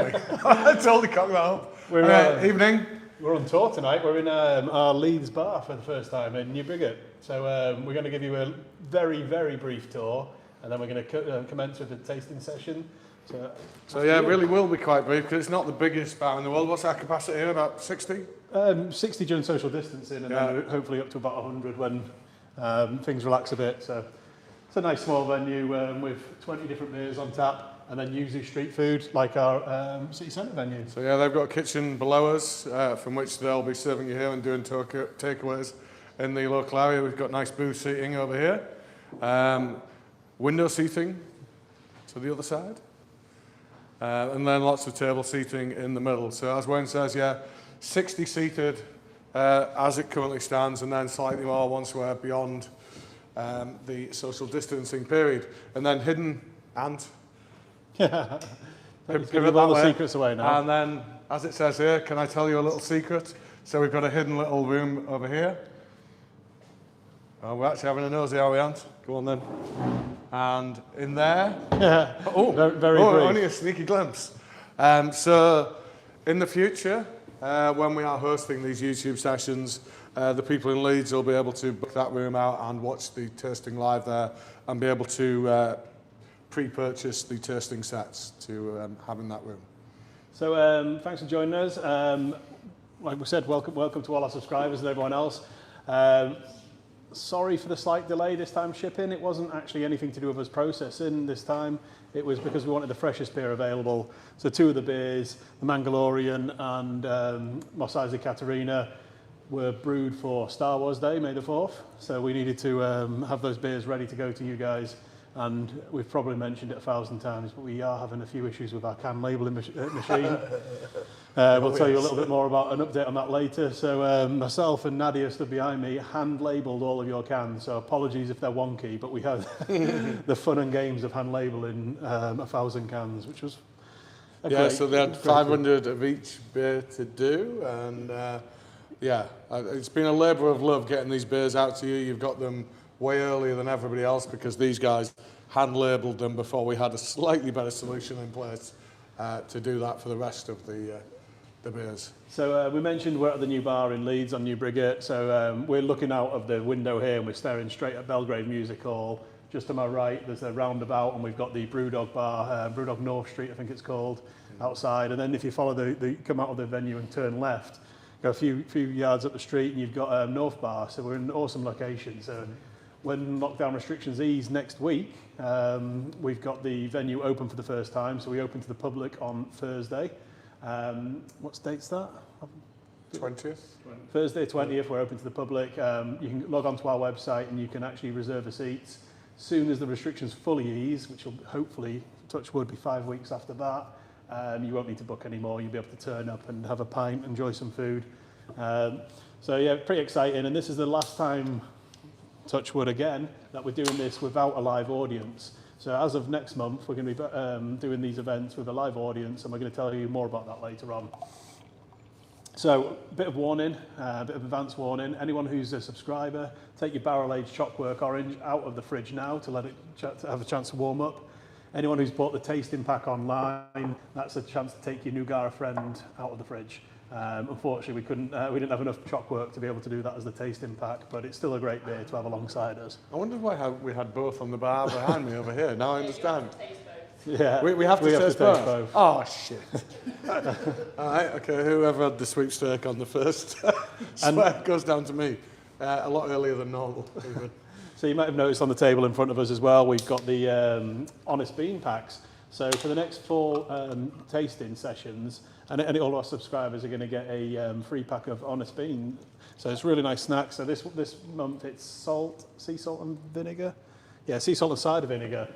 me. I totally cocked that up. Evening. We're on tour tonight. We're in our Leeds Bar for the first time in New Briggate. So we're going to give you a very, very brief tour, and then we're going to commence with the tasting session. So yeah, it really will be quite brief because it's not the biggest bar in the world. What's our capacity here? About 60? 60 during social distancing, and then hopefully up to about 100 when things relax a bit. So it's a nice small venue with 20 different beers on tap, and then usually street food like our city centre venue. So yeah, they've got a kitchen below us from which they'll be serving you here and doing takeaways in the local area. We've got nice booth seating over here, window seating to the other side, and then lots of table seating in the middle. So as Wayne says, yeah, 60 seated as it currently stands, and then slightly more once we're beyond the social distancing period. And then hidden and give all the secrets away now. And then, as it says here, can I tell you a little secret? So we've got a hidden little room over here. Oh, we're actually having a nosy, are we, Ant? Go on then. And in there, very brief. Only a sneaky glimpse. So in the future, when we are hosting these YouTube sessions, the people in Leeds will be able to book that room out and watch the tasting live there and be able to pre-purchase the tasting sets to have in that room. So thanks for joining us. Like we said, welcome to all our subscribers and everyone else. Sorry for the slight delay this time shipping. It wasn't actually anything to do with us processing this time. It was because we wanted the freshest beer available. So two of the beers, the Mangolorian and Mos Eisley Catharina, were brewed for Star Wars Day, May the 4th. So we needed to have those beers ready to go to you guys. And we've probably mentioned it 1,000 times, but we are having a few issues with our can labelling machine. We'll tell you a little bit more about an update on that later. So myself and Nadia stood behind me, hand labelled all of your cans. So apologies if they're wonky, but we had the fun and games of hand labelling 1,000 cans, which was so they had 500 of each beer to do, and it's been a labour of love getting these beers out to you. You've got them way earlier than everybody else because these guys hand labelled them before we had a slightly better solution in place to do that for the rest of the beers. So we mentioned we're at the new bar in Leeds on New Briggate. So we're looking out of the window here and we're staring straight at Belgrave Music Hall. Just to my right, there's a roundabout and we've got the Brewdog Bar, Brewdog North Street, I think it's called, outside. And then if you follow come out of the venue and turn left, go a few yards up the street and you've got North Bar. So we're in an awesome location. So when lockdown restrictions ease next week, we've got the venue open for the first time. So we open to the public on Thursday. What date's that? 20th. Thursday 20th, we're open to the public. You can log on to our website and you can actually reserve the seats. Soon as the restrictions fully ease, which will hopefully, touch wood, be 5 weeks after that, you won't need to book anymore. You'll be able to turn up and have a pint, enjoy some food. So yeah, pretty exciting. And this is the last time, touch wood again, that we're doing this without a live audience. So as of next month, we're going to be doing these events with a live audience, and we're going to tell you more about that later on. So a bit of warning, a bit of advance warning. Anyone who's a subscriber, take your barrel-aged Chocwerk Orange out of the fridge now to let it have a chance to warm up. Anyone who's bought the tasting pack online, that's a chance to take your Nugara friend out of the fridge. Unfortunately, we didn't have enough Chocwerk to be able to do that as the tasting pack, but it's still a great beer to have alongside us. I wonder why we had both on the bar behind me over here. Now I understand. Yeah, we have to taste both. both. Oh shit! All right, okay. Whoever had the sweepstake on the first sweat goes down to me. A lot earlier than normal. So you might have noticed on the table in front of us as well, we've got the Honest Bean packs. So for the next 4 tasting sessions, and all our subscribers are going to get a free pack of Honest Bean. So it's a really nice snack. So this month it's sea salt and vinegar. Yeah, sea salt and cider vinegar.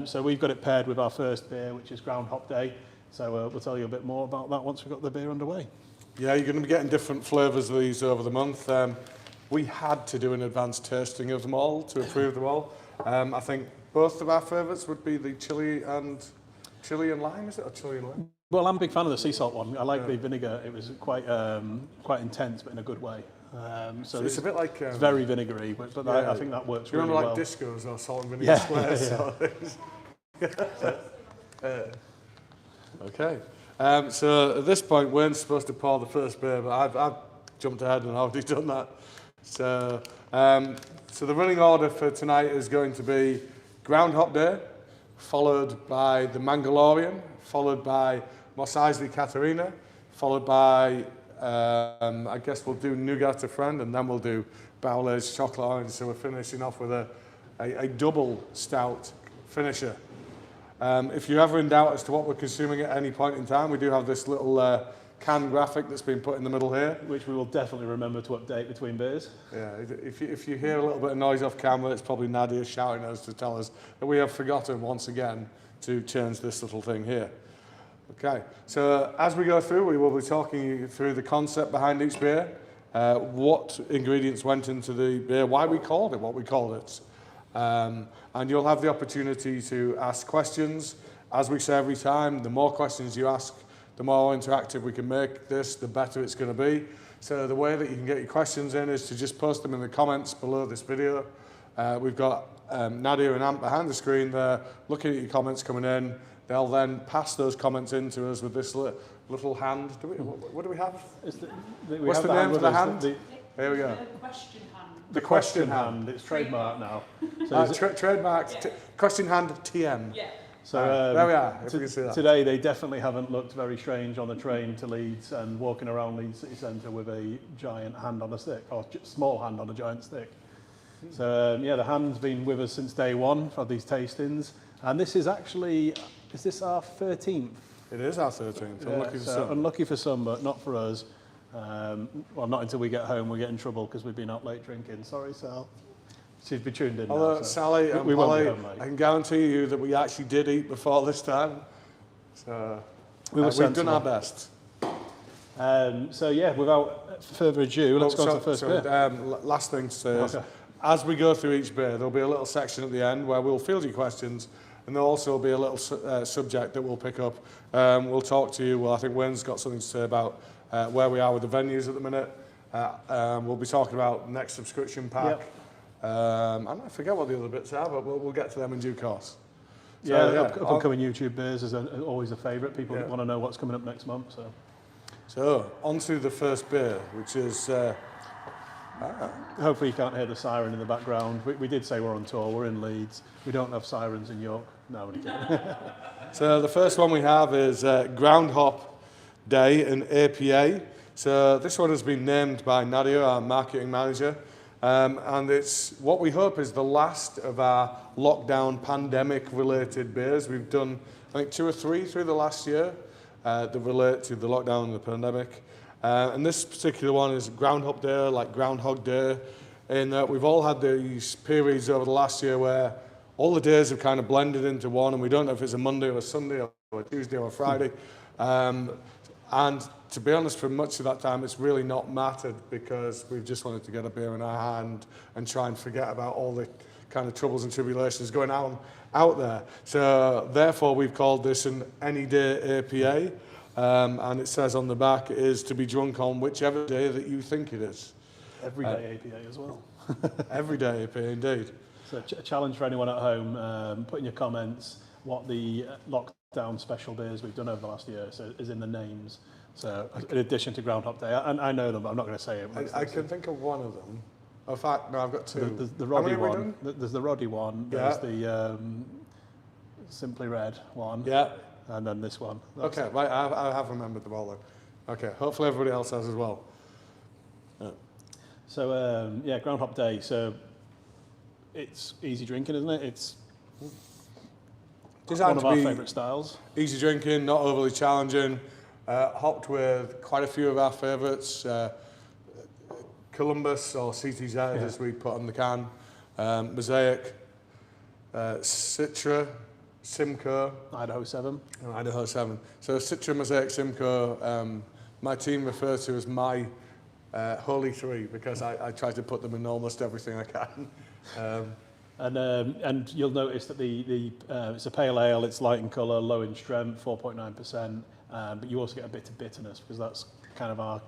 So we've got it paired with our first beer, which is Groundhop Day. So we'll tell you a bit more about that once we've got the beer underway. Yeah, you're going to be getting different flavours of these over the month. We had to do an advanced tasting of them all to approve them all. I think both of our favourites would be the chili and lime, is it? Or chili and lime? Well, I'm a big fan of the sea salt one. I like the vinegar. It was quite intense, but in a good way. So it's a bit like... it's very vinegary, but yeah, I think that works really well. You remember like discos or salt and vinegar squares? Sort of things? Okay. So at this point, Wayne's supposed to pour the first beer, but I've jumped ahead and already done that. So, so the running order for tonight is going to be Groundhop Day, followed by the Mangolorian, followed by Mos Eisley Catharina, followed by, I guess we'll do Nougat a Friend, and then we'll do Barrel-Aged Chocwerk Orange. So we're finishing off with a double stout finisher. If you're ever in doubt as to what we're consuming at any point in time, we do have this little can graphic that's been put in the middle here. Which we will definitely remember to update between beers. Yeah, if you hear a little bit of noise off camera, it's probably Nadia shouting at us to tell us that we have forgotten once again to change this little thing here. Okay, so as we go through, we will be talking you through the concept behind each beer, what ingredients went into the beer, why we called it what we called it. And you'll have the opportunity to ask questions. As we say every time, the more questions you ask, the more interactive we can make this, the better it's going to be. So the way that you can get your questions in is to just post them in the comments below this video. We've got Nadia and Ant behind the screen there, looking at your comments coming in. They'll then pass those comments in to us with this little hand. What do we have? What's the name of the hand? Here we go. Question hand. The question hand. It's trademarked now. So Trademarked. Question hand TM. Yeah. So there we are, if you can see that. Today they definitely haven't looked very strange on the train to Leeds and walking around Leeds City Centre with a giant hand on a stick, or small hand on a giant stick. So yeah, the hand's been with us since day one for these tastings, and this is actually, is this our 13th? It is our 13th, unlucky for some. Unlucky for some, but not for us. Well, not until we get home, we get in trouble because we've been out late drinking. Sorry, Sal. She's been tuned in Although now, so Sally and we won't Polly, be home late. I can guarantee you that we actually did eat before this time. So we've done our best. So yeah, without further ado, let's go to the first beer. Last thing to say is, as we go through each beer, there'll be a little section at the end where we'll field your questions, and there'll also be a little subject that we'll pick up. We'll talk to you. Well, I think Wayne's got something to say about where we are with the venues at the minute. We'll be talking about next subscription pack. Yep. And I forget what the other bits are, but we'll get to them in due course. So, Up-and-coming YouTube beers is always a favourite. People want to know what's coming up next month. So on to the first beer, which is... Hopefully you can't hear the siren in the background. We did say we're on tour. We're in Leeds. We don't have sirens in York. No, we don't. So the first one we have is Groundhop Day in APA. So this one has been named by Nadia, our marketing manager. And it's what we hope is the last of our lockdown pandemic-related beers. We've done, I think, 2 or 3 through the last year that relate to the lockdown and the pandemic. And this particular one is Groundhop Day, like Groundhog Day, in that we've all had these periods over the last year where all the days have kind of blended into one, and we don't know if it's a Monday or a Sunday or a Tuesday or a Friday. And to be honest, for much of that time, it's really not mattered because we've just wanted to get a beer in our hand and try and forget about all the kind of troubles and tribulations going on out there. So therefore, we've called this an Any Day APA. And it says on the back it is to be drunk on whichever day that you think it is. Everyday APA as well. Everyday APA, indeed. So a challenge for anyone at home, put in your comments what the lockdown special beers we've done over the last year is in the names. So in addition to Groundhop Day, and I know them, but I'm not going to say it. I can think of one of them. In fact, no, I've got 2. There's the Roddy one. There's the Roddy one. There's the Simply Red one. Yeah. And then this one. Okay, right, I have remembered them all then. Okay, hopefully everybody else has as well. Yeah. So, yeah, Groundhop Day. So, it's easy drinking, isn't it? It's one of our favourite styles. Easy drinking, not overly challenging. Hopped with quite a few of our favourites. Columbus, or CTZ, as we put on the can. Mosaic. Citra. Simcoe. Idaho 7. Oh, Idaho 7. So Citra, Mosaic, Simcoe, my team refer to as my holy 3 because I try to put them in almost everything I can. And you'll notice that it's a pale ale, it's light in colour, low in strength, 4.9%, but you also get a bit of bitterness because that's kind of our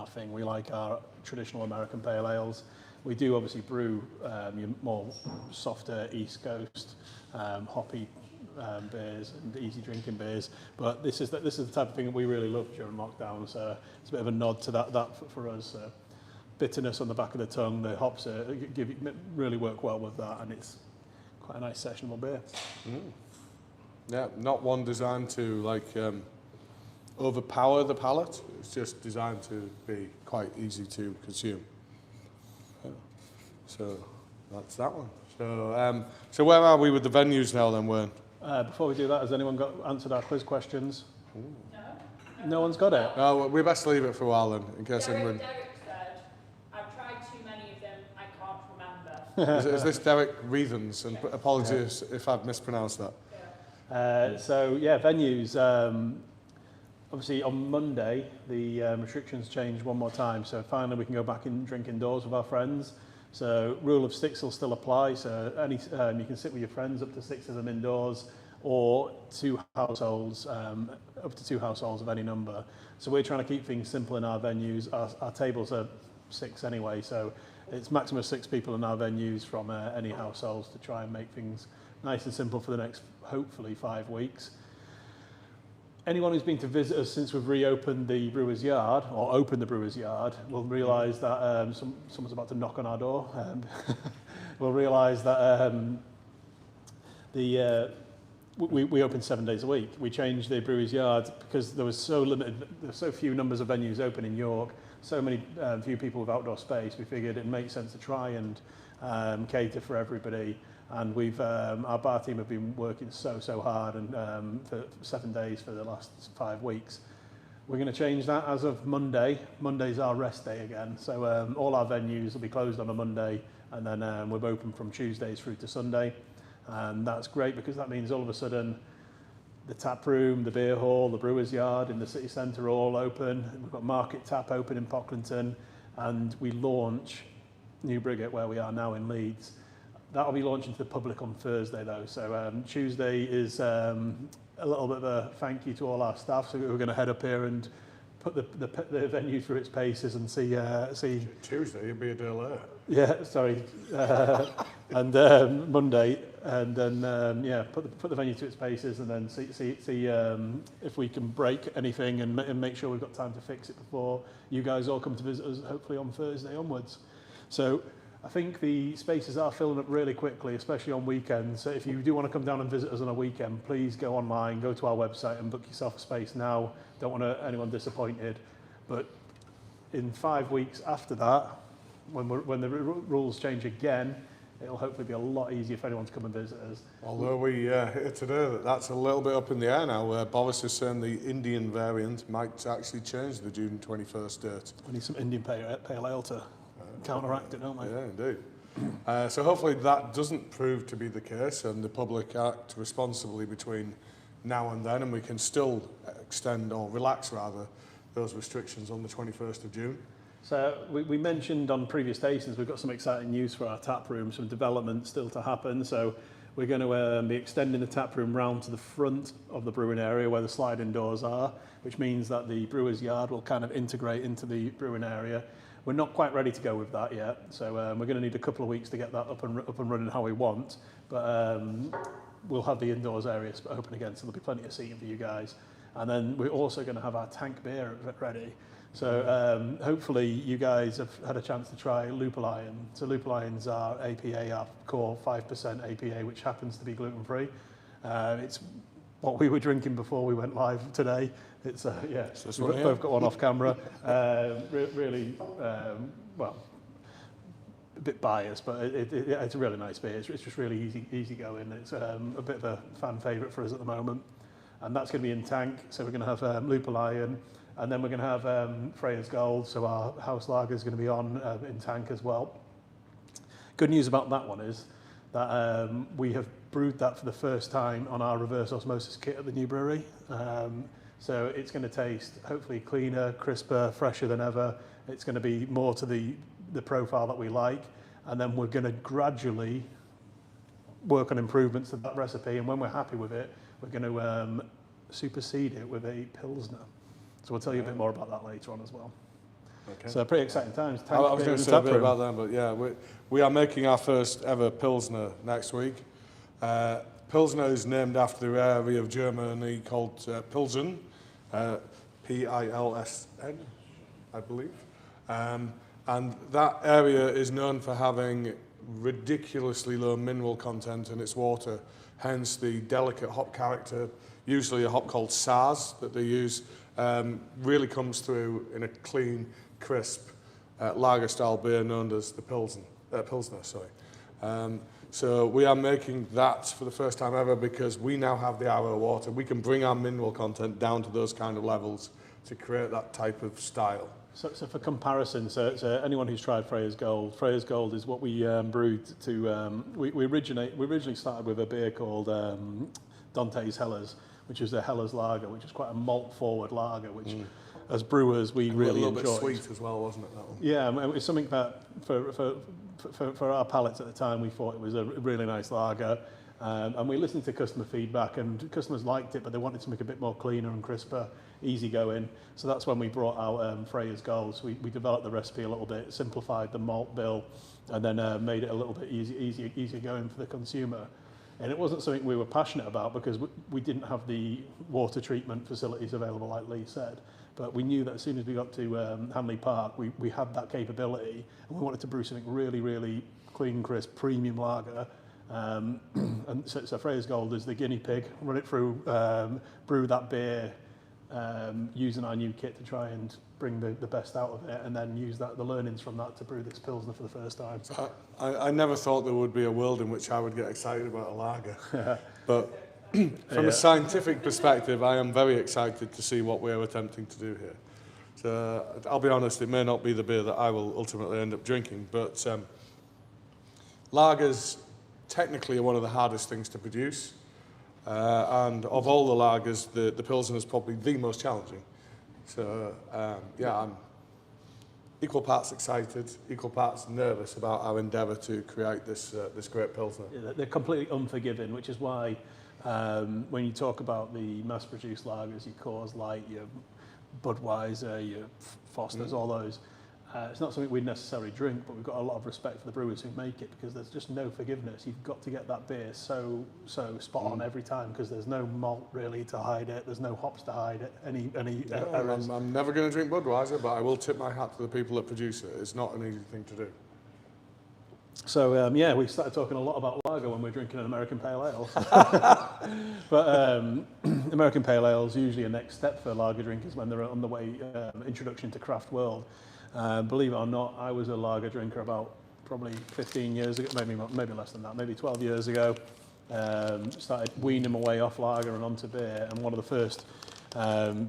thing. We like our traditional American pale ales. We do obviously brew your more softer East Coast, hoppy beers and easy drinking beers. But this is the type of thing that we really love during lockdown. So it's a bit of a nod to that for us. Bitterness on the back of the tongue, the hops really work well with that, and it's quite a nice sessionable beer. Yeah, not one designed to overpower the palate. It's just designed to be quite easy to consume. Yeah. So that's that one. So where are we with the venues now then, Wayne? Before we do that, has anyone answered our quiz questions? No. No one's got it? Oh, well, we best leave it for a while then, in case anyone... Derek said, I've tried too many of them, I can't remember. Is this Derek Reathens? And apologies if I've mispronounced that. Venues. Obviously on Monday, the restrictions changed one more time, so finally we can go back and drink indoors with our friends. So rule of 6 will still apply, so you can sit with your friends up to 6 of them indoors, or 2 households, up to 2 households of any number. So we're trying to keep things simple in our venues. Our tables are 6 anyway, so it's maximum of 6 people in our venues from any households to try and make things nice and simple for the next, hopefully, 5 weeks. Anyone who's been to visit us since we've reopened the Brewer's Yard, or opened the Brewer's Yard, will realise that someone's about to knock on our door. We'll realise that we opened 7 days a week. We changed the Brewer's Yard because there was so few numbers of venues open in York, so many few people with outdoor space. We figured it makes sense to try and cater for everybody. And our bar team have been working so hard and for 7 days for the last 5 weeks. We're going to change that as of Monday. Monday's our rest day again. So all our venues will be closed on a Monday, and then we're open from Tuesdays through to Sunday. And that's great because that means all of a sudden the tap room, the beer hall, the Brewer's Yard in the city centre are all open. We've got Market Tap open in Pocklington, and we launch New Briggate where we are now in Leeds. That'll be launching to the public on Thursday though, so Tuesday is a little bit of a thank you to all our staff, so we're going to head up here and put the venue through its paces and see... Tuesday, you'd be a day late. Yeah, sorry. And Monday, and then put the venue to its paces, and then see if we can break anything and make sure we've got time to fix it before you guys all come to visit us, hopefully on Thursday onwards. So I think the spaces are filling up really quickly, especially on weekends. So if you do want to come down and visit us on a weekend, please go online, go to our website and book yourself a space now. Don't want anyone disappointed. But in 5 weeks after that, when the rules change again, it'll hopefully be a lot easier for anyone to come and visit us. Although we hear today that's a little bit up in the air now. Boris is saying the Indian variant might actually change the June 21st date. We need some Indian pale ale to counteract it, don't we? Yeah, indeed. So hopefully that doesn't prove to be the case, and the public act responsibly between now and then, and we can still extend, or relax rather, those restrictions on the 21st of June. So we mentioned on previous stations we've got some exciting news for our tap room, some development still to happen. So we're going to be extending the tap room round to the front of the brewing area where the sliding doors are, which means that the Brewer's Yard will kind of integrate into the brewing area. We're not quite ready to go with that yet, so we're going to need a couple of weeks to get that up and running how we want. But we'll have the indoors area open again, so there'll be plenty of seating for you guys. And then we're also going to have our tank beer ready. So hopefully you guys have had a chance to try Lupul Iron. So Lupul Iron's our APA, our core 5% APA, which happens to be gluten-free. It's what we were drinking before we went live today. It's we've both got one off camera. Really, well, a bit biased, but it's a really nice beer. It's just really easy going. It's a bit of a fan favourite for us at the moment, and that's going to be in tank. So we're going to have Lupul Iron, and then we're going to have Freya's Gold. So our house lager is going to be on in tank as well. Good news about that one is that we have brewed that for the first time on our reverse osmosis kit at the new brewery. So it's going to taste hopefully cleaner, crisper, fresher than ever. It's going to be more to the profile that we like. And then we're going to gradually work on improvements to that recipe. And when we're happy with it, we're going to supersede it with a Pilsner. So we'll tell you a bit more about that later on as well. Okay. So pretty exciting times. I was going to say a bit about that, but yeah, we are making our first ever Pilsner next week. Pilsner is named after the area of Germany called Pilsen, Pilsn, I believe. And that area is known for having ridiculously low mineral content in its water, hence the delicate hop character. Usually a hop called Sars that they use really comes through in a clean, crisp lager-style beer known as the Pilsner. So we are making that for the first time ever because we now have the RO water. We can bring our mineral content down to those kind of levels to create that type of style. So for comparison, so anyone who's tried Freya's Gold is what we brewed to. We originally started with a beer called Dante's Hellers, which is a Hellers lager, which is quite a malt-forward lager, which as brewers we really enjoyed. A little bit sweet as well, wasn't it? That one? Yeah, it's something that for our palates at the time we thought it was a really nice lager, and we listened to customer feedback, and customers liked it, but they wanted something a bit more cleaner and crisper, easy going. So that's when we brought out Freya's Gold. So we developed the recipe a little bit, simplified the malt bill, and then made it a little bit easier going for the consumer. And it wasn't something we were passionate about because we didn't have the water treatment facilities available, like Lee said. But we knew that as soon as we got to Hanley Park, we had that capability, and we wanted to brew something really, really clean, crisp, premium lager. And so Freya's Gold is the guinea pig. Run it through, brew that beer, using our new kit to try and bring the best out of it, and then use the learnings from that to brew this Pilsner for the first time. I never thought there would be a world in which I would get excited about a lager. But from a scientific perspective, I am very excited to see what we're attempting to do here. So I'll be honest, it may not be the beer that I will ultimately end up drinking, but lagers technically are one of the hardest things to produce. And of all the lagers, the Pilsner is probably the most challenging. So yeah, I'm equal parts excited, equal parts nervous about our endeavour to create this great Pilsner. Yeah, they're completely unforgiving, which is why when you talk about the mass-produced lagers, your Coors Light, your Budweiser, your Foster's, all those, it's not something we'd necessarily drink, but we've got a lot of respect for the brewers who make it because there's just no forgiveness. You've got to get that beer so spot on every time because there's no malt really to hide it. There's no hops to hide it. I'm never going to drink Budweiser, but I will tip my hat to the people that produce it. It's not an easy thing to do. So yeah, we started talking a lot about lager when we're drinking an American Pale Ale. But American Pale Ale is usually a next step for lager drinkers when they're on the way introduction to craft world. Believe it or not, I was a lager drinker about probably 15 years ago, maybe less than that, maybe 12 years ago. Started weaning my way off lager and onto beer, and one of the first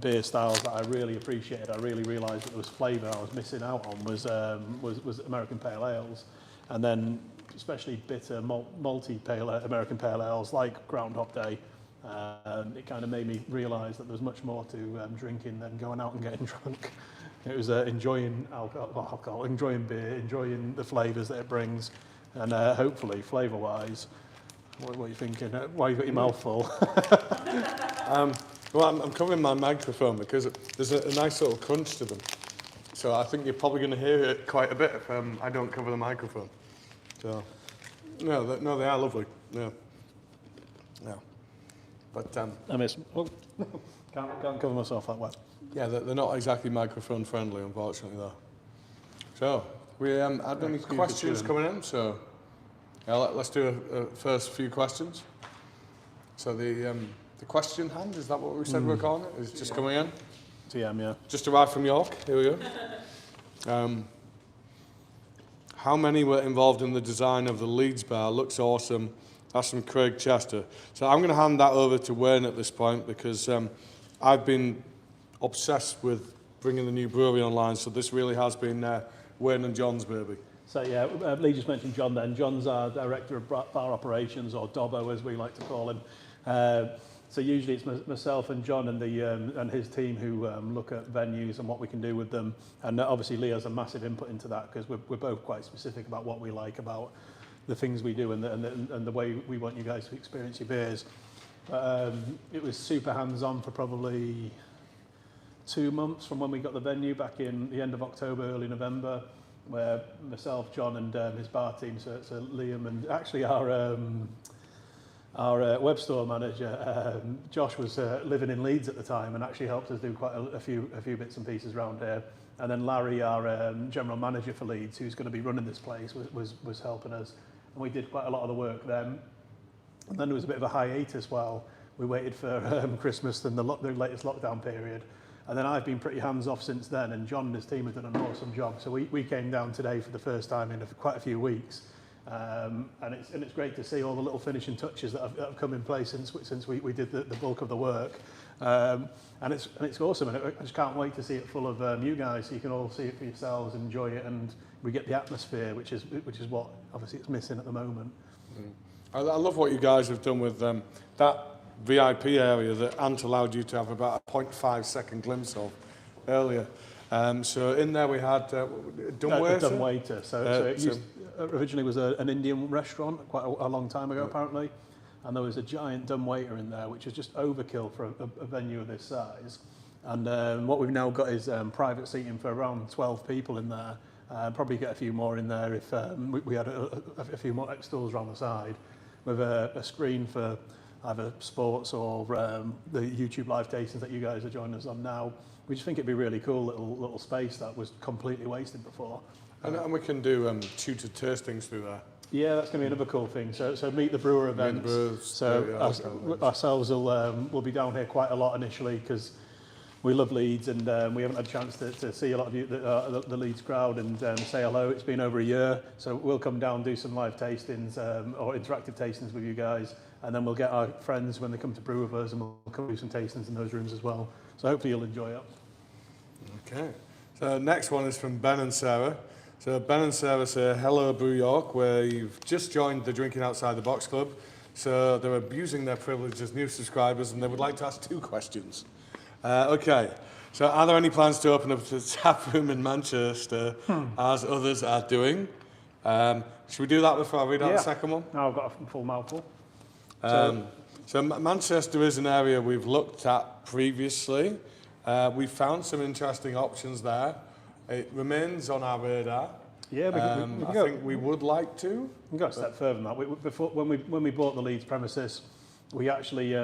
beer styles that I really appreciated, I really realised that there was flavour I was missing out on was American Pale Ales. And then especially bitter, malty American Pale Ales like Groundhop Day, it kind of made me realise that there was much more to drinking than going out and getting drunk. It was enjoying alcohol, enjoying beer, enjoying the flavours that it brings, and hopefully, flavour-wise, what are you thinking? Why you got your mouth full? Well, I'm covering my microphone because there's a nice little crunch to them. So I think you're probably going to hear it quite a bit if I don't cover the microphone. So, no, they are lovely. Yeah. But I miss. Oh, can't cover myself that way. Yeah, they're not exactly microphone friendly, unfortunately, though. So we had any questions coming in. So yeah, let's do a first few questions. So the question hand, is that what we said we're calling it? Is just coming in. TM, yeah. Just arrived from York. Here we go. How many were involved in the design of the Leeds Bar? Looks awesome. That's from Craig Chester. So I'm going to hand that over to Wayne at this point because I've been obsessed with bringing the new brewery online. So this really has been Wayne and John's baby. So yeah, Lee just mentioned John then. John's our Director of Bar Operations, or Dobbo as we like to call him. So usually it's myself and John and his team who look at venues and what we can do with them. And obviously Lee has a massive input into that because we're both quite specific about what we like about the things we do and the way we want you guys to experience your beers. It was super hands-on for probably 2 months from when we got the venue back in the end of October, early November, where myself, John and his bar team, so Liam and actually our Our web store manager, Josh, was living in Leeds at the time and actually helped us do quite a few bits and pieces around here. And then Larry, our general manager for Leeds, who's going to be running this place, was helping us. And we did quite a lot of the work then. And then there was a bit of a hiatus while we waited for Christmas and the latest lockdown period. And then I've been pretty hands-off since then, and John and his team have done an awesome job. So we came down today for the first time in quite a few weeks. And it's great to see all the little finishing touches that have come in place since we did the bulk of the work. And it's awesome, and I just can't wait to see it full of you guys, so you can all see it for yourselves, enjoy it, and we get the atmosphere, which is what obviously it's missing at the moment. I love what you guys have done with that VIP area that Ant allowed you to have about a 0.5 second glimpse of earlier. So in there we had dumbwaiter. Dumbwaiter. So it originally was an Indian restaurant quite a long time ago, apparently. And there was a giant dumbwaiter in there, which is just overkill for a venue of this size. And what we've now got is private seating for around 12 people in there. Probably get a few more in there if we had a few more stools around the side, with a screen for either sports or the YouTube live tastings that you guys are joining us on now. We just think it'd be really cool little space that was completely wasted before. And we can do tutored tastings through there. Yeah, that's going to be another cool thing. So meet the brewer events. Ourselves will be down here quite a lot initially because we love Leeds, and we haven't had a chance to see a lot of you, the Leeds crowd, and say hello. It's been over a year, so we'll come down, do some live tastings or interactive tastings with you guys, and then we'll get our friends when they come to brew with us, and we'll come do some tastings in those rooms as well. So hopefully you'll enjoy it. Okay. So next one is from Ben and Sarah. So Ben and Sarah say, hello Brew York, where you've just joined the Drinking Outside the Box Club. So they're abusing their privilege as new subscribers, and they would like to ask 2 questions. Okay, so are there any plans to open up a tap room in Manchester, as others are doing? Should we do that before I read out the second one? No, I've got a full mouthful. So Manchester is an area we've looked at previously. We found some interesting options there. It remains on our radar. Yeah, I think we would like to. We go a step further than that. When we bought the Leeds premises, we actually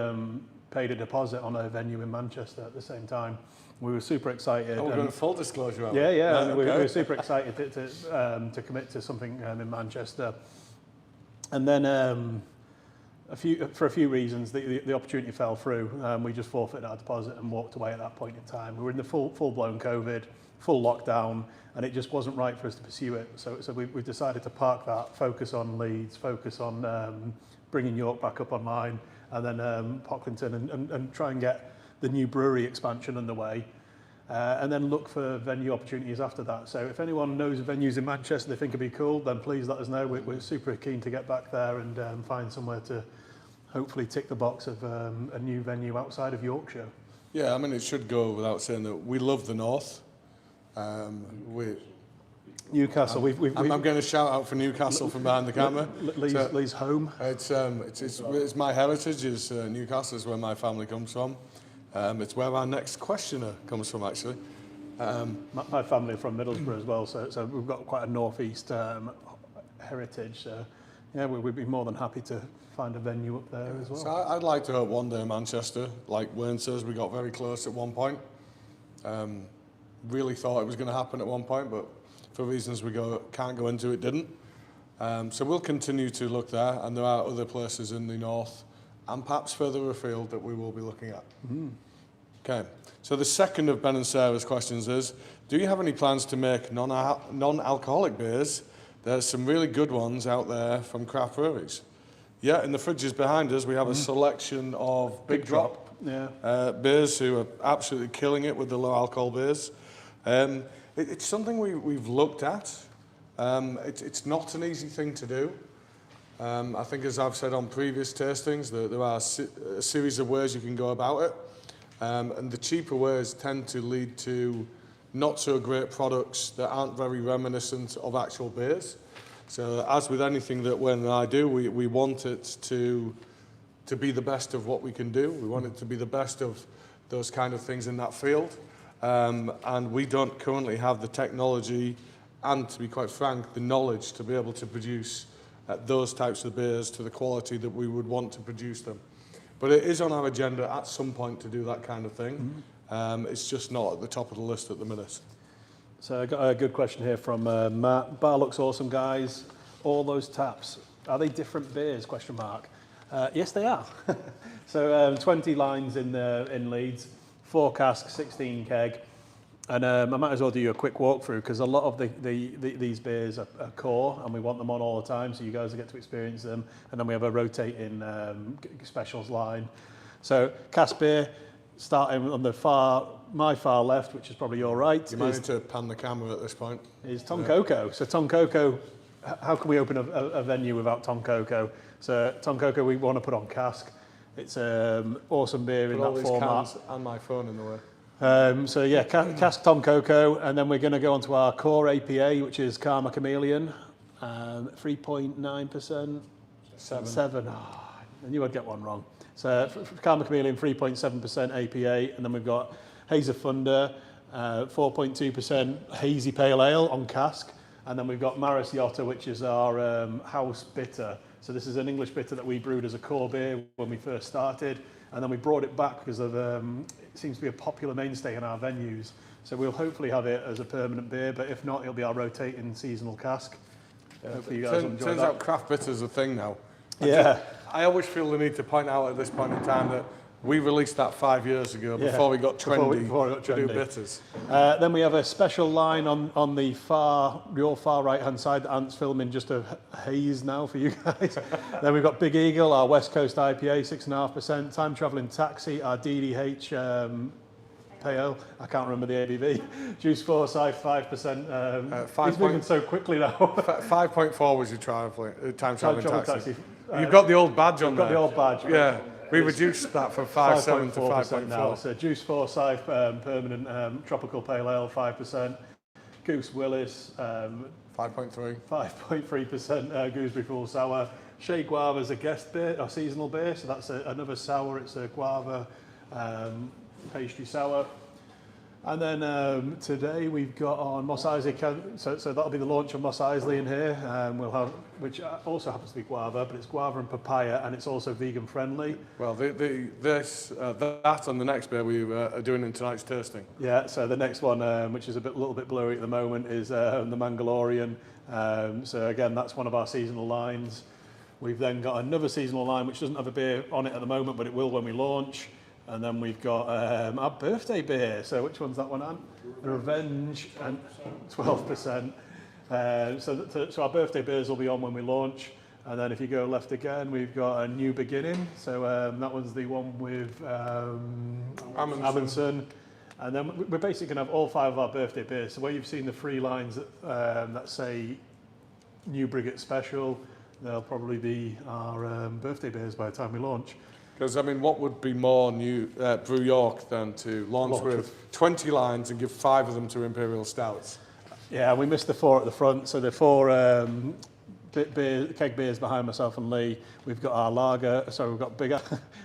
paid a deposit on a venue in Manchester at the same time. We were super excited. Oh, we're going full disclosure. Yeah. We were super excited to commit to something in Manchester, and then for a few reasons, the opportunity fell through. We just forfeited our deposit and walked away at that point in time. We were in the full-blown COVID, full lockdown, and it just wasn't right for us to pursue it. So we decided to park that, focus on Leeds, focus on bringing York back up online, and then Pocklington, and try and get the new brewery expansion underway, and then look for venue opportunities after that. So if anyone knows venues in Manchester they think would be cool, then please let us know. We're super keen to get back there and find somewhere to hopefully tick the box of a new venue outside of Yorkshire. Yeah, I mean, it should go without saying that we love the north. Newcastle. I'm going to shout out for Newcastle from behind the camera. Lee's home. It's my heritage. Is Newcastle is where my family comes from. It's where our next questioner comes from, actually. My family are from Middlesbrough as well, so we've got quite a northeast heritage. So yeah, we'd be more than happy to find a venue up there as well. So I'd like to hope one day Manchester, like Wayne says, we got very close at one point. Really thought it was going to happen at one point, but for reasons we can't go into, it didn't. So we'll continue to look there, and there are other places in the north and perhaps further afield that we will be looking at. Okay, so the second of Ben and Sarah's questions is, do you have any plans to make non-alcoholic beers? There's some really good ones out there from craft breweries. Yeah, in the fridges behind us, we have a selection of Big Drop beers who are absolutely killing it with the low alcohol beers. It's something we've looked at. It's not an easy thing to do. I think, as I've said on previous tastings, there are a series of ways you can go about it. And the cheaper ways tend to lead to not so great products that aren't very reminiscent of actual beers. So as with anything that Wayne and I do, we want it to be the best of what we can do. We want it to be the best of those kind of things in that field. And we don't currently have the technology and, to be quite frank, the knowledge to be able to produce those types of beers to the quality that we would want to produce them. But it is on our agenda at some point to do that kind of thing. It's just not at the top of the list at the minute. So I got a good question here from Matt. Bar looks awesome, guys. All those taps, are they different beers? Question mark. Yes, they are. So 20 lines in Leeds, 4 casks, 16 keg. And I might as well do you a quick walkthrough because a lot of these beers are core and we want them on all the time, so you guys get to experience them. And then we have a rotating specials line. So cask beer, starting on my far left, which is probably your right. You might need to pan the camera at this point. Is Tom Coco. So Tom Coco, how can we open a venue without Tom Coco? So Tom Coco we want to put on cask. It's awesome beer in that format. Put all these cans and my phone in the way. So yeah, cask Tom Coco, and then we're going to go on to our core APA, which is Karma Chameleon, 3.9%. 7. Oh, I knew I'd get one wrong. So Karma Chameleon, 3.7% APA, and then we've got Haze of Thunder, 4.2% hazy pale ale on cask, and then we've got Maris Yotta, which is our house bitter. So this is an English bitter that we brewed as a core beer when we first started, and then we brought it back because of it seems to be a popular mainstay in our venues. So we'll hopefully have it as a permanent beer, but if not, it'll be our rotating seasonal cask. Hopefully you guys will enjoy that. Turns out craft bitter's a thing now. Yeah. I always feel the need to point out at this point in time that we released that 5 years ago before we got trendy to do bitters. Then we have a special line on the your far right hand side that Ant's filming just a haze now for you guys. Then we've got Big Eagle, our West Coast IPA, 6.5%. Time Travelling Taxi, our DDH pale. I can't remember the ABV. Juice Forsyth, 5%. He's moving so quickly now. 5.4 was your Time Travelling Taxi. You've got the old badge on there. Got the old badge. Yeah. We reduced that from 5.7 to 5.4 now. So Juice Forsyth, permanent tropical pale ale, 5%. Goose Willis, 5.3. 5.3% gooseberry full sour. Shea Guava is a guest beer, a seasonal beer, so that's another sour. It's a guava pastry sour. And then today we've got on Mos Eisley, so that'll be the launch of Mos Eisley in here. We'll have, which also happens to be guava, but it's guava and papaya, and it's also vegan friendly. Well, that and the next beer we are doing in tonight's tasting. Yeah, so the next one, which is a little bit blurry at the moment, is the Mangolorian. So again, that's one of our seasonal lines. We've then got another seasonal line which doesn't have a beer on it at the moment, but it will when we launch. And then we've got our birthday beer. So which one's that one, Anne? The Revenge, and 12%. So our birthday beers will be on when we launch. And then if you go left again, we've got a New Beginning. So that one's the one with Amundsen. And then we're basically going to have all 5 of our birthday beers. So where you've seen the 3 lines that say New Brigade Special, they'll probably be our birthday beers by the time we launch. Because, I mean, what would be more new Brew York than to launch with 20 lines and give 5 of them to Imperial Stouts? Yeah, we missed the 4 at the front. So the 4 keg beers behind myself and Lee. We've got our lager. Sorry, we've got Big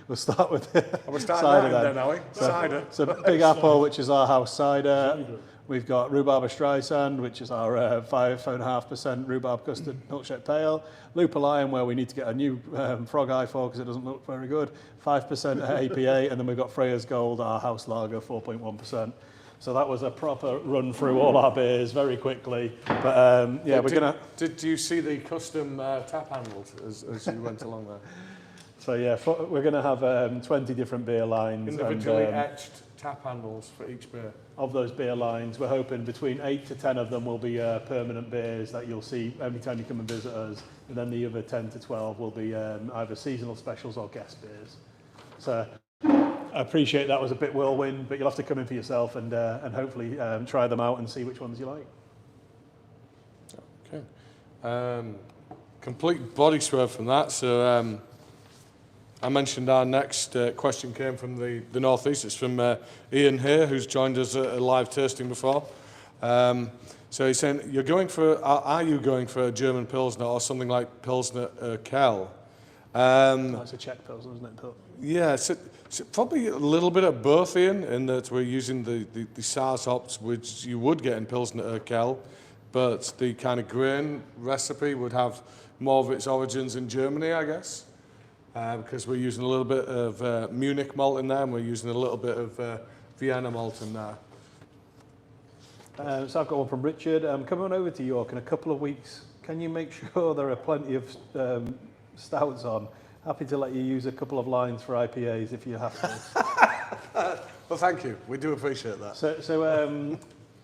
We'll start with we're starting then, are we? Cider. So Big Apple, which is our house cider. We've got Rhubarb Streisand, which is our 5.5% rhubarb custard milkshake pale. Lupul Lion, where we need to get a new frog eye for because it doesn't look very good. 5% APA, and then we've got Freya's Gold, our house lager, 4.1%. So that was a proper run through all our beers very quickly. But yeah, we're gonna. Did you see the custom tap handles as you went along there? So yeah, we're going to have 20 different beer lines. Individually etched tap handles for each beer. Of those beer lines, we're hoping between 8 to 10 of them will be permanent beers that you'll see every time you come and visit us. And then the other 10 to 12 will be either seasonal specials or guest beers. So I appreciate that was a bit whirlwind, but you'll have to come in for yourself and hopefully try them out and see which ones you like. Okay. Complete body swerve from that. So I mentioned our next question came from the Northeast. It's from Ian here, who's joined us at a live tasting before. So he's saying, are you going for a German Pilsner or something like Pilsner Urquell? That's a Czech Pilsner, isn't it? Yeah, so probably a little bit of both, Ian, in that we're using the SARS hops, which you would get in Pilsner Urquell, but the kind of grain recipe would have more of its origins in Germany, I guess, because we're using a little bit of Munich malt in there, and we're using a little bit of Vienna malt in there. So I've got one from Richard. Coming on over to York in a couple of weeks, can you make sure there are plenty of stouts on? Happy to let you use a couple of lines for IPAs if you have to. Well, thank you. We do appreciate that. So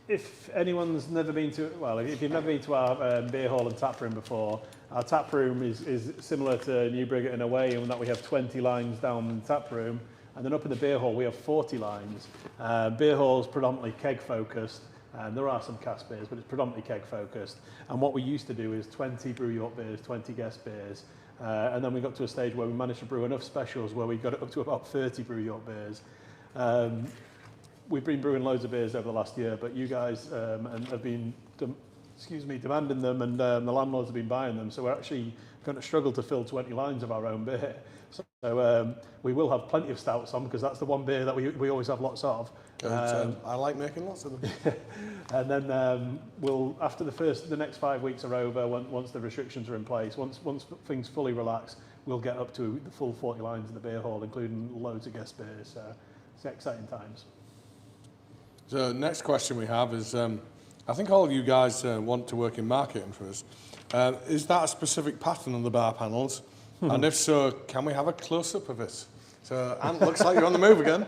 if anyone's never been to, well, if you've never been to our beer hall and tap room before, our tap room is similar to New Brighton in a way, in that we have 20 lines down in the tap room, and then up in the beer hall we have 40 lines. Beer hall's predominantly keg focused, and there are some cask beers, but it's predominantly keg focused. And what we used to do is 20 Brew York beers, 20 guest beers, and then we got to a stage where we managed to brew enough specials where we got it up to about 30 Brew York beers. We've been brewing loads of beers over the last year, but you guys have been demanding them, and the landlords have been buying them, so we're actually going to struggle to fill 20 lines of our own beer. So we will have plenty of stouts on, because that's the one beer that we always have lots of. I like making lots of them. And then we'll, after the next 5 weeks are over, once the restrictions are in place, once things fully relax, we'll get up to the full 40 lines in the beer hall, including loads of guest beers. So it's exciting times. So next question we have is, I think all of you guys want to work in marketing for us. Is that a specific pattern on the bar panels? And if so, can we have a close-up of it? So Ant, looks like you're on the move again.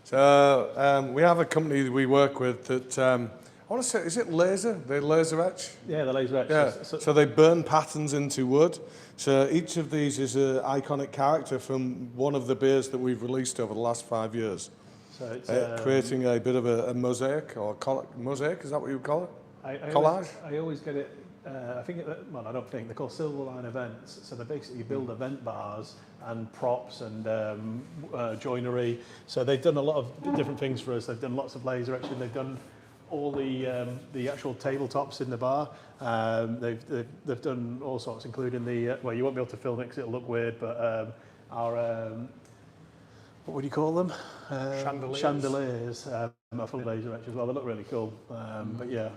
So we have a company that we work with that, I want to say, is it laser? They laser etch? Yeah, the laser etch. Yeah, so they burn patterns into wood. So each of these is an iconic character from one of the beers that we've released over the last 5 years. So it's creating a bit of a mosaic, or mosaic, is that what you would call it? Collage? I always get it, I don't think, they're called Silverline events. So they basically build event bars and props and joinery. So they've done a lot of different things for us. They've done lots of laser etching. They've done all the actual tabletops in the bar. They've done all sorts, including well, you won't be able to film it because it'll look weird, but our what would you call them? Chandeliers. Chandeliers are fully laser etched as well. They look really cool. But yeah,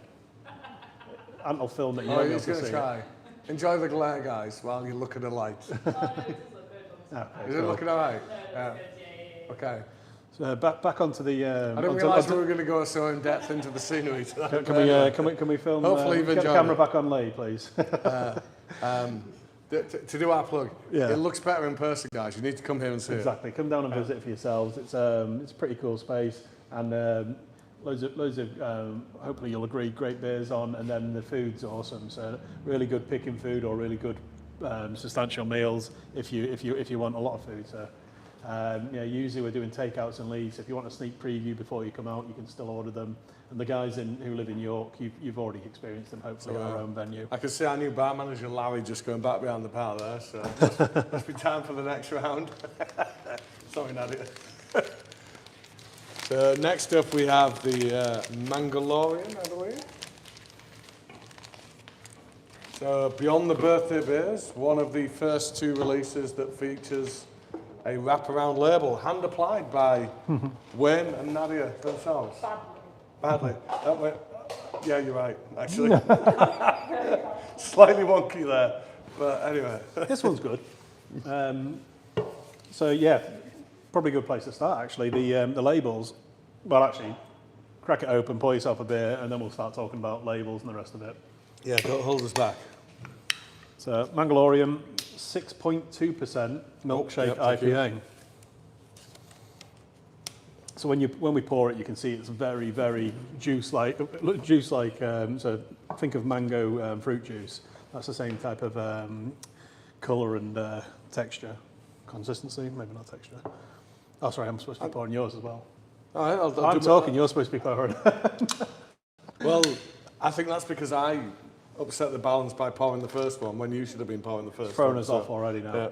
Ant will film it. Oh, he's going to try. Enjoy the glare, guys, while you look at the light. Oh, no, it does look good. Okay, Is it looking all right? Yeah. Okay. So back onto the. I didn't realise we were going to go so in depth into the scenery. Can we film? Hopefully you've get the enjoyed camera it. back on lay, please. To do our plug, Yeah. it looks better in person, guys. You need to come here and see Exactly. Come down and visit it for yourselves. It's a pretty cool space, and loads of hopefully you'll agree, great beers on, and then the food's awesome. So really good picking food, or really good substantial meals if you want a lot of food. So usually we're doing takeouts in Leeds. If you want a sneak preview before you come out, you can still order them. And the guys who live in York, you've already experienced them, hopefully, at our own venue. I can see our new bar manager, Larry, just going back behind the bar there, so must be time for the next round. Sorry, Nadia. So next up we have the Mangalorian, I believe. So beyond the birthday beers, one of the first two releases that features a wraparound label, hand applied by Wayne and Nadia themselves. Badly. Yeah, you're right, actually. Slightly wonky there, but anyway. This one's good. So yeah, probably a good place to start, actually. The labels, well, actually, crack it open, pour yourself a beer, and then we'll start talking about labels and the rest of it. Yeah, don't hold us back. So Mangalorium, 6.2% milkshake IPA. So when we pour it, you can see it's very, very juice-like. So think of mango fruit juice. That's the same type of colour and texture, consistency. Maybe not texture. Oh, sorry, I'm supposed to be pouring yours as well. All right, I'm talking. You're supposed to be pouring. Well, I think that's because I upset the balance by pouring the first one when you should have been pouring the first Thrown one. us off already now. Yeah.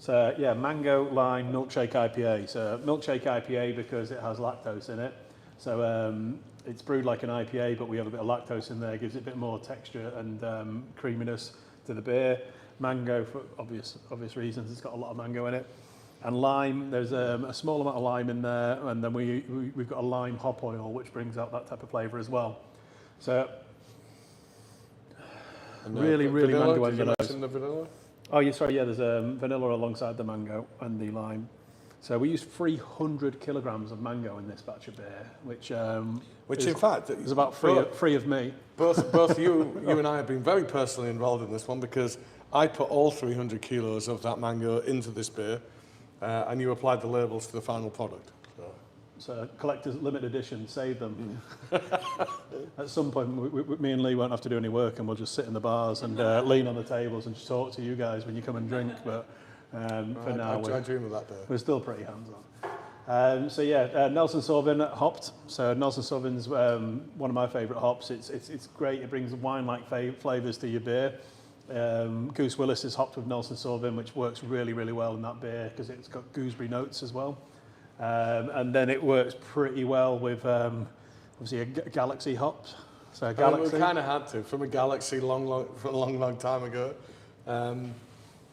So yeah, mango lime milkshake IPA. So milkshake IPA because it has lactose in it. So it's brewed like an IPA, but we have a bit of lactose in there. Gives it a bit more texture and creaminess to the beer. Mango for obvious reasons. It's got a lot of mango in it. And lime, there's a small amount of lime in there, and then we've got a lime hop oil, which brings out that type of flavour as well. So And, really vanilla, mango did on you the mention the vanilla? Oh, yeah, sorry, yeah, there's vanilla alongside the mango and the lime. So we used 300 kilograms of mango in this batch of beer, which In fact is about three of me. Both you and I have been very personally involved in this one because I put all 300 kilos of that mango into this beer, and you applied the labels to the final product. So collector's limited edition, save them. At some point, me and Lee won't have to do any work, and we'll just sit in the bars and lean on the tables and just talk to you guys when you come and drink. But for now, I dream of that day. we're still pretty hands-on. Nelson Sauvin hopped. So Nelson Sauvin's one of my favourite hops. It's great. It brings wine-like flavours to your beer. Goose Willis is hopped with Nelson Sauvin, which works really, really well in that beer because it's got gooseberry notes as well. And then it works pretty well with obviously a Galaxy hops. So Galaxy. We kind of had to from a Galaxy from a long time ago.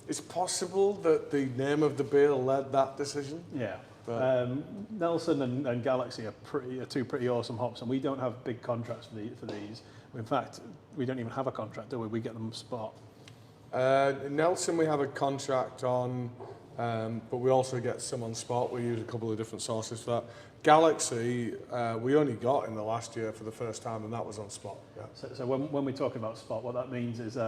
It's possible that the name of the beer led that decision. Yeah. But Nelson and Galaxy are two pretty awesome hops, and we don't have big contracts for these. In fact, we don't even have a contract, do we? We get them spot. Nelson, we have a contract on, but we also get some on spot. We use a couple of different sources for that. Galaxy, we only got in the last year for the first time, and that was on spot. Yeah. So when we talk about spot, what that means is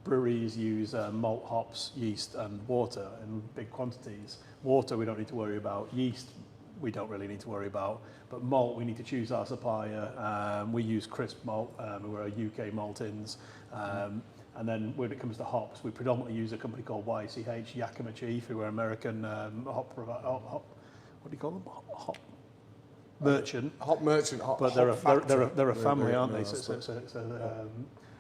breweries use malt, hops, yeast, and water in big quantities. Water we don't need to worry about. Yeast we don't really need to worry about. But malt, we need to choose our supplier. We use crisp malt. We're a UK Maltins. And then when it comes to hops, we predominantly use a company called YCH, Yakima Chief, who are American hop, what do you call them? Hop merchant. Hop merchant. But they're a family, aren't they?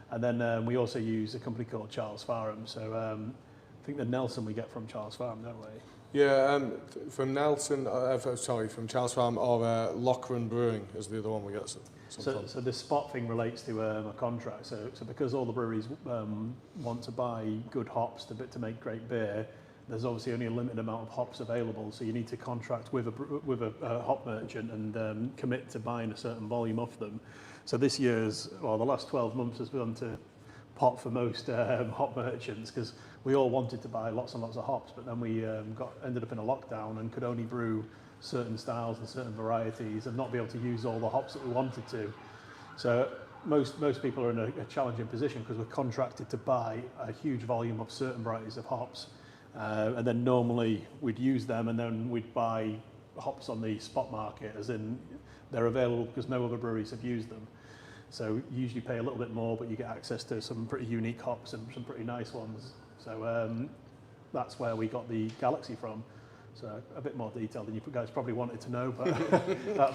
And then we also use a company called Charles Farham. So I think the Nelson we get from Charles Farham, don't we? Yeah, from Nelson, from Charles Farm or Loughran Brewing is the other one we get. So this spot thing relates to a contract. So because all the breweries want to buy good hops to make great beer, there's obviously only a limited amount of hops available. So you need to contract with a hop merchant and commit to buying a certain volume of them. So this year's, the last 12 months has gone to pot for most hop merchants because we all wanted to buy lots and lots of hops, but then we ended up in a lockdown and could only brew certain styles and certain varieties and not be able to use all the hops that we wanted to. So most people are in a challenging position because we're contracted to buy a huge volume of certain varieties of hops. And then normally we'd use them and then we'd buy hops on the spot market, as in they're available because no other breweries have used them. So you usually pay a little bit more, but you get access to some pretty unique hops and some pretty nice ones. So that's where we got the Galaxy from. So a bit more detail than you guys probably wanted to know, but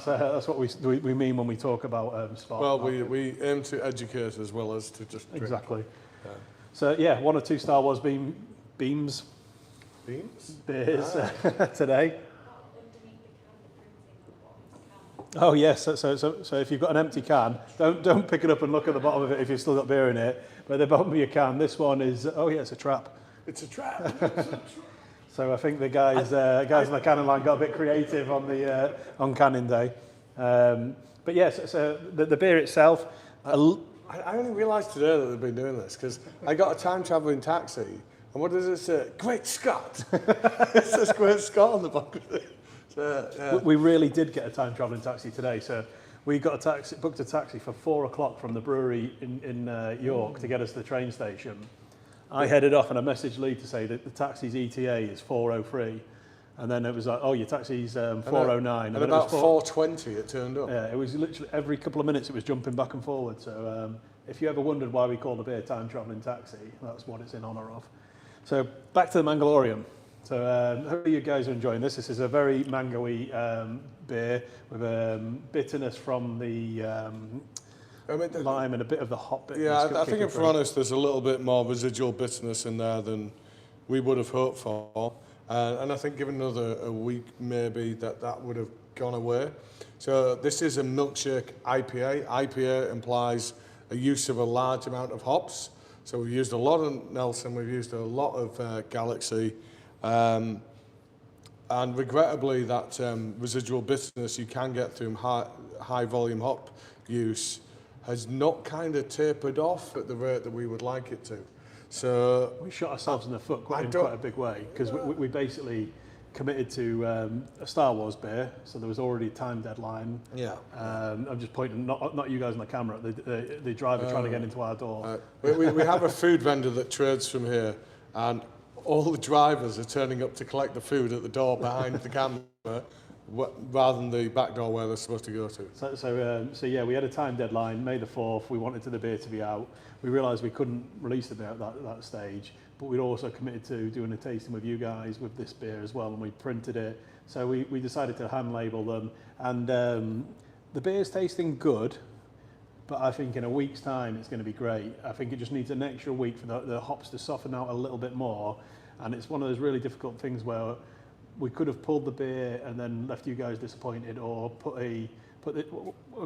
that's what we mean when we talk about spot. Well, we aim to educate as well as to just drink. Exactly. Yeah. So yeah, 1 or 2 Star Wars beers today. Oh yes, so if you've got an empty can, don't pick it up and look at the bottom of it if you've still got beer in it. But the bottom of your can, this one is it's a trap. It's a trap. So I think the guys on the canning line got a bit creative on canning day. But yes, so the beer itself. I only realised today that they've been doing this because I got a time travelling taxi, and what does it say? Great Scott! It says Great Scott on the back of it. So, yeah. We really did get a time travelling taxi today. So we booked a taxi for 4 o'clock from the brewery in York to get us to the train station. I headed off and I messaged Lee to say that the taxi's ETA is 4:03, and then it was like, your taxi's 4:09. And about 4:20 it turned up. Yeah, it was literally every couple of minutes it was jumping back and forward. So if you ever wondered why we call the beer time travelling taxi, that's what it's in honour of. So back to the Mangolorium. So hope you guys are enjoying this. This is a very mango-y beer with bitterness from the lime and a bit of the hop bitterness. Yeah, I think if we're honest, there's a little bit more residual bitterness in there than we would have hoped for. And I think given another week, maybe that would have gone away. So this is a milkshake IPA. IPA implies a use of a large amount of hops. So we've used a lot of Nelson, we've used a lot of Galaxy. And regrettably, that residual bitterness you can get through high volume hop use has not kind of tapered off at the rate that we would like it to. So we shot ourselves in the foot in quite a big way, because we basically committed to a Star Wars beer, so there was already a time deadline. Yeah. I'm just pointing, not you guys on the camera, the driver trying to get into our door. We have a food vendor that trades from here, and all the drivers are turning up to collect the food at the door behind the camera, rather than the back door where they're supposed to go to. So yeah, we had a time deadline, May the 4th. We wanted the beer to be out. We realised we couldn't release the beer at that stage, but we'd also committed to doing a tasting with you guys with this beer as well, and we printed it. So we decided to hand label them, and the beer's tasting good, but I think in a week's time it's going to be great. I think it just needs an extra week for the hops to soften out a little bit more, and it's one of those really difficult things where we could have pulled the beer and then left you guys disappointed, or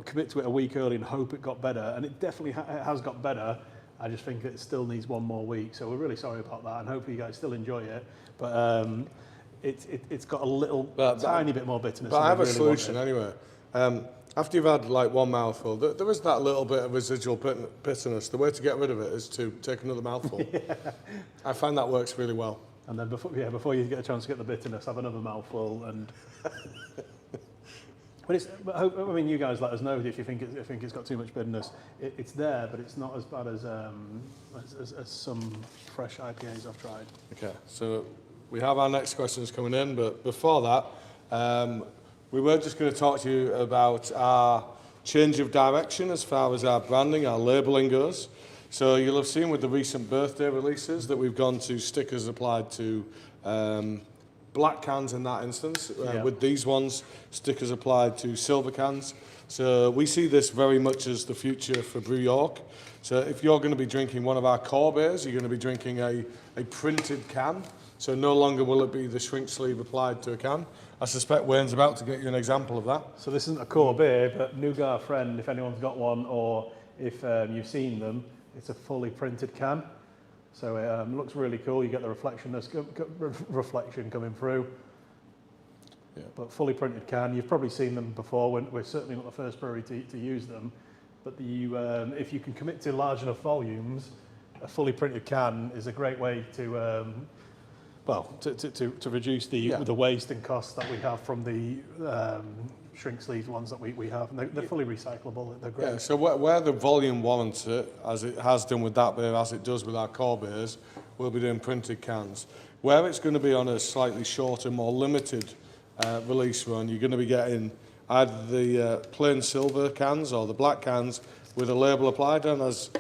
commit to it a week early and hope it got better, and it definitely has got better. I just think it still needs one more week, so we're really sorry about that, and hopefully you guys still enjoy it. But it's got a little tiny bit more bitterness. But I have a solution anyway. After you've had like one mouthful, there is that little bit of residual bitterness. The way to get rid of it is to take another mouthful. Yeah. I find that works really well. And then before you get a chance to get the bitterness, have another mouthful. And I mean, you guys let us know if you think it's got too much bitterness. It's there, but it's not as bad as some fresh IPAs I've tried. Okay, so we have our next questions coming in, but before that, we were just going to talk to you about our change of direction as far as our branding, our labelling goes. So you'll have seen with the recent birthday releases that we've gone to stickers applied to black cans in that instance. With these ones, stickers applied to silver cans. So we see this very much as the future for Brew York. So if you're going to be drinking one of our core beers, you're going to be drinking a printed can. So no longer will it be the shrink sleeve applied to a can. I suspect Wayne's about to get you an example of that. So this isn't a core beer, but Nougat Friend, if anyone's got one, or if you've seen them, it's a fully printed can. So it looks really cool. You get the reflection coming through. Yeah. But fully printed can. You've probably seen them before. We're certainly not the first brewery to use them. But if you can commit to large enough volumes, a fully printed can is a great way to reduce the waste and costs that we have from the shrink sleeve ones that we have. And they're fully recyclable. They're great. Yeah, so where the volume warrants it, as it has done with that beer, as it does with our core beers, we'll be doing printed cans. Where it's going to be on a slightly shorter, more limited release run, you're going to be getting either the plain silver cans or the black cans with a label applied, and as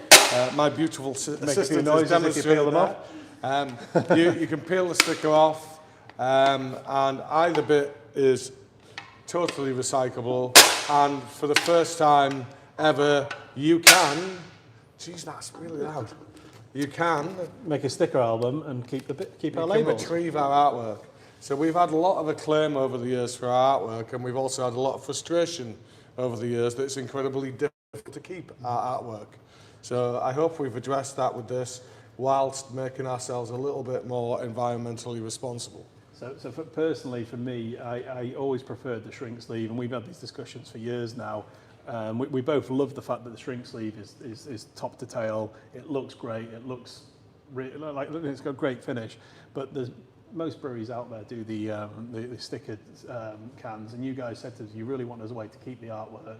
my beautiful assistant has demonstrated that. You can peel the sticker off, and either bit is totally recyclable, and for the first time ever, you can, geez, that's really loud, you can make a sticker album and keep our labels. You can retrieve our artwork. So we've had a lot of acclaim over the years for our artwork, and we've also had a lot of frustration over the years that it's incredibly difficult to keep our artwork. So I hope we've addressed that with this, whilst making ourselves a little bit more environmentally responsible. So personally, for me, I always preferred the shrink sleeve, and we've had these discussions for years now. We both love the fact that the shrink sleeve is top to tail. It looks great. It looks like it's got a great finish. But most breweries out there do the stickered cans, and you guys said to us, you really want us a way to keep the artwork.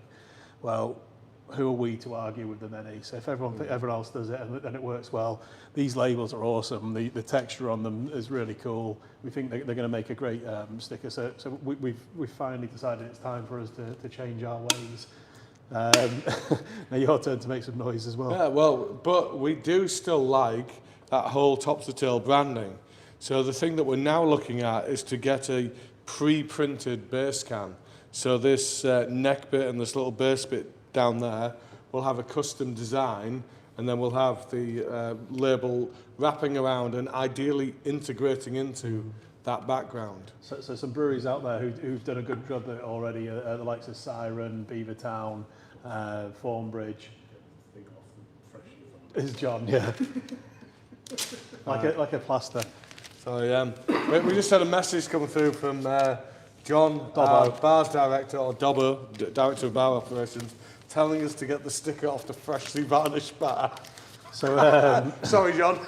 Well, who are we to argue with the many? So if everyone else does it and it works well, these labels are awesome. The texture on them is really cool. We think they're going to make a great sticker. So we've finally decided it's time for us to change our ways. Now your turn to make some noise as well. Yeah, well, but we do still like that whole top to tail branding. So the thing that we're now looking at is to get a pre-printed base can. So this neck bit and this little base bit down there will have a custom design, and then we'll have the label wrapping around and ideally integrating into that background. So some breweries out there who've done a good job of it already, the likes of Siren, Beavertown, Thornbridge. Is John, yeah. like a plaster. So we just had a message come through from John, Dobbo. our bar's director, or Dobbo, director of bar operations, telling us to get the sticker off the freshly varnished bar. So, Sorry, John.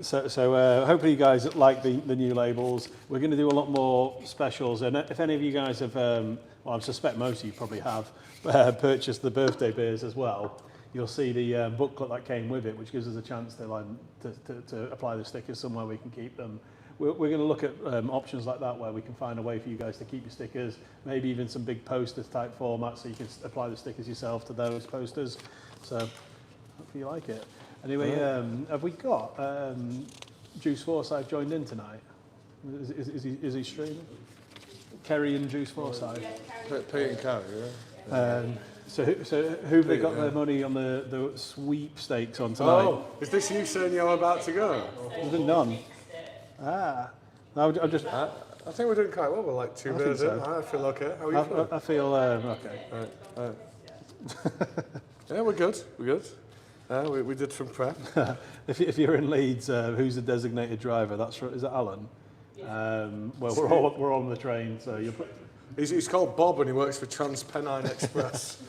so hopefully you guys like the new labels. We're going to do a lot more specials, and if any of you guys have, well, I suspect most of you probably have, purchased the birthday beers as well, you'll see the booklet that came with it, which gives us a chance to apply the stickers somewhere we can keep them. We're going to look at options like that where we can find a way for you guys to keep your stickers, maybe even some big posters type formats so you can apply the stickers yourself to those posters. So hopefully you like it. Anyway, have we got Juice Forsyth joined in tonight? Is he streaming? Kerry and Juice Forsyth. Pete and Carrie, yeah. So who've they got their money on the sweepstakes on tonight? Oh, is this you saying you're about to go? There's been none. No, I'm just. I think we're doing quite well. We're like 2 beers in. I feel okay. How are you feeling? I feel okay. Right. Yeah, we're good. We're good. We did some prep. If you're in Leeds, who's the designated driver? Is that Alan? Well, we're all on the train, so you're. He's called Bob and he works for Transpennine Express.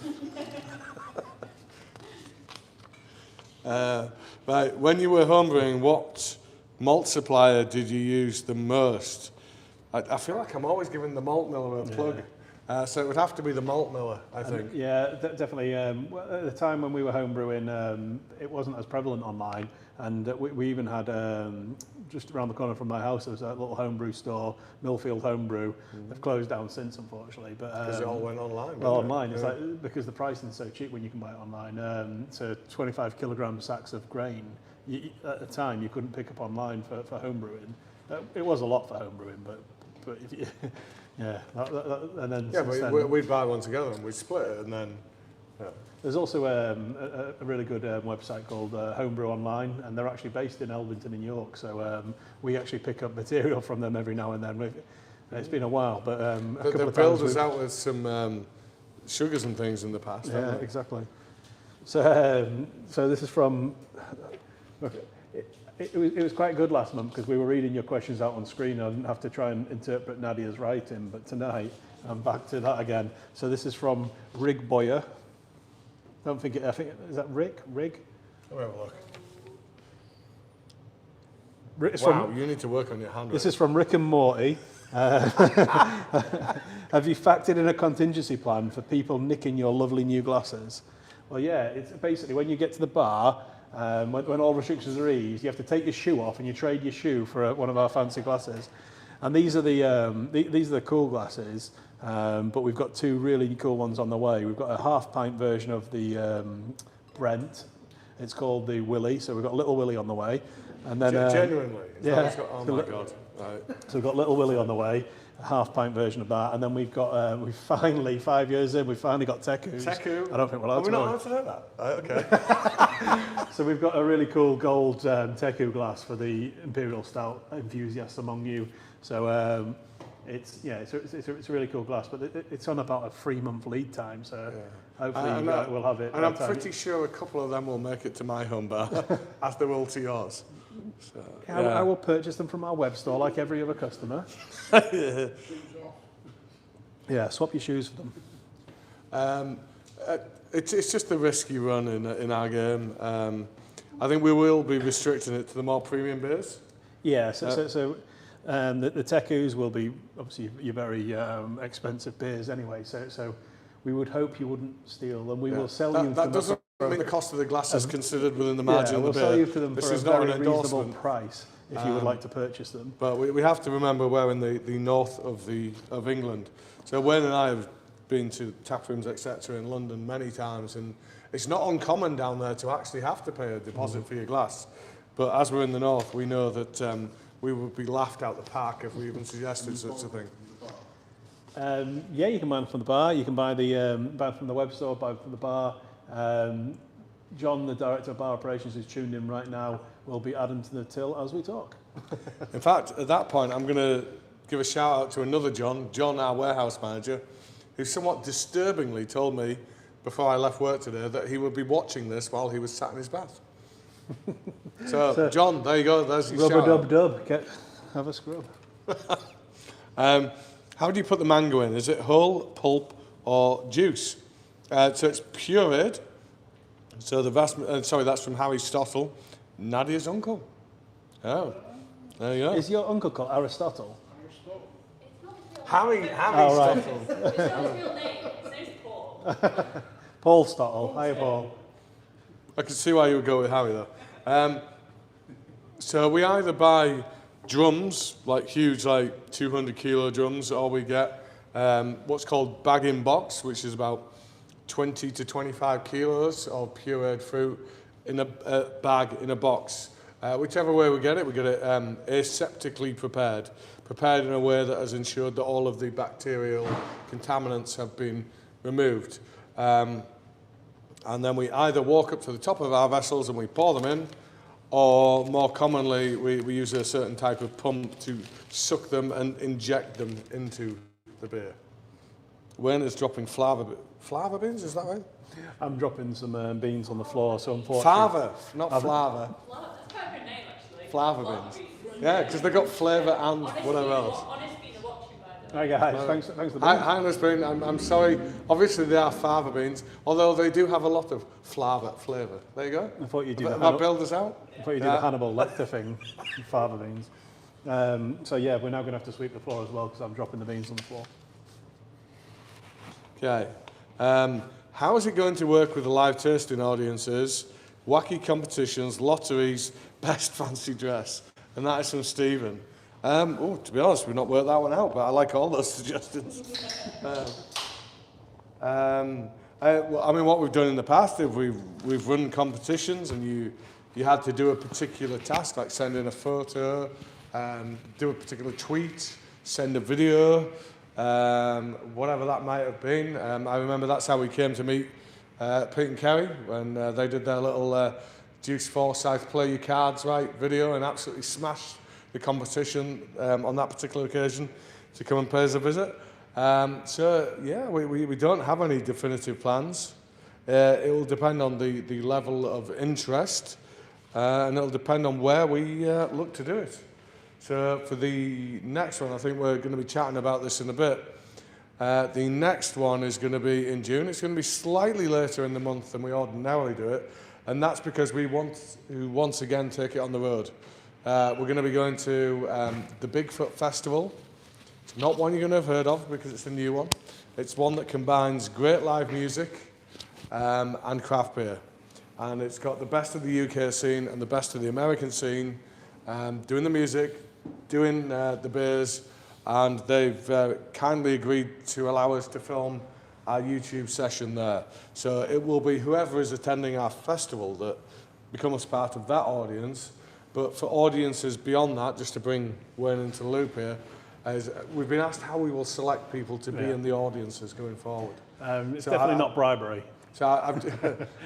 Right, when you were homebrewing, what malt supplier did you use the most? I feel like I'm always giving the Malt Miller a plug. So it would have to be the Malt Miller, I think. Yeah, definitely. Well, at the time when we were homebrewing, it wasn't as prevalent online. And we even had, just around the corner from my house, there was a little homebrew store, Millfield Homebrew. They've closed down since, unfortunately. Because it all went online. Well, online. It's like, because the pricing is so cheap when you can buy it online. So 25 kilogram sacks of grain, at the time, you couldn't pick up online for homebrewing. It was a lot for homebrewing, but if you, yeah. And then but we'd buy one together and we'd split it, and then. Yeah. There's also a really good website called Homebrew Online, and they're actually based in Elvington in York. So we actually pick up material from them every now and then. It's been a while, but a couple of times. They've out with some sugars and things in the past. Yeah, exactly. So this is from. It was quite good last month because we were reading your questions out on screen. I didn't have to try and interpret Nadia's writing, but tonight I'm back to that again. So this is from Rig Boyer. I think is that Rig? Let me have a look. It's Wow, you need to work on your handwriting. This is from Rick and Morty. Have you factored in a contingency plan for people nicking your lovely new glasses? Well, yeah, it's basically when you get to the bar, when all restrictions are eased, you have to take your shoe off and you trade your shoe for one of our fancy glasses. And these are the cool glasses. But we've got 2 really cool ones on the way. We've got a half-pint version of the Brent. It's called the Willy, so we've got Little Willy on the way. And then genuinely? Yeah. Oh my God! Right. So we've got Little Willy on the way, a half-pint version of that, and then we've got we finally 5 years in, we finally got Tekus. Teku. I don't think we're allowed to. We're not allowed to know that. Right, okay. So we've got a really cool gold Teku glass for the Imperial Stout enthusiasts among you. So. It's a really cool glass, but it's on about a 3-month lead time, so hopefully we'll have it. And I'm pretty sure a couple of them will make it to my home bar, as they will to yours. So, I will purchase them from our web store like every other customer. Yeah, swap your shoes for them. It's just the risk you run in our game. I think we will be restricting it to the more premium beers. Yeah, so the Tekus will be obviously your very expensive beers anyway. So we would hope you wouldn't steal them. We will sell you. That doesn't mean the cost of the glass is considered within the margin of the beer. We'll sell you to them this for is a not very an reasonable endorsement. price if you would like to purchase them. But we have to remember we're in the north of England. So Wayne and I have been to tap rooms, etc., in London many times, and it's not uncommon down there to actually have to pay a deposit for your glass. But as we're in the north, we know that we would be laughed out the park if we even suggested such a thing. Yeah, you can buy them from the bar. You can buy from the web store, buy from the bar. John, the director of bar operations, who's tuned in right now, will be adding to the till as we talk. In fact, at that point, I'm going to give a shout out to another John, our warehouse manager, who somewhat disturbingly told me before I left work today that he would be watching this while he was sat in his bath. So John, there you go. There's your shout out. Rub-a-dub-dub. Have a scrub. How do you put the mango in? Is it whole, pulp, or juice? So it's pureed. So that's from Harry Stottle, Nadia's uncle. Oh, there you go. Is your uncle called Aristotle? Harry Oh, right. Stottle. It's not his real name. His name's Paul. Paul Stottle. Hi, Paul. I can see why you would go with Harry though. So we either buy drums, like huge, like 200 kilo drums, or we get what's called bag in box, which is about 20 to 25 kilos of pureed fruit in a bag in a box. Whichever way we get it aseptically prepared in a way that has ensured that all of the bacterial contaminants have been removed. And then we either walk up to the top of our vessels and we pour them in, or more commonly, we use a certain type of pump to suck them and inject them into the beer. Wayne is dropping flava beans, is that right? I'm dropping some beans on the floor, so unfortunately... Fava, not flava. That's quite a good name, actually. Flava beans. Yeah, because they've got flavour and whatever else. Honest bean are watching by the way. Hi guys, thanks for the Hi, beans. Honest bean, I'm sorry. Obviously they are fava beans, although they do have a lot of flavour. There you go. I thought you'd do Have the I build this out? the Hannibal Lecter thing, fava beans. So yeah, we're now going to have to sweep the floor as well because I'm dropping the beans on the floor. Okay. How is it going to work with the live tasting audiences, wacky competitions, lotteries, best fancy dress? And that is from Stephen. To be honest, we've not worked that one out, but I like all those suggestions. What we've done in the past, if we've run competitions and you had to do a particular task, like send in a photo, do a particular tweet, send a video, whatever that might have been. I remember that's how we came to meet Pete and Kerry when they did their little Deuce Forsyth Play Your Cards Right video and absolutely smashed the competition on that particular occasion to come and pay us a visit. We don't have any definitive plans. It will depend on the level of interest and it will depend on where we look to do it. So for the next one, I think we're going to be chatting about this in a bit. The next one is going to be in June. It's going to be slightly later in the month than we ordinarily do it, and that's because we want to once again take it on the road. We're going to be going to the Bigfoot Festival. It's not one you're going to have heard of because it's a new one. It's one that combines great live music and craft beer. And it's got the best of the UK scene and the best of the American scene, doing the music, doing the beers, and they've kindly agreed to allow us to film our YouTube session there. So it will be whoever is attending our festival that becomes part of that audience. But for audiences beyond that, just to bring Wayne into the loop here, we've been asked how we will select people to be in the audiences going forward. It's definitely not bribery. So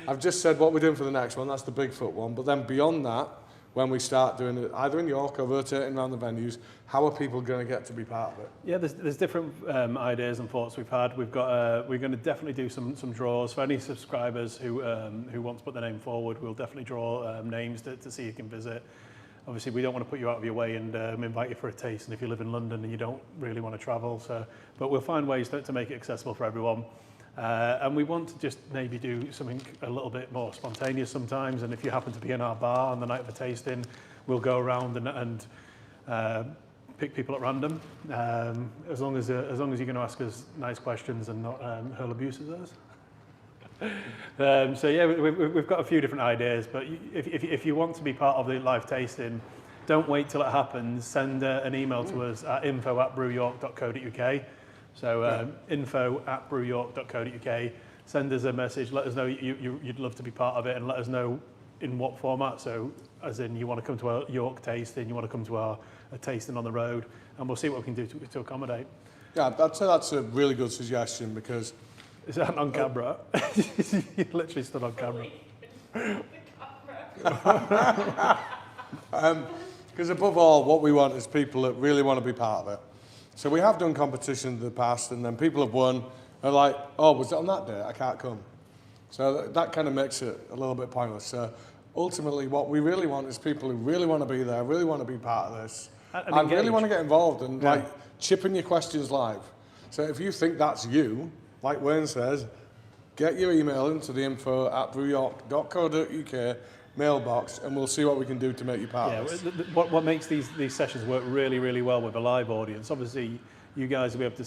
I've just said what we're doing for the next one, that's the Bigfoot one. But then beyond that, when we start doing it, either in York or rotating around the venues, how are people going to get to be part of it? Yeah, there's different ideas and thoughts we've had. We're going to definitely do some draws for any subscribers who want to put their name forward. We'll definitely draw names to see who can visit. Obviously, we don't want to put you out of your way and invite you for a taste. And if you live in London and you don't really want to travel, but we'll find ways to make it accessible for everyone. And we want to just maybe do something a little bit more spontaneous sometimes. And if you happen to be in our bar on the night of a tasting, we'll go around and pick people at random. As long as you're going to ask us nice questions and not hurl abuse at us. We've got a few different ideas. But if you want to be part of the live tasting, don't wait till it happens. Send an email to us at info@brewyork.co.uk. So info@brewyork.co.uk. Send us a message. Let us know you'd love to be part of it, and let us know in what format. So, as in, you want to come to our York tasting, you want to come to a tasting on the road, and we'll see what we can do to accommodate. Yeah, I'd say that's a really good suggestion because. Is that on camera? You literally stood on camera. Because above all, what we want is people that really want to be part of it. So we have done competitions in the past, and then people have won, are like, oh, was it on that day? I can't come. So that kind of makes it a little bit pointless. So ultimately, what we really want is people who really want to be there, really want to be part of this, and really want to get involved and like chipping your questions live. So if you think that's you, like Wayne says, get your email into the info@brewyork.co.uk mailbox, and we'll see what we can do to make you part of this. What makes these sessions work really, really well with a live audience, obviously you guys will be able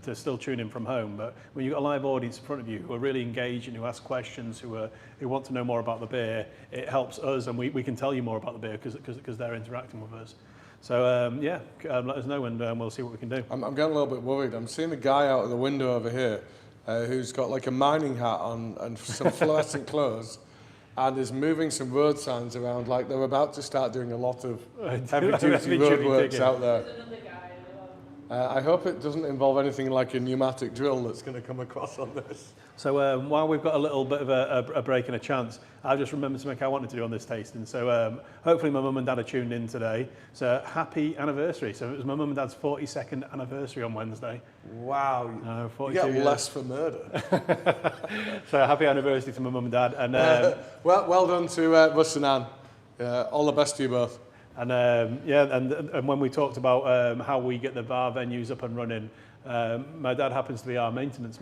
to still tune in from home, but when you've got a live audience in front of you who are really engaged and who ask questions, who want to know more about the beer, it helps us, and we can tell you more about the beer because they're interacting with us. So let us know and we'll see what we can do. I'm getting a little bit worried. I'm seeing a guy out of the window over here who's got like a mining hat on and some fluorescent clothes, and is moving some road signs around like they're about to start doing a lot of heavy-duty roadworks out there. There's another guy as well. I hope it doesn't involve anything like a pneumatic drill that's going to come across on this. So while we've got a little bit of a break and a chance, I've just remembered something I wanted to do on this tasting. So hopefully my mum and dad are tuned in today. So happy anniversary. So it was my mum and dad's 42nd anniversary on Wednesday. Wow. 42 you get years. less for murder. So happy anniversary to my mum and dad. And well done to Russ and Anne. All the best to you both. And and when we talked about how we get the bar venues up and running, my dad happens to be our maintenance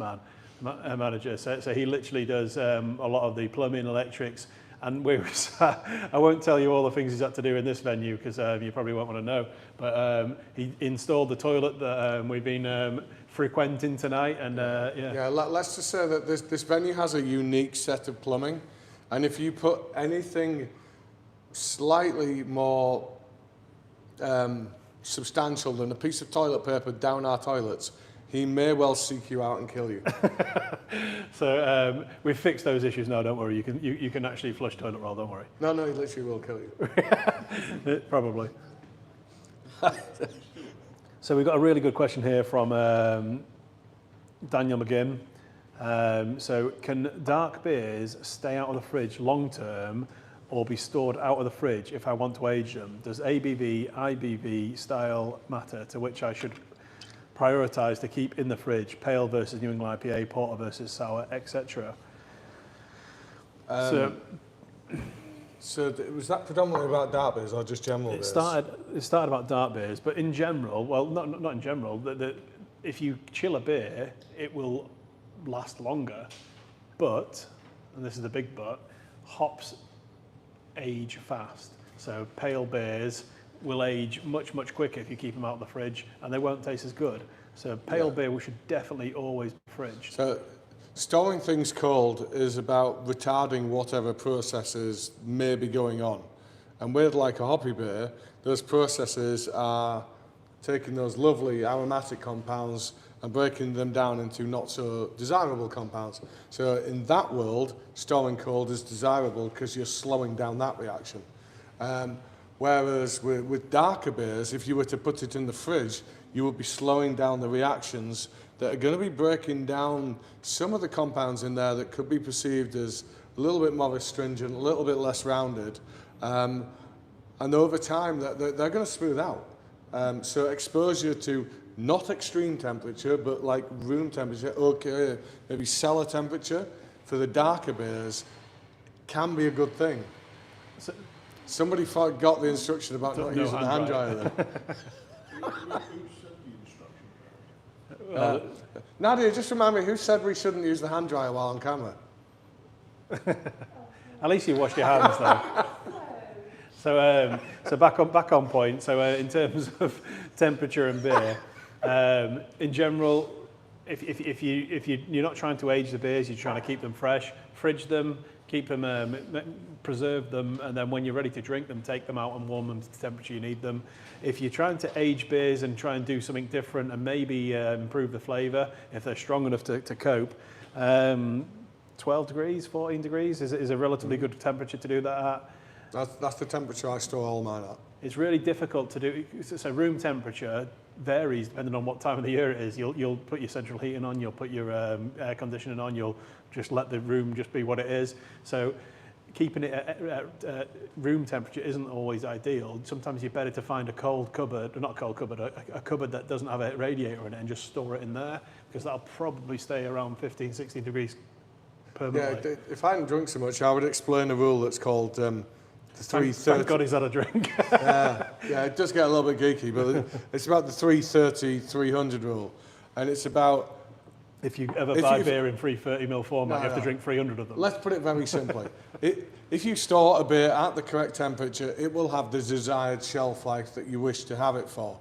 manager, so he literally does a lot of the plumbing, electrics, and I won't tell you all the things he's had to do in this venue because you probably won't want to know, but he installed the toilet that we've been frequenting tonight, and let's just say that this venue has a unique set of plumbing, and if you put anything slightly more substantial than a piece of toilet paper down our toilets, he may well seek you out and kill you. So we've fixed those issues now, don't worry. You can actually flush toilet roll, don't worry. No, he literally will kill you. Probably. So we've got a really good question here from Daniel McGinn. So can dark beers stay out of the fridge long term or be stored out of the fridge if I want to age them? Does ABV, IBV style matter to which I should prioritise to keep in the fridge? Pale versus New England IPA, porter versus sour, etc. So was that predominantly about dark beers or just general beers? It started about dark beers, but in general, well, not in general, if you chill a beer, it will last longer, but, and this is the big but, hops age fast. So pale beers will age much, much quicker if you keep them out of the fridge, and they won't taste as good. So pale beer, we should definitely always fridge. So storing things cold is about retarding whatever processes may be going on. And with like a hoppy beer, those processes are taking those lovely aromatic compounds and breaking them down into not so desirable compounds. So in that world, storing cold is desirable because you're slowing down that reaction. Whereas with darker beers, if you were to put it in the fridge, you would be slowing down the reactions that are going to be breaking down some of the compounds in there that could be perceived as a little bit more astringent, a little bit less rounded. And over time, they're going to smooth out. So exposure to not extreme temperature, but like room temperature, okay, maybe cellar temperature for the darker beers can be a good thing. So, somebody got the instruction about not using the hand dryer then. Nadia, just remind me, who said we shouldn't use the hand dryer while on camera? At least you washed your hands though. So back on point. So in terms of temperature and beer, in general, if you're not trying to age the beers, you're trying to keep them fresh, fridge them, keep them, preserve them, and then when you're ready to drink them, take them out and warm them to the temperature you need them. If you're trying to age beers and try and do something different and maybe improve the flavour, if they're strong enough to cope, 12 degrees, 14 degrees is a relatively good temperature to do that at. That's the temperature I store all mine at. It's really difficult to do. So room temperature varies depending on what time of the year it is. You'll put your central heating on, you'll put your air conditioning on, you'll just let the room just be what it is. So keeping it at room temperature isn't always ideal. Sometimes you're better to find a cold cupboard, not a cold cupboard, a cupboard that doesn't have a radiator in it and just store it in there, because that'll probably stay around 15, 16 degrees permanently. Yeah, if I hadn't drunk so much, I would explain a rule that's called the Thank 330. God he's had a drink. Yeah, it does get a little bit geeky, but it's about the 330, 300 rule. And it's about, If you ever buy beer in 330ml format, you have to drink 300 of them. let's put it very simply. If you store a beer at the correct temperature, it will have the desired shelf life that you wish to have it for.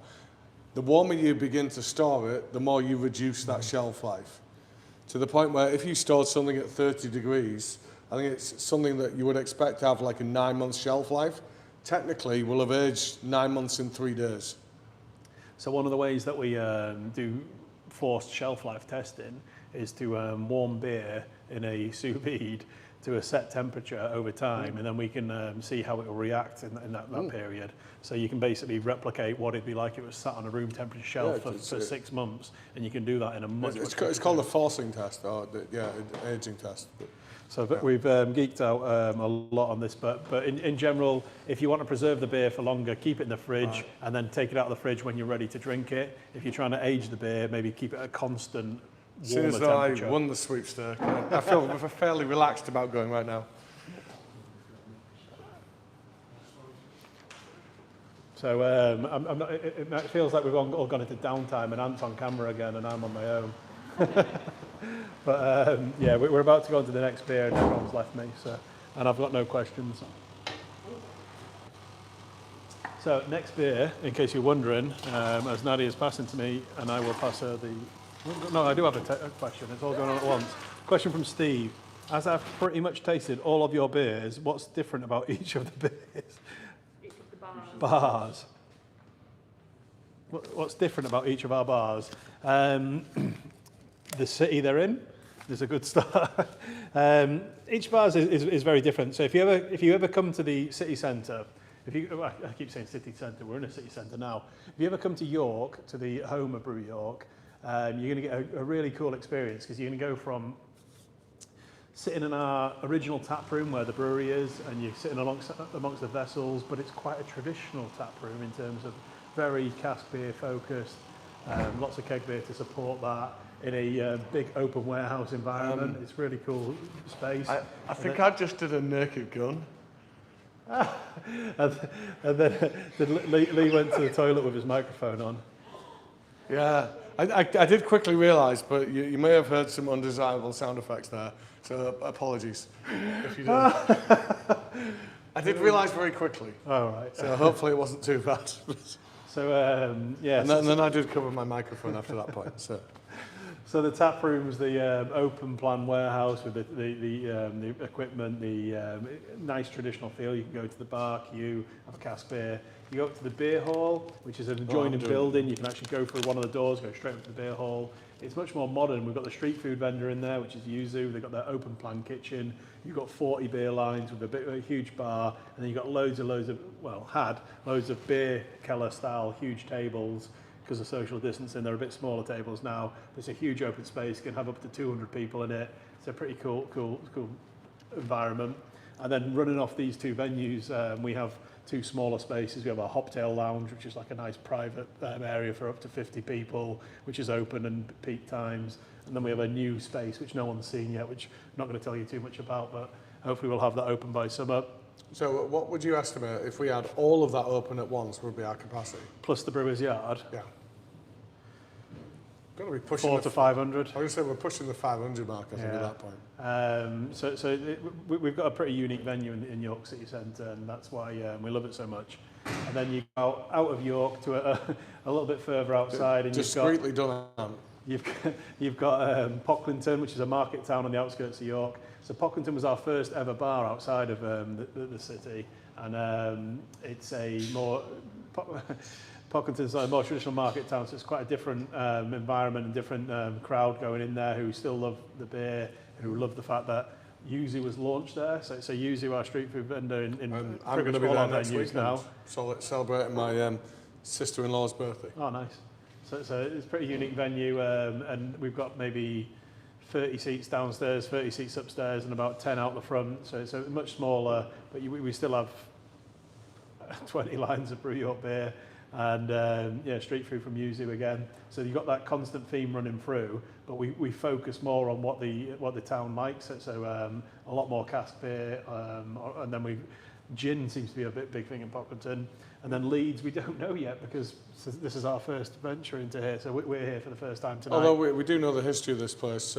The warmer you begin to store it, the more you reduce that shelf life. To the point where if you stored something at 30 degrees, I think it's something that you would expect to have like a 9-month shelf life. Technically, will have aged 9 months in 3 days. So one of the ways that we do forced shelf life testing is to warm beer in a sous vide to a set temperature over time, and then we can see how it will react in that period. So you can basically replicate what it'd be like if it was sat on a room temperature shelf for 6 months, and you can do that in a much It's called a forcing test, or aging test. So we've geeked out a lot on this, but in general, if you want to preserve the beer for longer, keep it in the fridge and then take it out of the fridge when you're ready to drink it. If you're trying to age the beer, maybe keep it at a constant As soon as I won the sweepstake, I feel fairly relaxed about going right now. So it feels like we've all gone into downtime and Ant's on camera again and I'm on my own. But yeah, we're about to go on to the next beer and everyone's left me, and I've got no questions. So next beer, in case you're wondering, as Nadia's passing to me, and I will pass her the... No, I do have a question. It's all going on at once. Question from Steve. As I've pretty much tasted all of your beers, what's different about each of the beers? Each of the bars. Bars. What's different about each of our bars? The city they're in. There's a good start. Each bar is very different. So if you ever come to the city centre, I keep saying city centre, we're in a city centre now. If you ever come to York, to the home of Brew York, you're going to get a really cool experience because you're going to go from sitting in our original tap room where the brewery is, and you're sitting amongst the vessels, but it's quite a traditional tap room in terms of very cask beer focused, lots of keg beer to support that in a big open warehouse environment. It's really cool space. I think I just did a naked gun. and then Lee went to the toilet with his microphone on. Yeah, I did quickly realise, but you may have heard some undesirable sound effects there, so apologies if you did. I did realise very quickly. All right. So hopefully it wasn't too bad. So yeah. And then I did cover my microphone after that point. So the tap room's the open plan warehouse with the equipment, the nice traditional feel. You can go to the bar, queue, have a cask beer. You go up to the beer hall, which is an adjoining building. You can actually go through one of the doors, go straight up to the beer hall. It's much more modern. We've got the street food vendor in there, which is Yuzu. They've got their open plan kitchen. You've got 40 beer lines with a huge bar, and then you've got loads of beer Keller style huge tables. Because of social distancing, they're a bit smaller tables now. But it's a huge open space. You can have up to 200 people in it. It's a pretty cool environment. And then running off these two venues, we have two smaller spaces. We have our Hoptail Lounge, which is like a nice private area for up to 50 people, which is open and peak times. And then we have a new space, which no one's seen yet, which I'm not going to tell you too much about, but hopefully we'll have that open by summer. So what would you estimate if we had all of that open at once would be our capacity? Plus the brewer's yard? Yeah. Got to be pushing 400 to 500. I was going to say we're pushing the 500 mark, I think, at that point. We've got a pretty unique venue in York City Centre, and that's why we love it so much. And then you go out of York to a little bit further outside, and discreetly done. You've got Pocklington, which is a market town on the outskirts of York. So Pocklington was our first ever bar outside of the city, and it's a more Pocklington's a more traditional market town, so it's quite a different environment and different crowd going in there who still love the beer, who love the fact that Yuzu was launched there. So Yuzu, our street food vendor, in I'm going to be there next week now. Celebrating my sister-in-law's birthday. Oh, nice. So it's a pretty unique venue, and we've got maybe 30 seats downstairs, 30 seats upstairs, and about 10 out the front. So it's much smaller, but we still have 20 lines of Brew York beer, and street food from Yuzu again. So you've got that constant theme running through, but we focus more on what the town likes. So a lot more cask beer, and then Gin seems to be a big thing in Pocklington. And then Leeds, we don't know yet because this is our first venture into here, so we're here for the first time tonight. Although we do know the history of this place,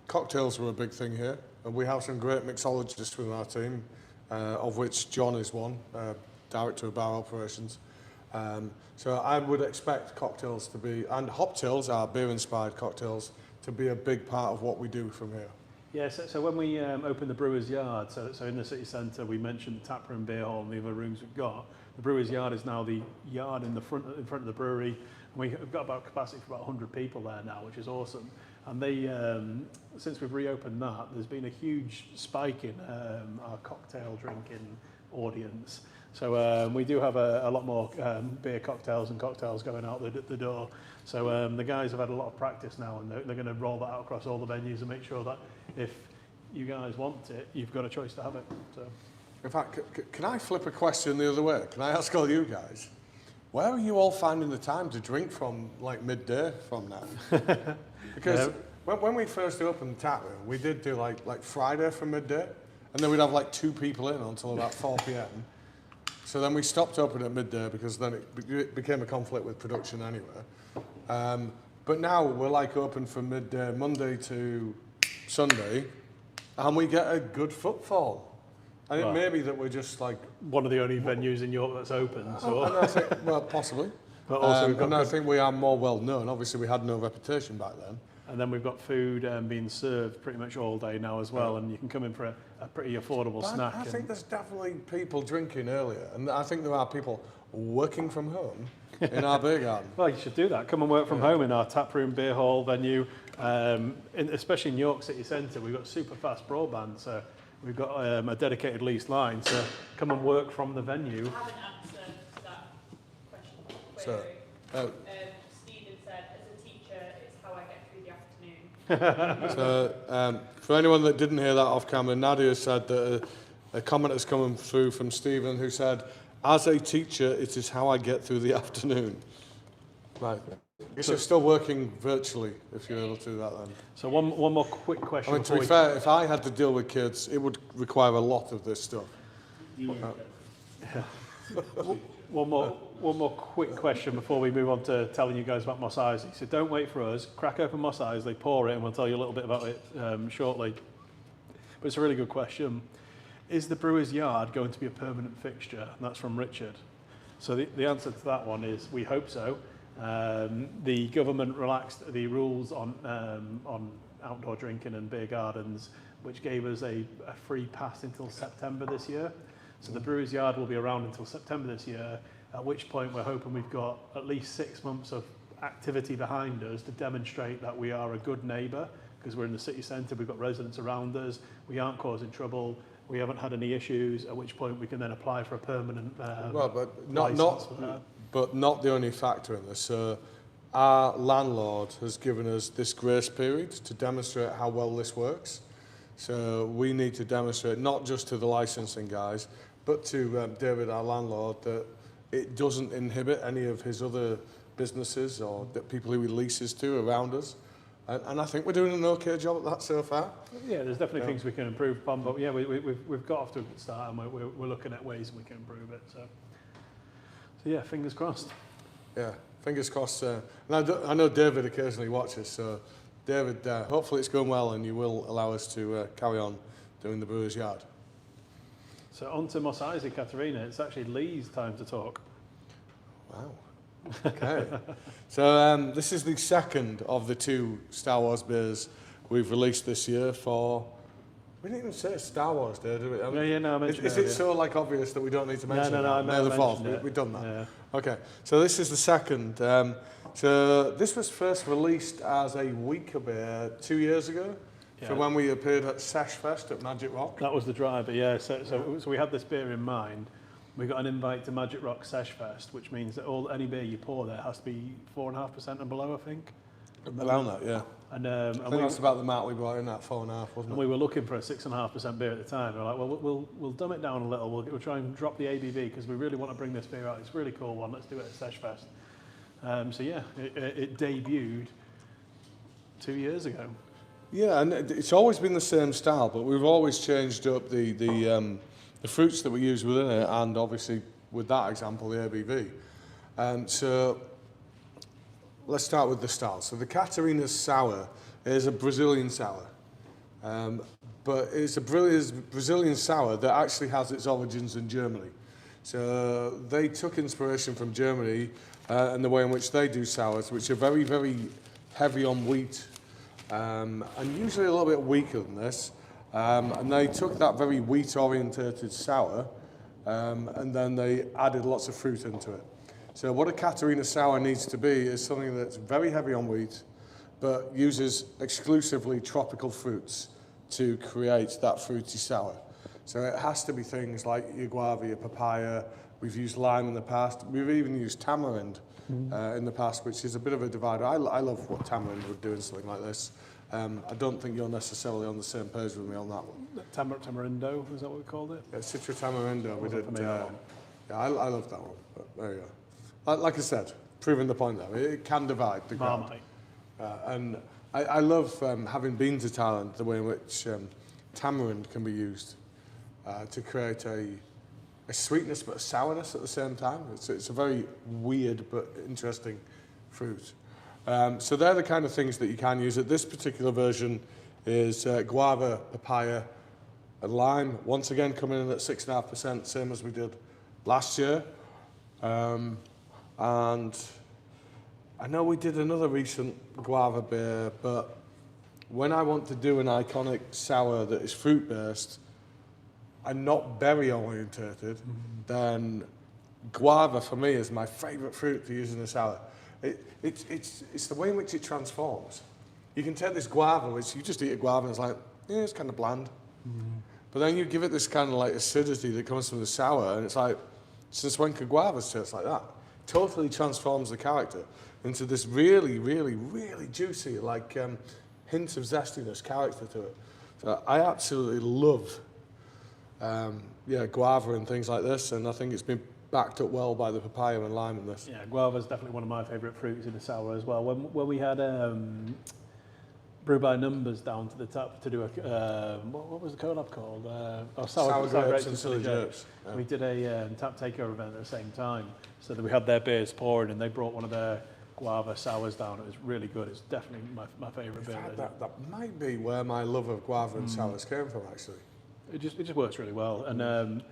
cocktails were a big thing here, and we have some great mixologists within our team, of which John is one, Director of Bar Operations. So I would expect cocktails to be, and hoptails, our beer-inspired cocktails, to be a big part of what we do from here. Yeah, so when we opened the Brewer's Yard, so in the city centre, we mentioned the tap room, beer hall, and the other rooms we've got. The Brewer's Yard is now the yard in front of the brewery. And we've got about capacity for about 100 people there now, which is awesome. And they, since we've reopened that, there's been a huge spike in our cocktail drinking audience. So we do have a lot more beer cocktails and cocktails going out the door. So the guys have had a lot of practice now, and they're going to roll that out across all the venues and make sure that if you guys want it, you've got a choice to have it. So, in fact, can I flip a question the other way? Can I ask all you guys, where are you all finding the time to drink from like midday from now? Because when we first opened the tap room, we did do like Friday from midday, and then we'd have like 2 people in until about 4 p.m. So then we stopped open at midday because then it became a conflict with production anyway. But now we're like open from midday, Monday to Sunday, and we get a good footfall. I think maybe that we're just like one of the only venues in York that's open. So. And I think, well, possibly. But also and I think we are more well known. Obviously, we had no reputation back then. And then we've got food being served pretty much all day now as well, and you can come in for a pretty affordable snack. I think there's definitely people drinking earlier, and I think there are people working from home in our beer garden. Well, you should do that. Come and work from home in our tap room, beer hall venue, especially in York City Centre. We've got super fast broadband, so we've got a dedicated leased line. So come and work from the venue. I haven't answered that question. So, Stephen said, as a teacher, it's how I get through the afternoon. So, for anyone that didn't hear that off camera, Nadia said that a comment has come through from Stephen who said, as a teacher, it is how I get through the afternoon. Right. So you're still working virtually, if you're able to do that then. So one more quick question. I mean, to be fair, if I had to deal with kids, it would require a lot of this stuff. One more quick question before we move on to telling you guys about Mos Eisley. So don't wait for us. Crack open Mos Eisley, pour it, and we'll tell you a little bit about it shortly. But it's a really good question. Is the Brewer's Yard going to be a permanent fixture? And that's from Richard. So the answer to that one is we hope so. The government relaxed the rules on outdoor drinking and beer gardens, which gave us a free pass until September this year. So the Brewer's Yard will be around until September this year, at which point we're hoping we've got at least 6 months of activity behind us to demonstrate that we are a good neighbour, because we're in the city centre, we've got residents around us, we aren't causing trouble, we haven't had any issues, at which point we can then apply for a permanent but not the only factor in this. Our landlord has given us this grace period to demonstrate how well this works. So we need to demonstrate not just to the licensing guys, but to David, our landlord, that it doesn't inhibit any of his other businesses or the people who he leases to around us. And I think we're doing an okay job at that so far. Yeah, there's definitely things we can improve upon, but yeah, we've got off to a good start, and we're looking at ways we can improve it. So yeah, fingers crossed. Yeah, fingers crossed. And I know David occasionally watches, so David, hopefully it's going well and you will allow us to carry on doing the Brewer's Yard. So on to Mos Eisley Catharina. It's actually Lee's time to talk. Wow. Okay. So this is the second of the 2 Star Wars beers we've released this year for... We didn't even say Star Wars Day, did we? I mean, I mentioned is it so obvious that we don't need to mention it? No, May the 4th. We've done that. Yeah. Okay. So this is the second. So this was first released as a weaker beer 2 years ago. Yeah. So when we appeared at Sesh Fest at Magic Rock. That was the driver, yeah. So we had this beer in mind. We got an invite to Magic Rock Sesh Fest, which means that any beer you pour there has to be 4.5% and below, I think. Around that, yeah. And I think that's about the amount we brought in, that 4.5, wasn't it? And we were looking for a 6.5% beer at the time. We were like, well, we'll dumb it down a little. We'll try and drop the ABV because we really want to bring this beer out. It's a really cool one. Let's do it at Sesh Fest. So yeah, it debuted 2 years ago. Yeah, and it's always been the same style, but we've always changed up the the fruits that we use within it, and obviously with that example, the ABV. So let's start with the style. So the Catharina sour is a Brazilian sour, but it's a Brazilian sour that actually has its origins in Germany. So they took inspiration from Germany and the way in which they do sours, which are very, very heavy on wheat, and usually a little bit weaker than this. And they took that very wheat-orientated sour, and then they added lots of fruit into it. So what a Catharina sour needs to be is something that's very heavy on wheat, but uses exclusively tropical fruits to create that fruity sour. So it has to be things like your guava, your papaya. We've used lime in the past. We've even used tamarind in the past, which is a bit of a divider. I love what tamarind would do in something like this. I don't think you're necessarily on the same page with me on that one. Tamarindo, is that what we called it? Yeah, Citra Tamarindo. We did. Yeah, I love that one. But there you go. Like I said, proving the point there, it can divide the crowd. Marmite. And I love, having been to Thailand, the way in which tamarind can be used to create a sweetness but a sourness at the same time. It's a very weird but interesting fruit. So they're the kind of things that you can use. This particular version is guava, papaya, and lime. Once again, coming in at 6.5%, same as we did last year. And I know we did another recent guava beer, but when I want to do an iconic sour that is fruit-based and not berry-orientated, then guava for me is my favourite fruit to use in a sour. It's the way in which it transforms. You can take this guava, which you just eat a guava and it's like, yeah, it's kind of bland. But then you give it this kind of like acidity that comes from the sour, and it's like, since when could guavas taste like that? Totally transforms the character into this really, really, really juicy, like hint of zestiness character to it. So I absolutely love, guava and things like this, and I think it's been backed up well by the papaya and lime in this. Yeah, guava is definitely one of my favourite fruits in a sour as well. When we had Brew by Numbers down to the tap to do a what was the collab called? Sour grapes and silly grapes. Yeah. We did a tap takeover event at the same time, so that we had their beers poured, and they brought one of their guava sours down. It was really good. It's definitely my favourite beer. That might be where my love of guava and sours came from, actually. It just works really well, and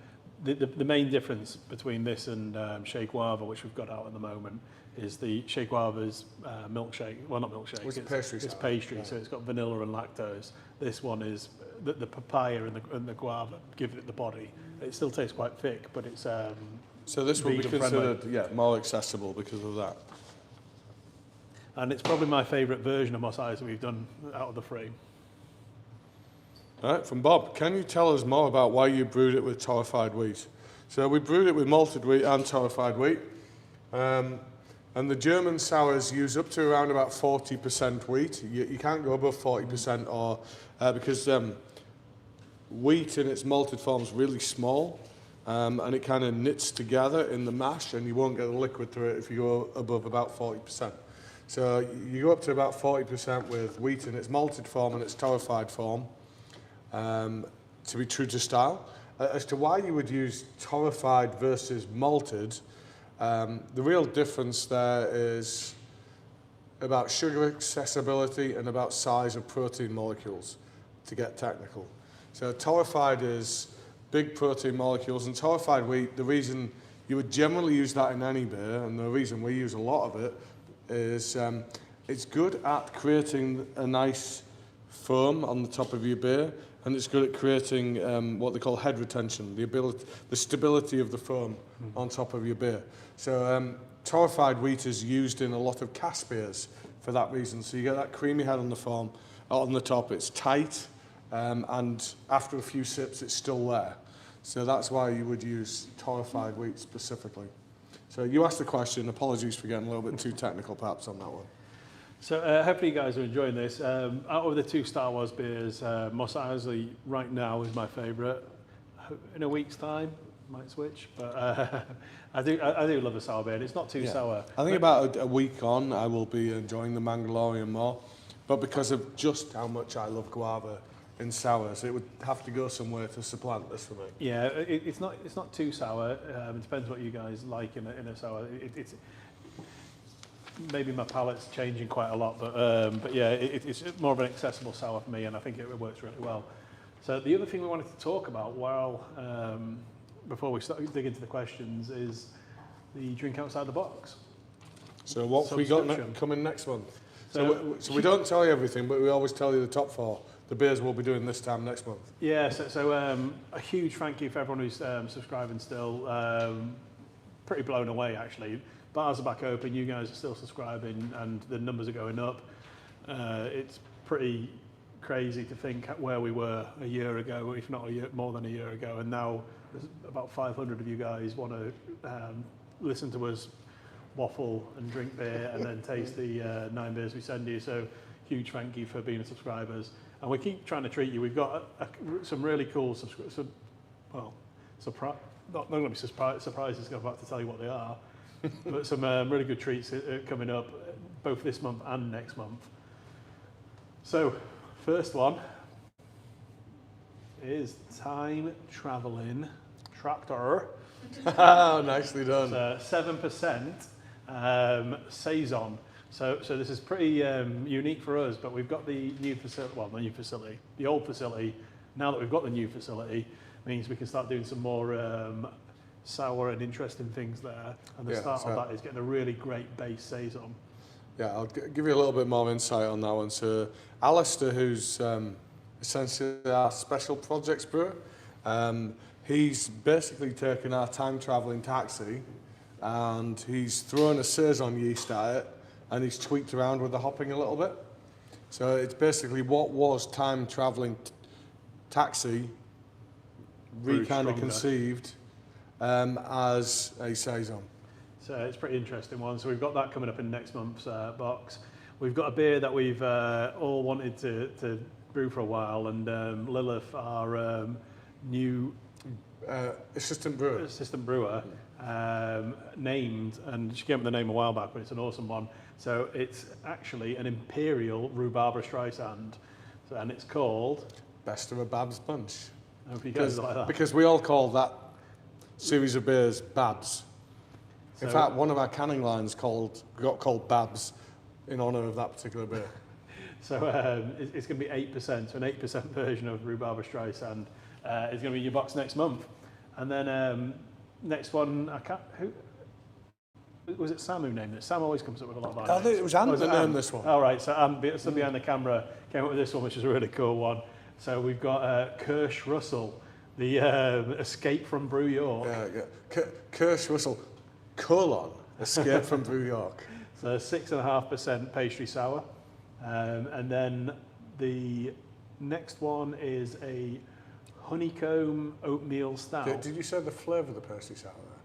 the main difference between this and Shea Guava, which we've got out at the moment, is the Shea Guava's milkshake. Well, not milkshake. It's pastry. It's pastry, so it's got vanilla and lactose. This one is the papaya and the guava give it the body. It still tastes quite thick, but it's so this will be considered friendly. more accessible because of that. And it's probably my favourite version of Mos Eisley we've done out of the three. All right, from Bob, can you tell us more about why you brewed it with torrefied wheat? So we brewed it with malted wheat and torrefied wheat. And the German sours use up to around about 40% wheat. You can't go above 40% or because wheat in its malted form is really small and it kind of knits together in the mash, and you won't get the liquid through it if you go above about 40%. So you go up to about 40% with wheat in its malted form and its torrefied form. To be true to style. As to why you would use torrefied versus malted, the real difference there is about sugar accessibility and about size of protein molecules, to get technical. So torrefied is big protein molecules, and torrefied wheat, the reason you would generally use that in any beer, and the reason we use a lot of it, is it's good at creating a nice foam on the top of your beer, and it's good at creating what they call head retention, the stability of the foam on top of your beer. So torrefied wheat is used in a lot of cask beers for that reason. So you get that creamy head on the foam, on the top. It's tight, and after a few sips, it's still there. So that's why you would use torrefied wheat specifically. So you asked the question. Apologies for getting a little bit too technical, perhaps, on that one. So hopefully you guys are enjoying this. Out of the two Star Wars beers, Mos Eisley right now is my favourite. In a week's time, might switch, but I do love the sour beer. It's not too sour. I think about a week on, I will be enjoying the Mangalorian more, but because of just how much I love guava in sours. It would have to go somewhere to supplant this for me. Yeah, it's not too sour. It depends what you guys like in a sour. It's maybe my palate's changing quite a lot, but yeah, it's more of an accessible sour for me, and I think it works really well. So the other thing we wanted to talk about before we start dig into the questions is the drink outside the box. So what have we got coming next month? So we don't tell you everything, but we always tell you the top 4. The beers we'll be doing this time next month. Yeah, so a huge thank you for everyone who's subscribing still. Pretty blown away, actually. Bars are back open, you guys are still subscribing, and the numbers are going up. It's pretty crazy to think where we were a year ago, if not more than a year ago, and now there's about 500 of you guys want to listen to us waffle and drink beer and then taste the 9 beers we send you. So huge thank you for being subscribers. And we keep trying to treat you. We've got some really cool not going to be surprises, I'm about to tell you what they are, but some really good treats coming up, both this month and next month. So, first one is Time Travelling Tractor. Nicely done. 7% Saison. So this is pretty unique for us, but we've got the new facility, well, the new facility, the old facility. Now that we've got the new facility, means we can start doing some more sour and interesting things there. And the start of that is getting a really great base Saison. Yeah, I'll give you a little bit more insight on that one. So Alistair, who's essentially our special projects brewer, he's basically taken our time travelling taxi and he's thrown a Saison yeast at it and he's tweaked around with the hopping a little bit. So it's basically what was time travelling taxi kind of conceived as a Saison. So it's a pretty interesting one. So we've got that coming up in next month's box. We've got a beer that we've all wanted to brew for a while, and Lilith, our new assistant brewer, named, and she came up with the name a while back, but it's an awesome one. So it's actually an Imperial Rhubarber Streisand, and it's called Best of a Babs Bunch. I hope you guys like that. Because we all call that series of beers Babs. In fact, one of our canning lines got called Babs in honour of that particular beer. So it's going to be 8%, so an 8% version of Rhubarber Streisand is going to be in your box next month. And then next one, was it Sam who named it? Sam always comes up with a lot of ideas. I think it was Anne that named this one. All right, so somebody behind the camera came up with this one, which is a really cool one. So we've got Kirsch Russell, the Escape from Brew York. Yeah. Kirsch Russell, Escape from Brew York. So 6.5% pastry sour. And then the next one is a honeycomb oatmeal stout. Did you say the flavour of the pastry sour there?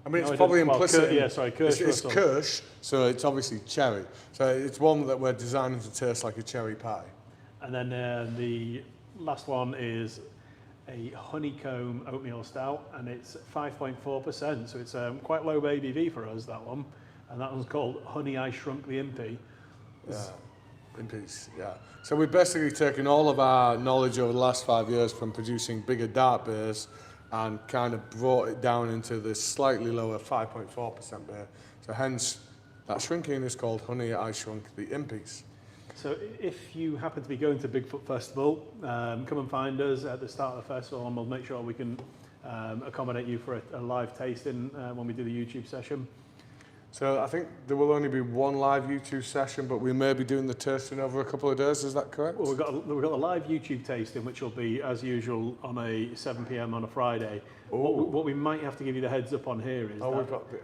I mean, it's probably implicit. Kirsch it's Kirsch, so it's obviously cherry. So it's one that we're designing to taste like a cherry pie. And then the last one is a honeycomb oatmeal stout, and it's 5.4%, so it's quite low ABV for us, that one. And that one's called Honey, I Shrunk the Impy. Yeah, Impies, yeah. So we've basically taken all of our knowledge over the last 5 years from producing bigger dark beers and kind of brought it down into this slightly lower 5.4% beer. So hence, that shrinking is called Honey, I Shrunk the Impies. So if you happen to be going to Bigfoot Festival, come and find us at the start of the festival, and we'll make sure we can accommodate you for a live tasting when we do the YouTube session. So I think there will only be one live YouTube session, but we may be doing the tasting over a couple of days, is that correct? Well, we've got a live YouTube tasting, which will be, as usual, on a 7 p.m. on a Friday. What we might have to give you the heads up on here is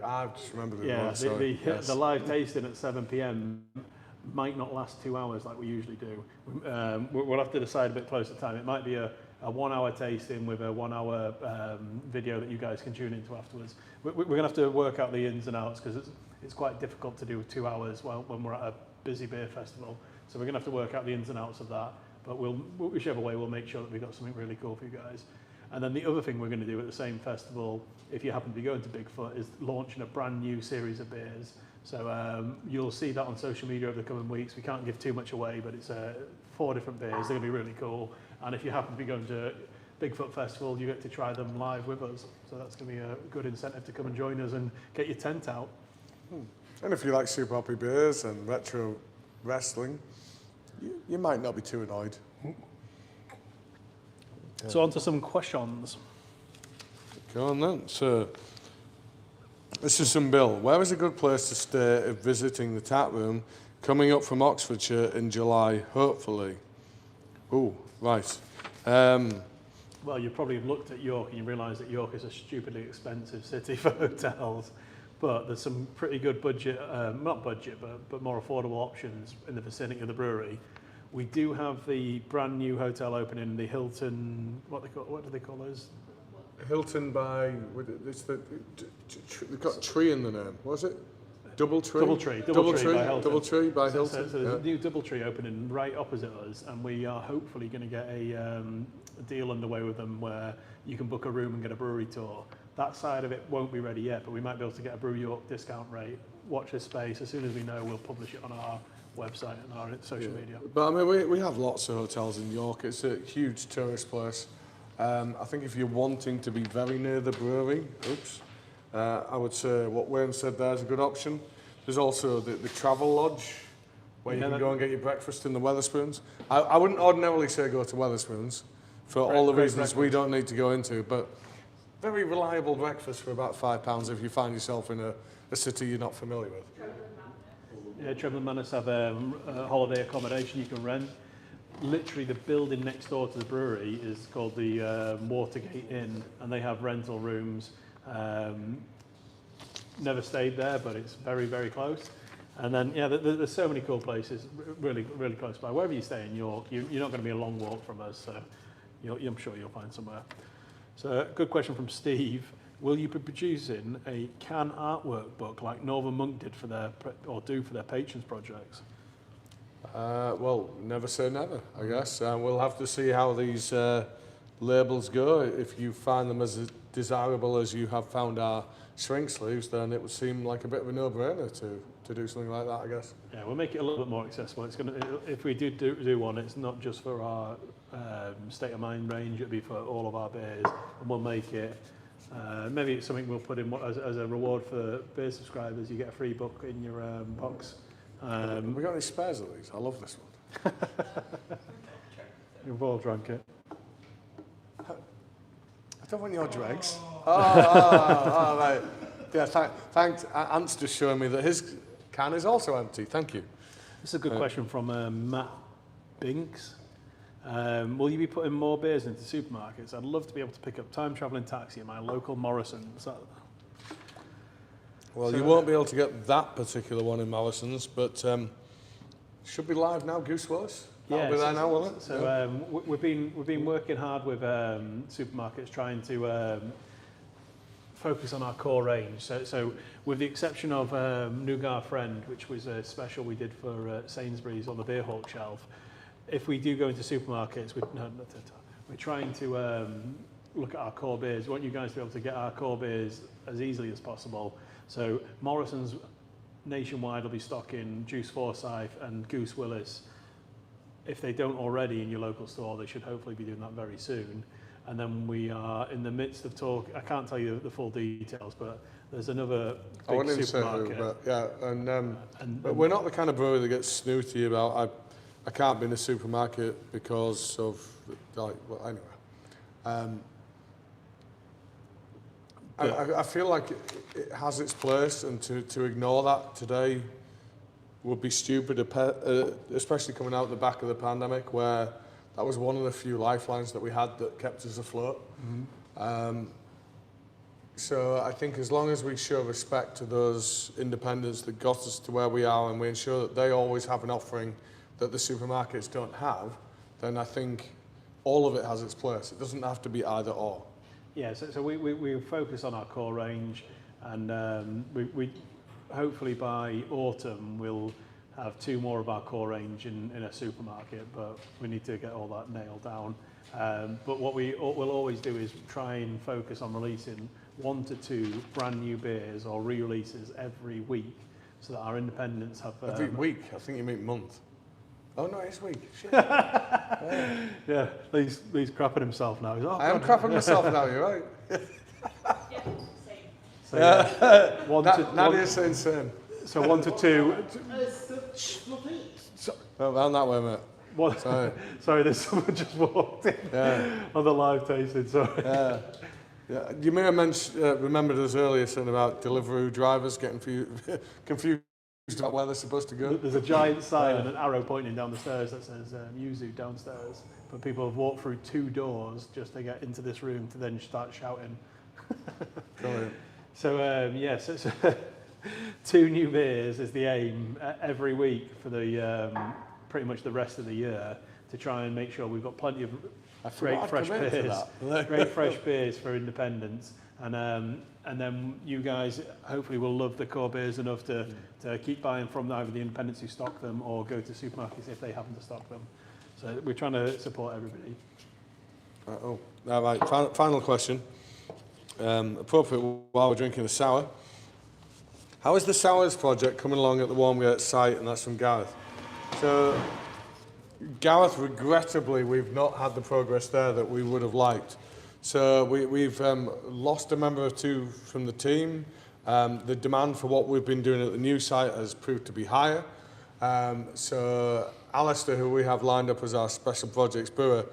I've just remembered the live tasting at 7 p.m. might not last 2 hours like we usually do. We'll have to decide a bit closer to time. It might be a 1 hour tasting with a 1 hour video that you guys can tune into afterwards. We're going to have to work out the ins and outs because it's quite difficult to do 2 hours when we're at a busy beer festival. So we're going to have to work out the ins and outs of that. But whichever way, we'll make sure that we've got something really cool for you guys. And then the other thing we're going to do at the same festival, if you happen to be going to Bigfoot, is launching a brand new series of beers. So you'll see that on social media over the coming weeks. We can't give too much away, but it's 4 different beers. They're going to be really cool. And if you happen to be going to Bigfoot Festival, you get to try them live with us. So that's going to be a good incentive to come and join us and get your tent out. And if you like super hoppy beers and retro wrestling, you might not be too annoyed. So on to some questions. Go on then. So, this is from Bill. Where is a good place to stay if visiting the tap room coming up from Oxfordshire in July, hopefully? Oh, right. Well, you probably looked at York and you realise that York is a stupidly expensive city for hotels. But there's some pretty good budget, not budget, but more affordable options in the vicinity of the brewery. We do have the brand new hotel opening in the Hilton, what do they call those? Hilton by, they've got tree in the name, was it? Doubletree by Hilton. Doubletree by Hilton. So there's a new Doubletree opening right opposite us, and we are hopefully going to get a deal underway with them where you can book a room and get a brewery tour. That side of it won't be ready yet, but we might be able to get a Brew York discount rate. Watch this space. As soon as we know, we'll publish it on our website and our social media. But I mean, we have lots of hotels in York. It's a huge tourist place. I think if you're wanting to be very near the brewery, I would say what Wayne said there is a good option. There's also the Travel Lodge, where you can go and get your breakfast in the Wetherspoons. I wouldn't ordinarily say go to Wetherspoons for all the reasons we don't need to go into, but very reliable breakfast for about £5 if you find yourself in a city you're not familiar with. Yeah, Tremblin Manors have a holiday accommodation you can rent. Literally, the building next door to the brewery is called the Watergate Inn, and they have rental rooms. Never stayed there, but it's very, very close. And then, yeah, there's so many cool places, really, really close by. Wherever you stay in York, you're not going to be a long walk from us, so I'm sure you'll find somewhere. So, good question from Steve. Will you be producing a can artwork book like Northern Monk did for their patrons projects? Well, never say never, I guess. We'll have to see how these labels go. If you find them as desirable as you have found our shrink sleeves, then it would seem like a bit of a no-brainer to do something like that, I guess. Yeah, we'll make it a little bit more accessible. If we do one, it's not just for our State of Mind range, it'll be for all of our beers, and we'll make it. Maybe it's something we'll put in as a reward for beer subscribers. You get a free book in your box. Have we got any spares of these? I love this one. You've all drunk it. I don't want your dregs. Oh, right. Yeah, thanks. Ant's just showing me that his can is also empty. Thank you. This is a good question from Matt Binks. Will you be putting more beers into supermarkets? I'd love to be able to pick up time travelling taxi at my local Morrison's. Well, you won't be able to get that particular one in Morrison's, but should be live now, Goose Willis. That'll be there now, will it? So yeah. We've been working hard with supermarkets trying to focus on our core range. So with the exception of Nougat Friend, which was a special we did for Sainsbury's on the Beer Hawk shelf, if we do go into supermarkets, we're trying to look at our core beers. We want you guys to be able to get our core beers as easily as possible. So Morrison's nationwide will be stocking Juice Forsyth and Goose Willis. If they don't already in your local store, they should hopefully be doing that very soon. And then we are in the midst of talk. I can't tell you the full details, but there's another big supermarket. Say who, but yeah, and we're not the kind of brewery that gets snooty about I can't be in a supermarket because of anyway. I feel like it has its place, and to ignore that today would be stupid, especially coming out the back of the pandemic, where that was one of the few lifelines that we had that kept us afloat. Mm-hmm. So I think as long as we show respect to those independents that got us to where we are, and we ensure that they always have an offering that the supermarkets don't have, then I think all of it has its place. It doesn't have to be either or. Yeah, so we focus on our core range, and we hopefully by autumn we'll have 2 more of our core range in a supermarket, but we need to get all that nailed down. But what we'll always do is try and focus on releasing 1 to 2 brand new beers or re-releases every week, so that our independents have... every week? I think you mean month. Oh no, it's weak. Shit. Yeah, Lee's crapping himself now. He's, oh, I am God. crapping myself now, you're right. Yeah, same. So, yeah, Nadia's saying same. so 1 to 2. Oh, round that way, mate. One, Sorry. sorry, there's someone just walked in on the live tasting. Sorry. Yeah, you may have remembered us earlier saying about delivery drivers getting confused about where they're supposed to go. There's a giant sign and an arrow pointing down the stairs that says Yuzu downstairs. But people have walked through 2 doors just to get into this room to then start shouting. Brilliant. So, so 2 new beers is the aim every week for the pretty much the rest of the year to try and make sure we've got plenty of great fresh beers, great fresh beers for independents, and then you guys hopefully will love the core beers enough to keep buying from either the independents who stock them or go to supermarkets if they happen to stock them. So we're trying to support everybody. All right. Final question. Appropriate while we're drinking a sour. How is the sours project coming along at the Warmgate site? And that's from Gareth. So, Gareth, regrettably, we've not had the progress there that we would have liked. So we've lost a member or 2 from the team. The demand for what we've been doing at the new site has proved to be higher. So Alistair, who we have lined up as our special projects brewer,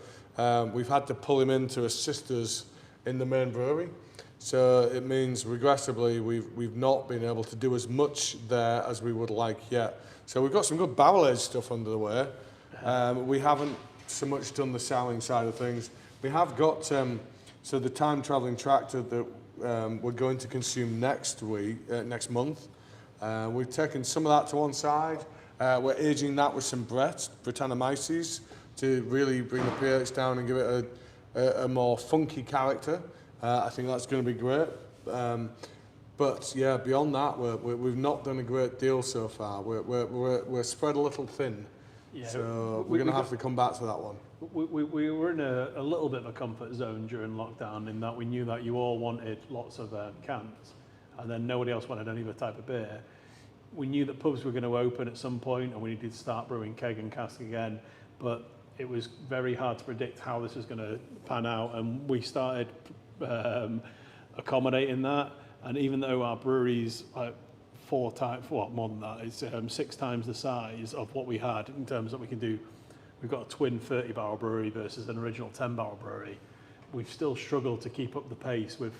we've had to pull him in to assist us in the main brewery. So it means, regrettably, we've not been able to do as much there as we would like yet. So we've got some good barrel-aged stuff under the way. We haven't so much done the souring side of things. We have got so the time-travelling tractor that we're going to consume next month. We've taken some of that to one side. We're aging that with some Brettanomyces to really bring the pH down and give it a more funky character. I think that's going to be great. But yeah, beyond that, we've not done a great deal so far. We're spread a little thin. Yeah, so we're going to have to come back to that one. We were in a little bit of a comfort zone during lockdown in that we knew that you all wanted lots of cans and then nobody else wanted any other type of beer. We knew that pubs were going to open at some point and we needed to start brewing keg and cask again, but it was very hard to predict how this was going to pan out, and we started accommodating that. And even though our brewery's like 4 times, well, more than that, it's 6 times the size of what we had in terms that we can do. We've got a twin 30-barrel brewery versus an original 10-barrel brewery. We've still struggled to keep up the pace with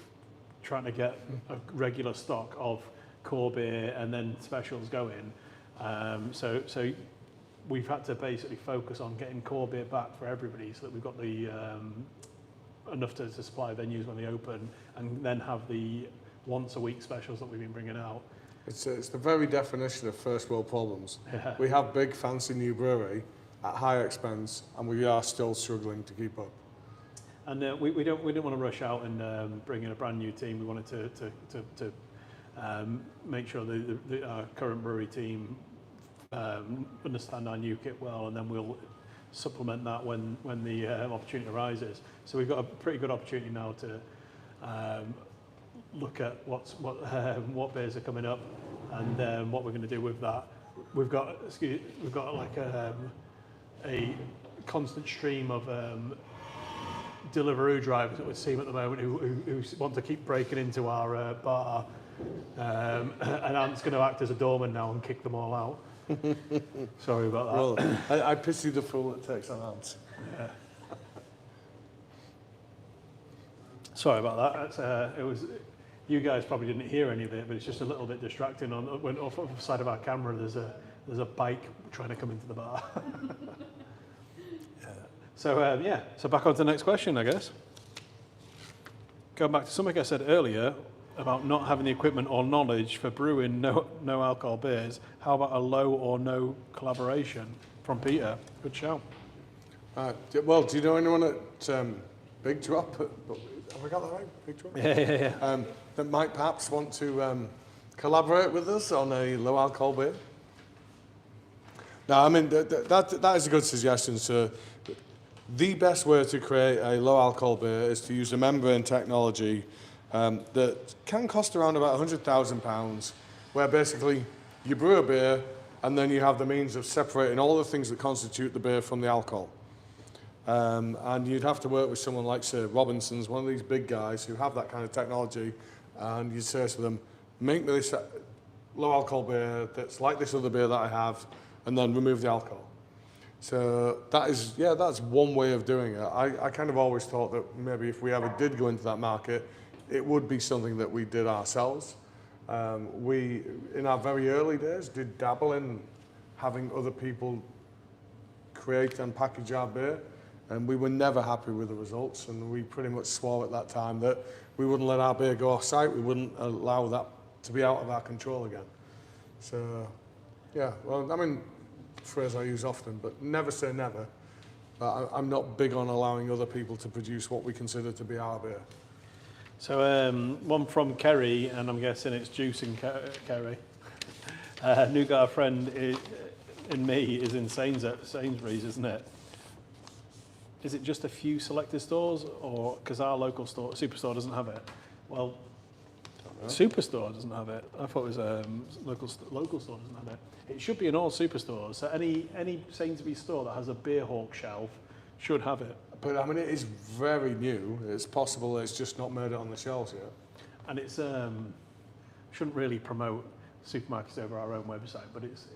trying to get a regular stock of core beer and then specials going. So we've had to basically focus on getting core beer back for everybody so that we've got the enough to supply venues when they open, and then have the once-a-week specials that we've been bringing out. It's the very definition of first world problems. Yeah. We have big, fancy new brewery at high expense, and we are still struggling to keep up. And we didn't want to rush out and bring in a brand new team. We wanted to make sure that our current brewery team understand our new kit well, and then we'll supplement that when the opportunity arises. So we've got a pretty good opportunity now to look at what beers are coming up and what we're going to do with that. We've got like a constant stream of Deliveroo drivers that we see at the moment who want to keep breaking into our bar, and Ant's going to act as a doorman now and kick them all out. Sorry about that. Well, I pity the fool that takes on Ant. Yeah. Sorry about that. It was. You guys probably didn't hear any of it, but it's just a little bit distracting. When off the side of our camera, there's a bike trying to come into the bar. So so back on to the next question, I guess. Going back to something I said earlier about not having the equipment or knowledge for brewing no alcohol beers. How about a low or no collaboration from Peter? Good shout. Well, do you know anyone at Big Drop? Have I got that right? Big Drop? Yeah. That might perhaps want to collaborate with us on a low alcohol beer? No, I mean, that is a good suggestion. So the best way to create a low alcohol beer is to use a membrane technology that can cost around about £100,000, where basically you brew a beer and then you have the means of separating all the things that constitute the beer from the alcohol. And you'd have to work with someone like, say, Robinson's, one of these big guys who have that kind of technology, and you'd say to them, make me this low alcohol beer that's like this other beer that I have, and then remove the alcohol. So that's one way of doing it. I kind of always thought that maybe if we ever did go into that market, it would be something that we did ourselves. We, in our very early days, did dabble in having other people create and package our beer, and we were never happy with the results, and we pretty much swore at that time that we wouldn't let our beer go off-site, we wouldn't allow that to be out of our control again. So, yeah, well, I mean, phrase I use often, but never say never. But I'm not big on allowing other people to produce what we consider to be our beer. So one from Kerry, and I'm guessing it's juicing Kerry. Nougat friend in me is in Sainsbury's, isn't it? Is it just a few selected stores, or because our local store, Superstore, doesn't have it? Well, Superstore doesn't have it. I thought it was local store doesn't have it. It should be in all Superstores. So any Sainsbury's store that has a beer hawk shelf should have it. But I mean, it is very new. It's possible it's just not made it on the shelves yet. And it's shouldn't really promote supermarkets over our own website, but it's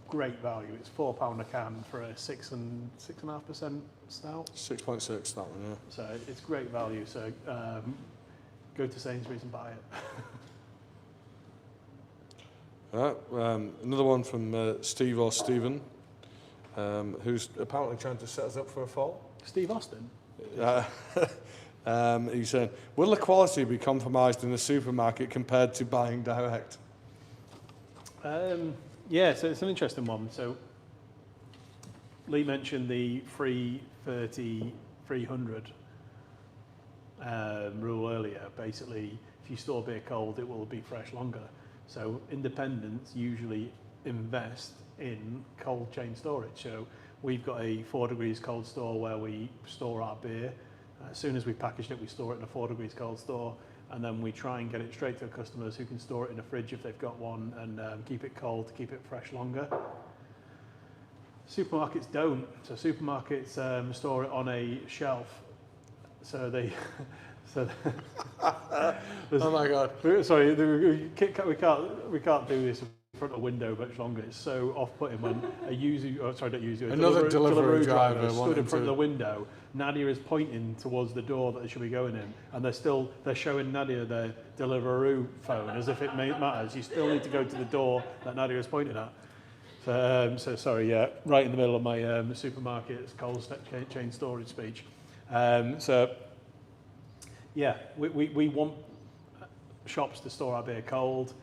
great value. It's £4 a can for a 6.5% stout. 6.6, that one, yeah. So it's great value. So go to Sainsbury's and buy it. All right, another one from Steve or Stephen, who's apparently trying to set us up for a fall. Steve Austin? He's saying, will the quality be compromised in the supermarket compared to buying direct? Yeah, so it's an interesting one. So Lee mentioned the 330, 300 rule earlier. Basically, if you store beer cold, it will be fresh longer. So independents usually invest in cold chain storage. So we've got a 4 degrees cold store where we store our beer. As soon as we packaged it, we store it in a 4 degrees cold store, and then we try and get it straight to customers who can store it in a fridge if they've got one, and keep it cold to keep it fresh longer. Supermarkets don't. So supermarkets store it on a shelf. So they... Oh my God! Sorry, we can't do this in front of a window much longer. It's so off-putting when another Deliveroo driver stood in front of the window. Nadia is pointing towards the door that they should be going in, and they're showing Nadia their Deliveroo phone as if it matters. You still need to go to the door that Nadia is pointing at. So sorry, yeah, right in the middle of my supermarket's cold chain storage speech. Yeah, we want shops to store our beer cold,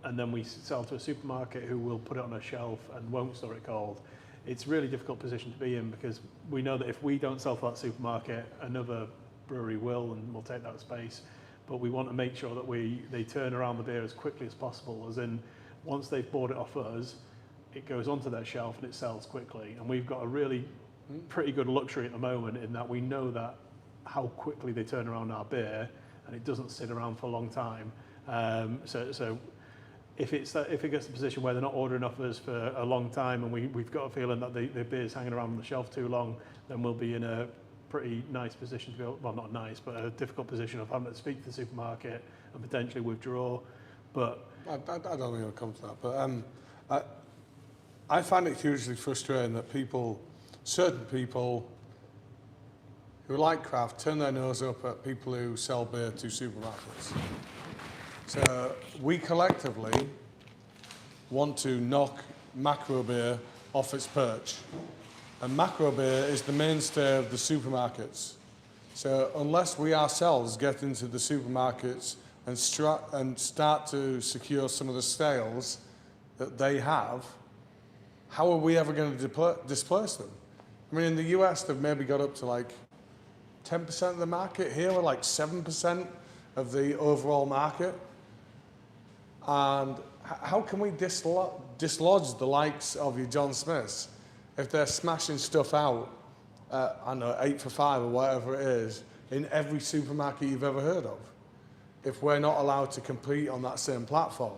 and then we sell to a supermarket who will put it on a shelf and won't store it cold. It's a really difficult position to be in, because we know that if we don't sell to that supermarket, another brewery will, and we'll take that space. But we want to make sure that they turn around the beer as quickly as possible, as in once they've bought it off us, it goes onto their shelf and it sells quickly. And we've got a really pretty good luxury at the moment in that we know that how quickly they turn around our beer, and it doesn't sit around for a long time. So if it gets to the position where they're not ordering off us for a long time, and we've got a feeling that the beer's hanging around on the shelf too long, then we'll be in a pretty nice position to be able, well, not nice, but a difficult position of having to speak to the supermarket and potentially withdraw. But I don't think it'll come to that. But I find it hugely frustrating that certain people who like craft turn their nose up at people who sell beer to supermarkets. So we collectively want to knock macro beer off its perch. And macro beer is the mainstay of the supermarkets. So unless we ourselves get into the supermarkets and start to secure some of the sales that they have, how are we ever going to displace them? I mean, in the US, they've maybe got up to like 10% of the market. Here, we're like 7% of the overall market. And how can we dislodge the likes of your John Smiths if they're smashing stuff out, I don't know, 8 for 5 or whatever it is, in every supermarket you've ever heard of, if we're not allowed to compete on that same platform?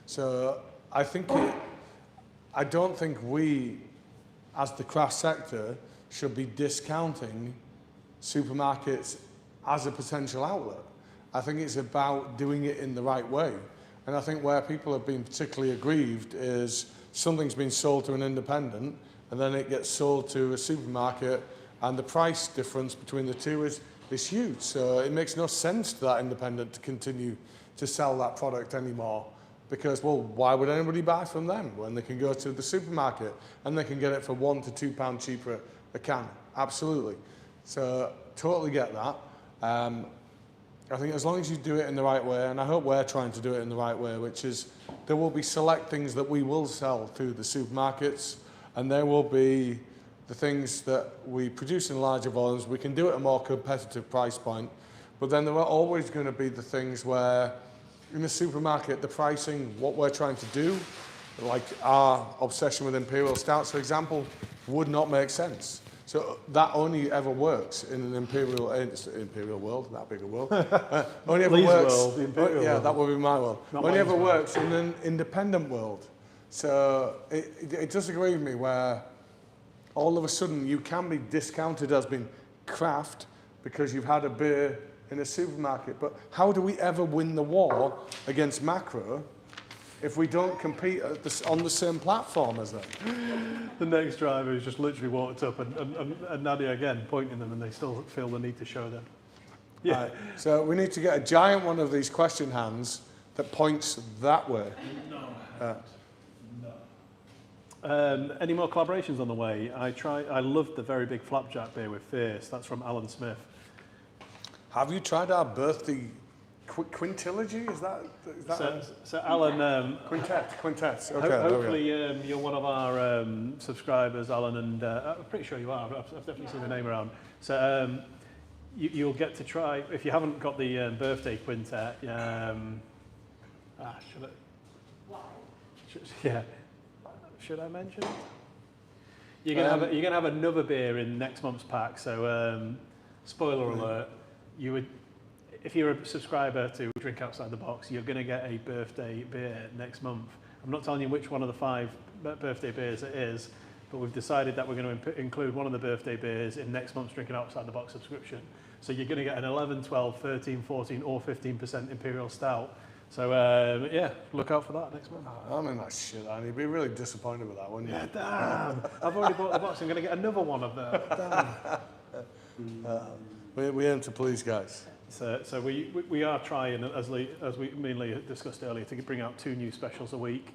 So I think I don't think we, as the craft sector, should be discounting supermarkets as a potential outlet. I think it's about doing it in the right way. And I think where people have been particularly aggrieved is something's been sold to an independent and then it gets sold to a supermarket and the price difference between the two is huge. So it makes no sense to that independent to continue to sell that product anymore. Because, well, why would anybody buy from them when they can go to the supermarket and they can get it for £1 to £2 cheaper a can? Absolutely. So, totally get that. I think as long as you do it in the right way, and I hope we're trying to do it in the right way, which is there will be select things that we will sell through the supermarkets, and there will be the things that we produce in larger volumes. We can do it at a more competitive price point, but then there are always going to be the things where in the supermarket, the pricing, what we're trying to do, like our obsession with imperial stouts, for example, would not make sense. So that only ever works in an imperial world, that big a world. Only ever Leeds works. world, the imperial yeah, world. that would be my world. Not Only ever mine's works in an independent world. So it does agree with me where all of a sudden you can be discounted as being craft because you've had a beer in a supermarket. But how do we ever win the war against macro if we don't compete on the same platform as them? The next driver has just literally walked up and Nadia again pointing them and they still feel the need to show them. Yeah. Right, so we need to get a giant one of these question hands that points that way. Any more collaborations on the way? I loved the very big flapjack beer with Fierce. That's from Alan Smith. Have you tried our birthday quintilogy? Is that So Alan, quintets? Okay, hopefully you're one of our subscribers, Alan, and I'm pretty sure you are. I've definitely seen the name around. So you'll get to try, if you haven't got the birthday quintet, should I? Why? Should I mention it? You're gonna have another beer in next month's pack. So spoiler alert, you would, if you're a subscriber to Drink Outside the Box, you're gonna get a birthday beer next month. I'm not telling you which one of the 5 birthday beers it is, but we've decided that we're going to include one of the birthday beers in next month's Drinking Outside the Box subscription. So you're going to get an 11, 12, 13, 14 or 15% Imperial Stout. So yeah, look out for that next month. I'm in that shit, and you'd be really disappointed with that, wouldn't you? Yeah, damn. I've already bought the box. I'm going to get another one of them. Damn. We aim to please, guys. So we are trying, as we mainly discussed earlier, to bring out 2 new specials a week.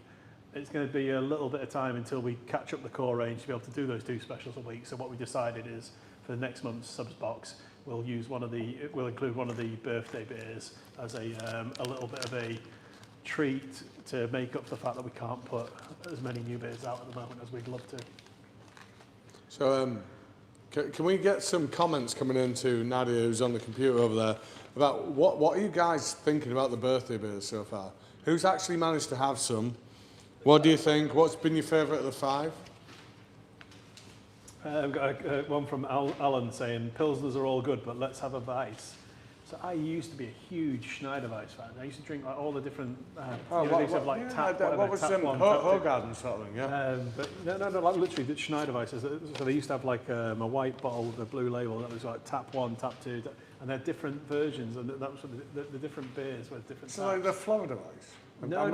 It's going to be a little bit of time until we catch up the core range to be able to do those 2 specials a week. So what we decided is for the next month's subs box, we'll include one of the birthday beers as a little bit of a treat to make up for the fact that we can't put as many new beers out at the moment as we'd love to. So can we get some comments coming into Nadia, who's on the computer over there, about what are you guys thinking about the birthday beers so far? Who's actually managed to have some? What do you think? What's been your favourite of the 5? I've got one from Alan saying, Pilsners are all good, but let's have a Weiss. So I used to be a huge Schneiderweiss fan. I used to drink like all the different, what was Hogarden sort of thing, yeah? but no, like literally the Schneiderweisses. So they used to have like a white bottle with a blue label that was like tap 1, tap 2, and they're different versions, and that was the different beers with different. So like the Florida Weiss? No.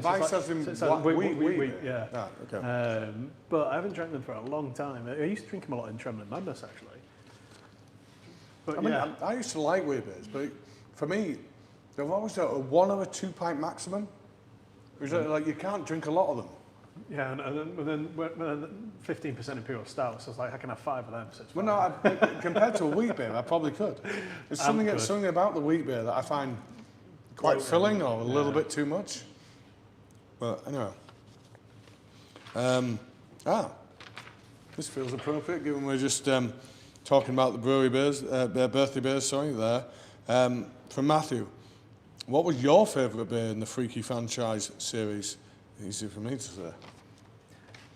Weiss as in wheat, yeah. Ah, okay. But I haven't drank them for a long time. I used to drink them a lot in Trembling Madness, actually. But I mean, I used to like wheat beers, but for me, they've always got a 1 or a 2 pint maximum. Like you can't drink a lot of them. Yeah, and then 15% Imperial Stout, so it's like I can have 5 of them. So it's well, no, compared to a wheat beer, I probably could. There's something about the wheat beer that I find quite filling or a little bit too much. But anyway. This feels appropriate given we're just talking about the brewery beers, birthday beers, there. From Matthew, what was your favourite beer in the Freaky franchise series? Easy for me to say.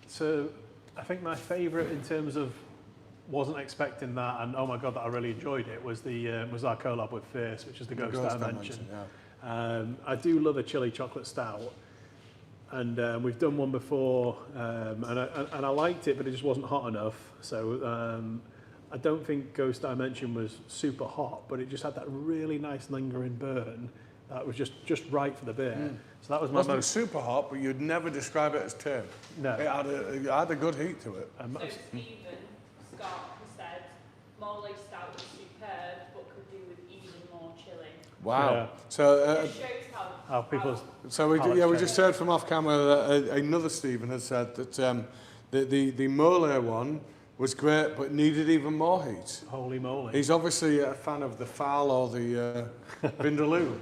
So I think my favourite in terms of wasn't expecting that, and oh my god, that I really enjoyed it, was our collab with Fierce, which is the Ghost I mentioned. Yeah. I do love a chili chocolate stout. we've done one before, and I liked it, but it just wasn't hot enough. So I don't think Ghost Dimension was super hot, but it just had that really nice lingering burn that was just right for the beer. So that was my Wasn't most... super hot, but you'd never describe it as tame. No. It had a good heat to it. So Stephen Scott has said Morley Stout was superb, but could do with even more chilling. Wow. Yeah. So, It shows How people... so we, Alex yeah, we Chang. just heard from off camera that another Stephen has said that the Mole one was great, but needed even more heat. Holy moly. He's obviously a fan of the Foul or the Vindaloo.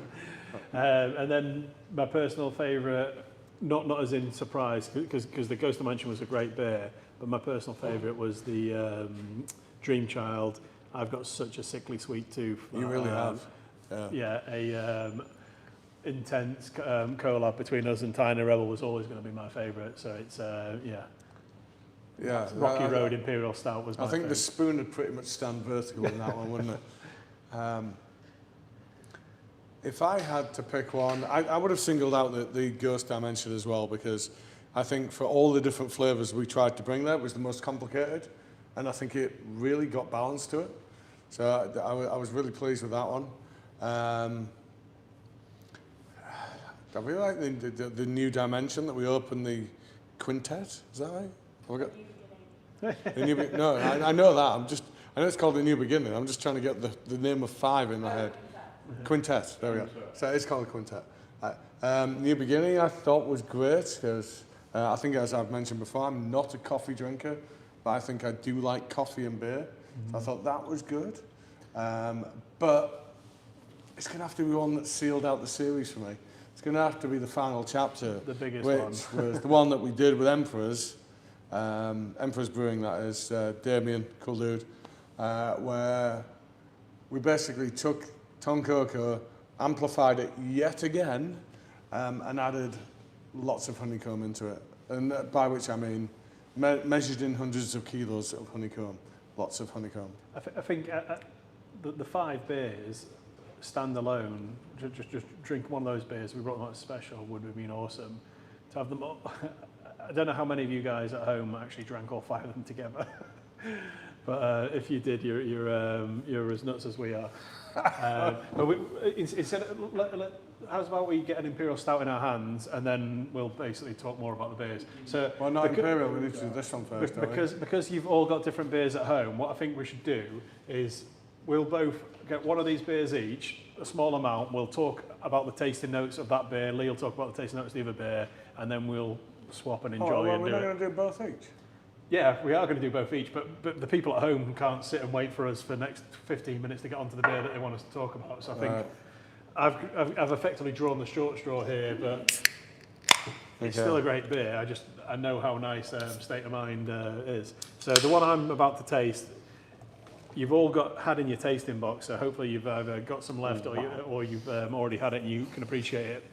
And then my personal favourite, not as in surprise, because the Ghost Dimension was a great beer, but my personal favourite was the Dream Child. I've got such a sickly sweet tooth. You really have. Yeah, a intense collab between us and Tiny Rebel was always going to be my favourite. So it's, Yeah. Rocky Road Imperial Stout was my I think the favourite. spoon would pretty much stand vertical in that one, wouldn't it? If I had to pick one, I would have singled out the Ghost Dimension as well, because I think for all the different flavours we tried to bring there, it was the most complicated, and I think it really got balance to it. So I was really pleased with that one. I really like the new dimension that we opened, the Quintet. Is that right? Have I got the new no, I know that. I know it's called the New Beginning. I'm just trying to get the name of 5 in my head. Quintet. There we go. So it's called a Quintet. New Beginning I thought was great because I think, as I've mentioned before, I'm not a coffee drinker, but I think I do like coffee and beer. So I thought that was good. But it's going to have to be one that sealed out the series for me. It's going to have to be the final chapter, The biggest which one. was the one that we did with Emperors, Emperors Brewing, that is, Damien, cool dude, where we basically took Toncoco, amplified it yet again, and added lots of honeycomb into it. And by which I mean measured in hundreds of kilos of honeycomb, lots of honeycomb. I think the 5 beers, standalone, just drink one of those beers, we brought them out as special, would have been awesome. To have them all, I don't know how many of you guys at home actually drank all 5 of them together. But if you did, you're as nuts as we are. But instead, how's about we get an Imperial Stout in our hands, and then we'll basically talk more about the beers. So, Well, not Imperial, we need to do this one first, don't we? because you've all got different beers at home, what I think we should do is we'll both get one of these beers each, a small amount. We'll talk about the tasting notes of that beer. Lee will talk about the tasting notes of the other beer, and then we'll swap and enjoy well, and we're do not it. going to do both each. Yeah, we are going to do both each, but the people at home can't sit and wait for us for the next 15 minutes to get onto the beer that they want us to talk about. So I think I've effectively drawn the short straw here, but it's still a great beer. I know how nice State of Mind is. So the one I'm about to taste, you've all had in your tasting box, so hopefully you've either got some left or you've already had it and you can appreciate it.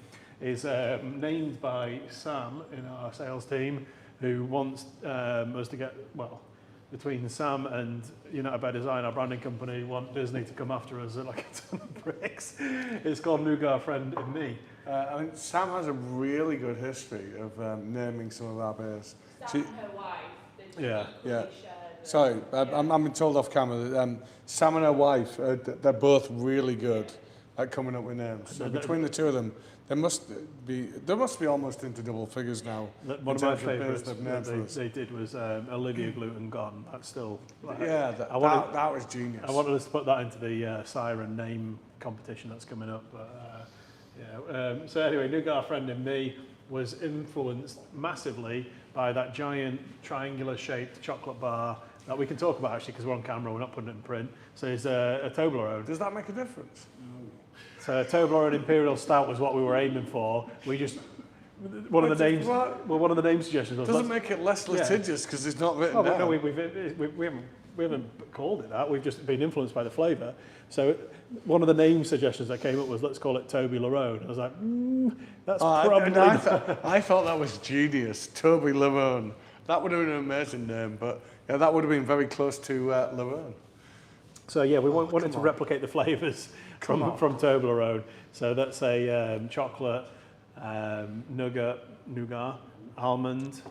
Is named by Sam in our sales team, who wants us to get, well, between Sam and United by Design, our branding company, want Disney to come after us at like a ton of bricks. It's called Nougat Friend in Me. I mean, Sam has a really good history of naming some of our beers. Sam and her wife, they Yeah. Yeah. shared. Sorry, I'm being told off camera that Sam and her wife, they're both really good at coming up with names. So between the two of them, they must be almost into double figures now. One of my favourites they've named for us. they did was Olivia Gluten Gone. That's still... Yeah, that was genius. I wanted us to put that into the Siren name competition that's coming up. But, so anyway, Nougat Friend in Me was influenced massively by that giant triangular-shaped chocolate bar that we can talk about actually because we're on camera, we're not putting it in print. So it's a Toblerone. Does that make a difference? So a Toblerone Imperial Stout was what we were aiming for. We just one of the names. Well, one of the name suggestions was. Doesn't make it less litigious because it's not written down. No, we haven't called it that. We've just been influenced by the flavour. So one of the name suggestions that came up was let's call it Toby Larone. I was like, that's probably. I thought that was genius. Toby Larone. That would have been an amazing name, but yeah, that would have been very close to Larone. So yeah, we wanted to replicate the flavours from Toblerone. So that's a chocolate, nougat, almond,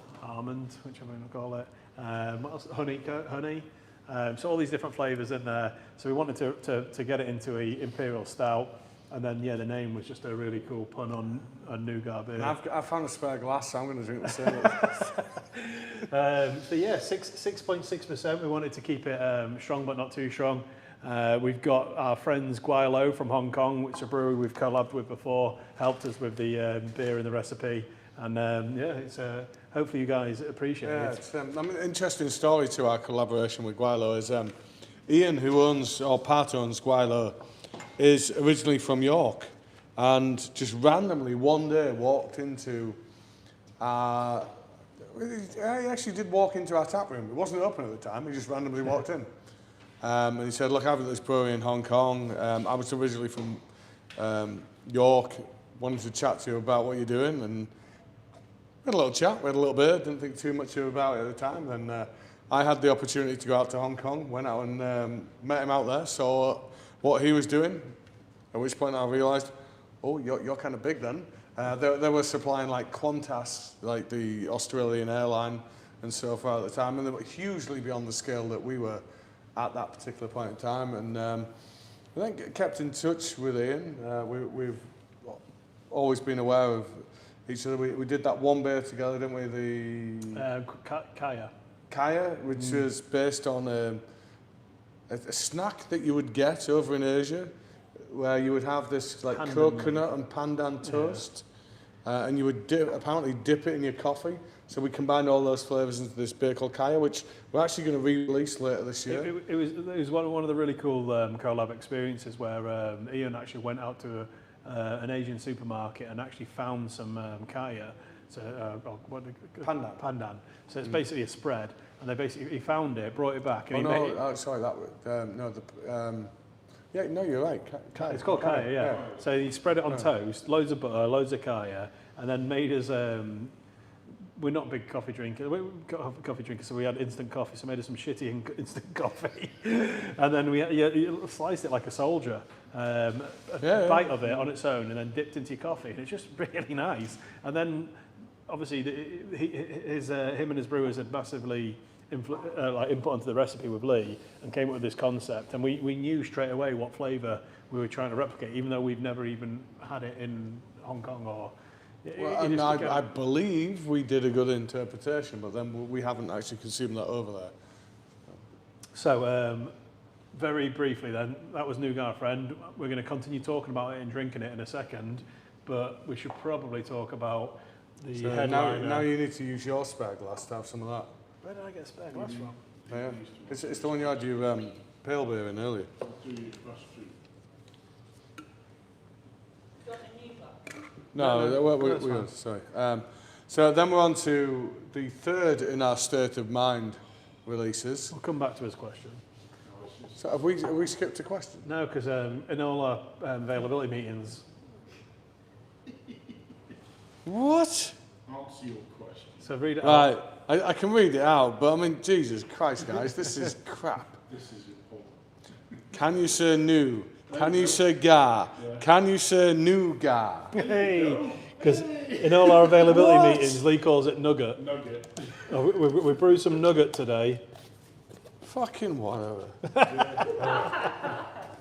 whichever you want to call it. What else? Honey. So all these different flavours in there. So we wanted to get it into a imperial stout, and then the name was just a really cool pun on nougat beer. I've found a spare glass, so I'm going to drink the same. So yeah, 6.6%. We wanted to keep it strong but not too strong. We've got our friends Guaylo from Hong Kong, which is a brewery we've collabed with before, helped us with the beer and the recipe. And it's hopefully you guys appreciate it. It's an interesting story to our collaboration with Guaylo is Ian, who owns, or part owns Guaylo, is originally from York and just randomly one day walked into he actually did walk into our tap room. It wasn't open at the time, he just randomly walked in. And he said, look, I've got this brewery in Hong Kong. I was originally from York, wanted to chat to you about what you're doing. And we had a little chat, we had a little beer, didn't think too much about it at the time. Then I had the opportunity to go out to Hong Kong, went out and met him out there, saw what he was doing, at which point I realised, oh, you're kind of big then. They were supplying like Qantas, like the Australian airline and so far at the time, and they were hugely beyond the scale that we were at that particular point in time. And I think kept in touch with Ian. We've always been aware of each other. We did that one beer together, didn't we? The Kaya, which was based on a snack that you would get over in Asia, where you would have this like pandan, coconut and pandan toast, and you would apparently dip it in your coffee. So we combined all those flavours into this beer called Kaya, which we're actually going to re-release later this year. It was one of the really cool collab experiences where Ian actually went out to an Asian supermarket and actually found some Kaya. So pandan. So it's basically a spread, and he found it, brought it back, and you're right. Kaya. It's called Kaya, yeah. So he spread it on toast, loads of butter, loads of Kaya, and then made us. We're not big coffee drinkers. So we had instant coffee. So made us some shitty instant coffee, and then we sliced it like a soldier, bite of it on its own, and then dipped into your coffee, and it's just really nice. And then, obviously, him and his brewers had massively input onto the recipe with Lee, and came up with this concept. And we knew straight away what flavour we were trying to replicate, even though we've never even had it in Hong Kong or. I believe we did a good interpretation, but then we haven't actually consumed that over there. So, very briefly then, that was Nougat Friend. We're going to continue talking about it and drinking it in a second, but we should probably talk about the headliner. Now you need to use your spare glass to have some of that. Where did I get a spare glass from? Yeah. It's the one you had your pale beer in earlier. No, we're sorry. So then we're on to the third in our State of Mind releases. We'll come back to his question. So have we skipped a question? No, because in all our availability meetings... What? Answer your question. So read it out. Right, I can read it out, but I mean, Jesus Christ, guys, this is crap. This is important. Can you say new? Can you say ga? Yeah. Can you say nougat? Hey, because in all our availability meetings, Lee calls it nugget. Nugget. Oh, we brewed some nugget today. Fucking whatever.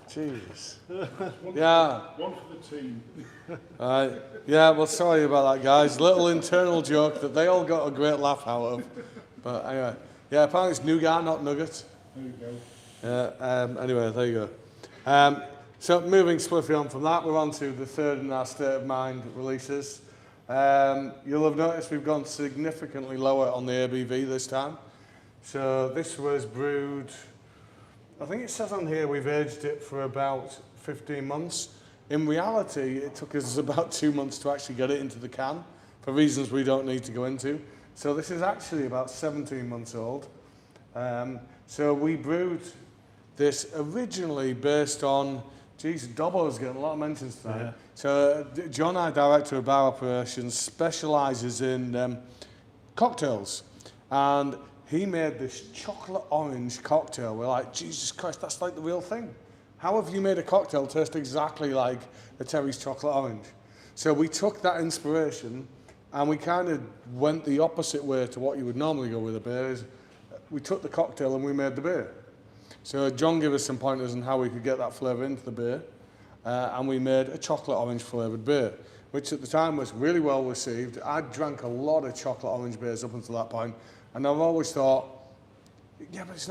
Jeez. Yeah. One for the team. Yeah, well, sorry about that, guys. Little internal joke that they all got a great laugh out of. But anyway, yeah, apparently it's nougat, not nugget. There you go. Yeah, anyway, there you go. So moving swiftly on from that, we're on to the third in our State of Mind releases. You'll have noticed we've gone significantly lower on the ABV this time. So this was brewed, I think it says on here we've aged it for about 15 months. In reality, it took us about 2 months to actually get it into the can, for reasons we don't need to go into. So this is actually about 17 months old. So we brewed this originally based on, geez, Dobbo's getting a lot of mentions tonight. Yeah. So John, our director of bar operations, specialises in cocktails, and he made this chocolate orange cocktail. We're like, Jesus Christ, that's like the real thing. How have you made a cocktail taste exactly like a Terry's chocolate orange? So we took that inspiration and we kind of went the opposite way to what you would normally go with a beer. Is we took the cocktail and we made the beer. So John gave us some pointers on how we could get that flavour into the beer, and we made a chocolate orange flavoured beer, which at the time was really well received. I drank a lot of chocolate orange beers up until that point, and I've always thought, yeah, but it's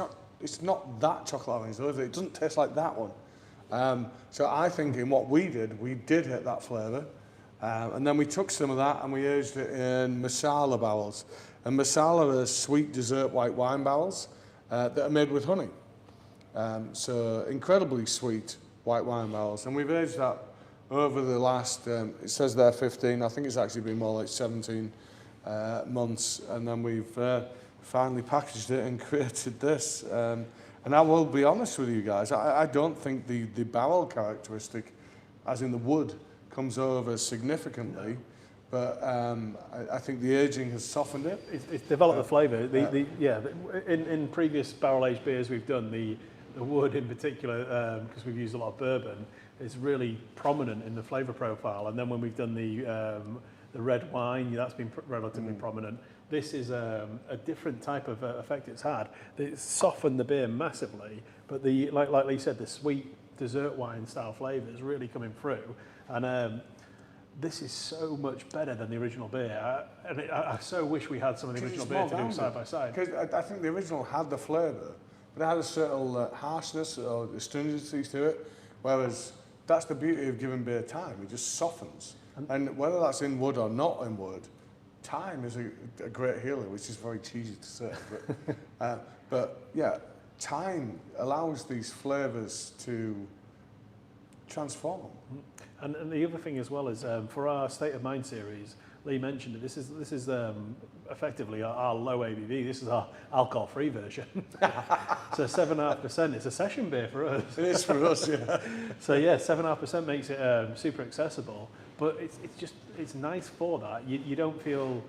not that chocolate orange, though, is it? It doesn't taste like that one. So I think in what we did hit that flavour, and then we took some of that and we aged it in masala barrels. And masala are sweet dessert white wine barrels that are made with honey. So incredibly sweet white wine barrels. And we've aged that over the last, it says there 15, I think it's actually been more like 17 months. And then we've finally packaged it and created this. And I will be honest with you guys, I don't think the barrel characteristic, as in the wood, comes over significantly. But I think the aging has softened it. It's developed the flavour. In previous barrel-aged beers we've done, the wood in particular, because we've used a lot of bourbon, is really prominent in the flavour profile. And then when we've done the red wine, that's been relatively prominent. This is a different type of effect it's had. It's softened the beer massively, but like Lee said, the sweet dessert wine style flavour is really coming through. And this is so much better than the original beer. I so wish we had some of the original beer to do side by side. Because I think the original had the flavour, but it had a certain harshness or astringency to it, whereas that's the beauty of giving beer time. It just softens. And whether that's in wood or not in wood, time is a great healer, which is very cheesy to say. But yeah, time allows these flavours to transform. And the other thing as well is for our State of Mind series, Lee mentioned it. This is effectively our low ABV. This is our alcohol-free version. So 7.5%. It's a session beer for us. It is for us, yeah. So yeah, 7.5% makes it super accessible. But it's nice for that. You don't feel,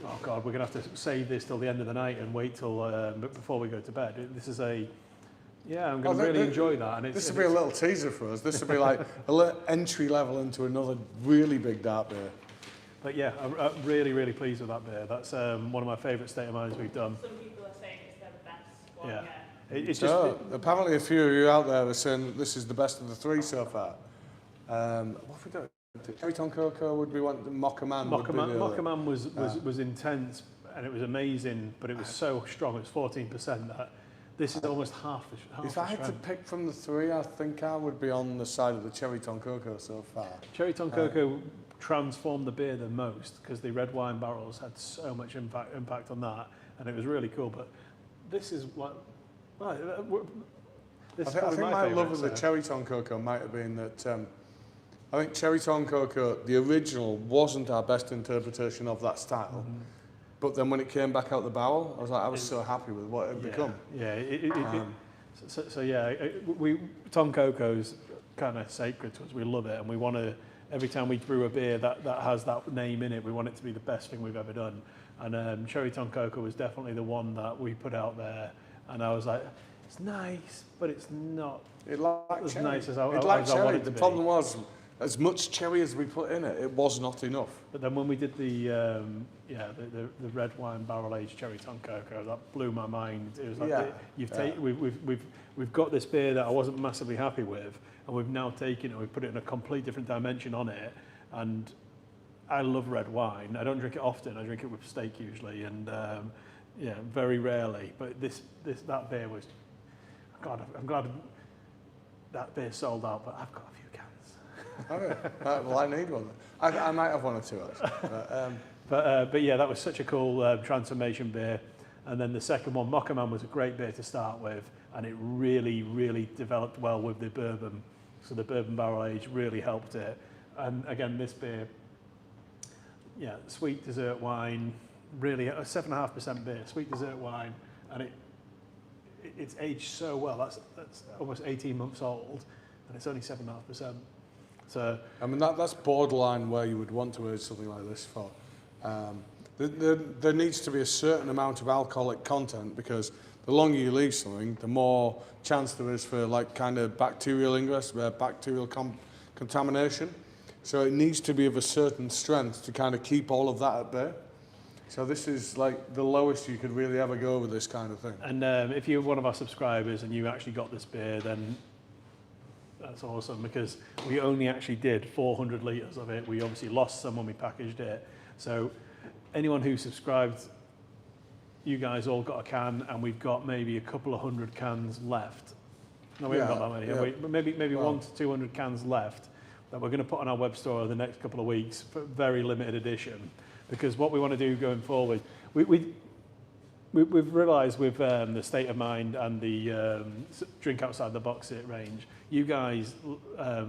oh God, we're going to have to save this till the end of the night and wait till before we go to bed. This is I'm going to really enjoy that. And this will be a little teaser for us. This will be like a little entry level into another really big dark beer. But yeah, I'm really, really pleased with that beer. That's one of my favourite State of Minds we've done. Some people are saying it's their best one. Yeah. Yeah. It's just apparently a few of you out there are saying this is the best of the three so far. What have we done? Cherry Tom Cocoa would be one. Mockerman would be the other. Mockerman was intense and it was amazing, but it was so strong. It was 14%. That this is almost half the If I had to pick from the three, I think I would be on the side of the Cherry Tom Cocoa so far. Cherry Tom Cocoa transformed the beer the most because the red wine barrels had so much impact on that, and it was really cool. But this is like, I think my love of the Cherry Tom Cocoa might have been that I think Cherry Tom Cocoa, the original, wasn't our best interpretation of that style. Mm-hmm. But then when it came back out the barrel, I was so happy with what it had become. Yeah. Tom Cocoa's kind of sacred to us. We love it, and we want to. Every time we brew a beer that has that name in it, we want it to be the best thing we've ever done. And Cherry Tom Cocoa was definitely the one that we put out there. And I was like, it's nice, but it's not as nice as I wanted it to be. The problem was, as much cherry as we put in it, it was not enough. But then when we did the red wine barrel aged Cherry Tom Cocoa, that blew my mind. It was like we've got this beer that I wasn't massively happy with, and we've now taken it and we've put it in a complete different dimension on it. And I love red wine. I don't drink it often. I drink it with steak usually, and very rarely. But that beer was, God, I'm glad that beer sold out. But I've got a few cans. Okay. Well, I need one. I might have one or two actually. But yeah, that was such a cool transformation beer. And then the second one, Mockerman, was a great beer to start with, and it really, really developed well with the bourbon. So the bourbon barrel age really helped it. And again, this beer, sweet dessert wine, really a 7.5% beer, sweet dessert wine, and it's aged so well. That's almost 18 months old, and it's only 7.5%. So I mean that's borderline where you would want to age something like this for. There needs to be a certain amount of alcoholic content, because the longer you leave something, the more chance there is for like kind of bacterial ingress, bacterial contamination. So it needs to be of a certain strength to kind of keep all of that at bay. So this is like the lowest you could really ever go with this kind of thing. And if you're one of our subscribers and you actually got this beer, then that's awesome, because we only actually did 400 litres of it. We obviously lost some when we packaged it. So anyone who subscribed, you guys all got a can, and we've got maybe a couple of 100 cans left. No, we haven't got that many, have we? But maybe 100 to 200 cans left that we're going to put on our web store over the next couple of weeks for very limited edition. Because what we want to do going forward, we've realised with the State of Mind and the Drink Outside the Box It range, you guys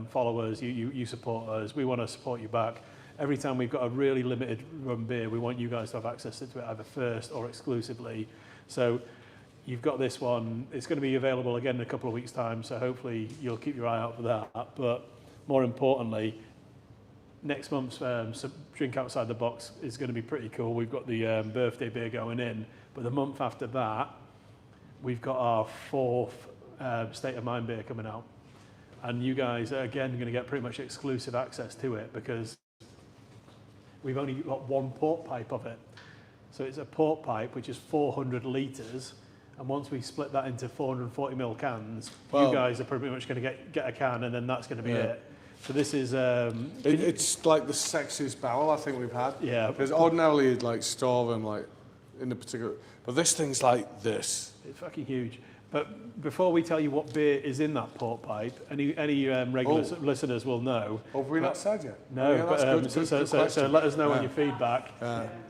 follow us, you support us, we want to support you back. Every time we've got a really limited run beer, we want you guys to have access to it either first or exclusively. So you've got this one, it's going to be available again in a couple of weeks' time, so hopefully you'll keep your eye out for that. But more importantly, next month's Drink Outside the Box is going to be pretty cool. We've got the birthday beer going in, but the month after that, we've got our 4th State of Mind beer coming out. And you guys are, again, going to get pretty much exclusive access to it because we've only got one port pipe of it. So it's a port pipe, which is 400 litres. And once we split that into 440ml cans, you guys are pretty much going to get a can, and then that's going to be it. So this is... it's like the sexiest barrel I think we've had. Yeah. Because ordinarily you'd like store them like in a particular... But this thing's like this. It's fucking huge. But before we tell you what beer is in that port pipe, any regular listeners will know. Oh, have we not said yet? No, yeah, but so let us know on your feedback.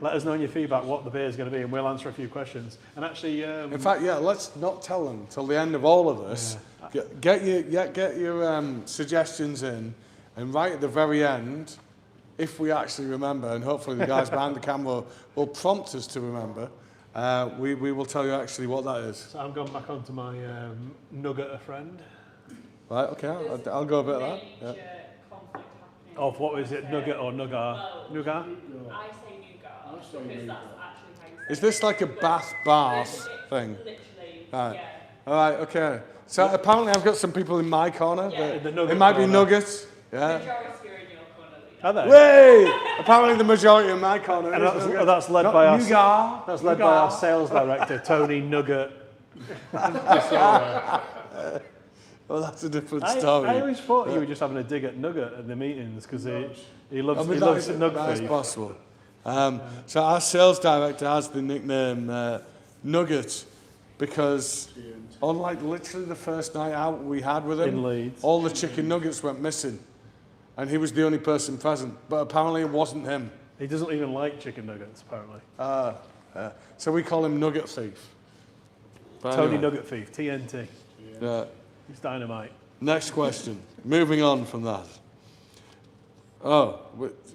Let us know on your feedback what the beer is going to be, and we'll answer a few questions. And actually... in fact, let's not tell them till the end of all of this. Get your suggestions in, and right at the very end, if we actually remember, and hopefully the guys behind the camera will prompt us to remember, we will tell you actually what that is. So I'm going back onto my nugget a friend. Right, okay, I'll go a bit of that. Yeah. Conflict happening. Of what is it, nugget or nougat? Well, Nougat? I say nougat because that's actually how you say Is this like a bath thing? Literally, Right. yeah. All right, okay. So apparently I've got some people in my corner. Yeah. But The nugget it might corner. be nuggets. Yeah. Majority are in your corner. Are they? Way! Apparently the majority in my corner. And is that's led Not by our nougat. that's led by our sales director, Tony Nugget. Well, that's a different I story. always thought you were just having a dig at Nugget at the meetings because he loves I mean, he loves that is Nugget. possible. So our sales director has the nickname Nugget because on like literally the first night out we had with him, In Leeds. all the chicken nuggets went missing. And he was the only person present. But apparently it wasn't him. He doesn't even like chicken nuggets, apparently. So we call him Nugget Thief. But Tony anyway, Nugget Thief, TNT. yeah. He's dynamite. Next question. Moving on from that.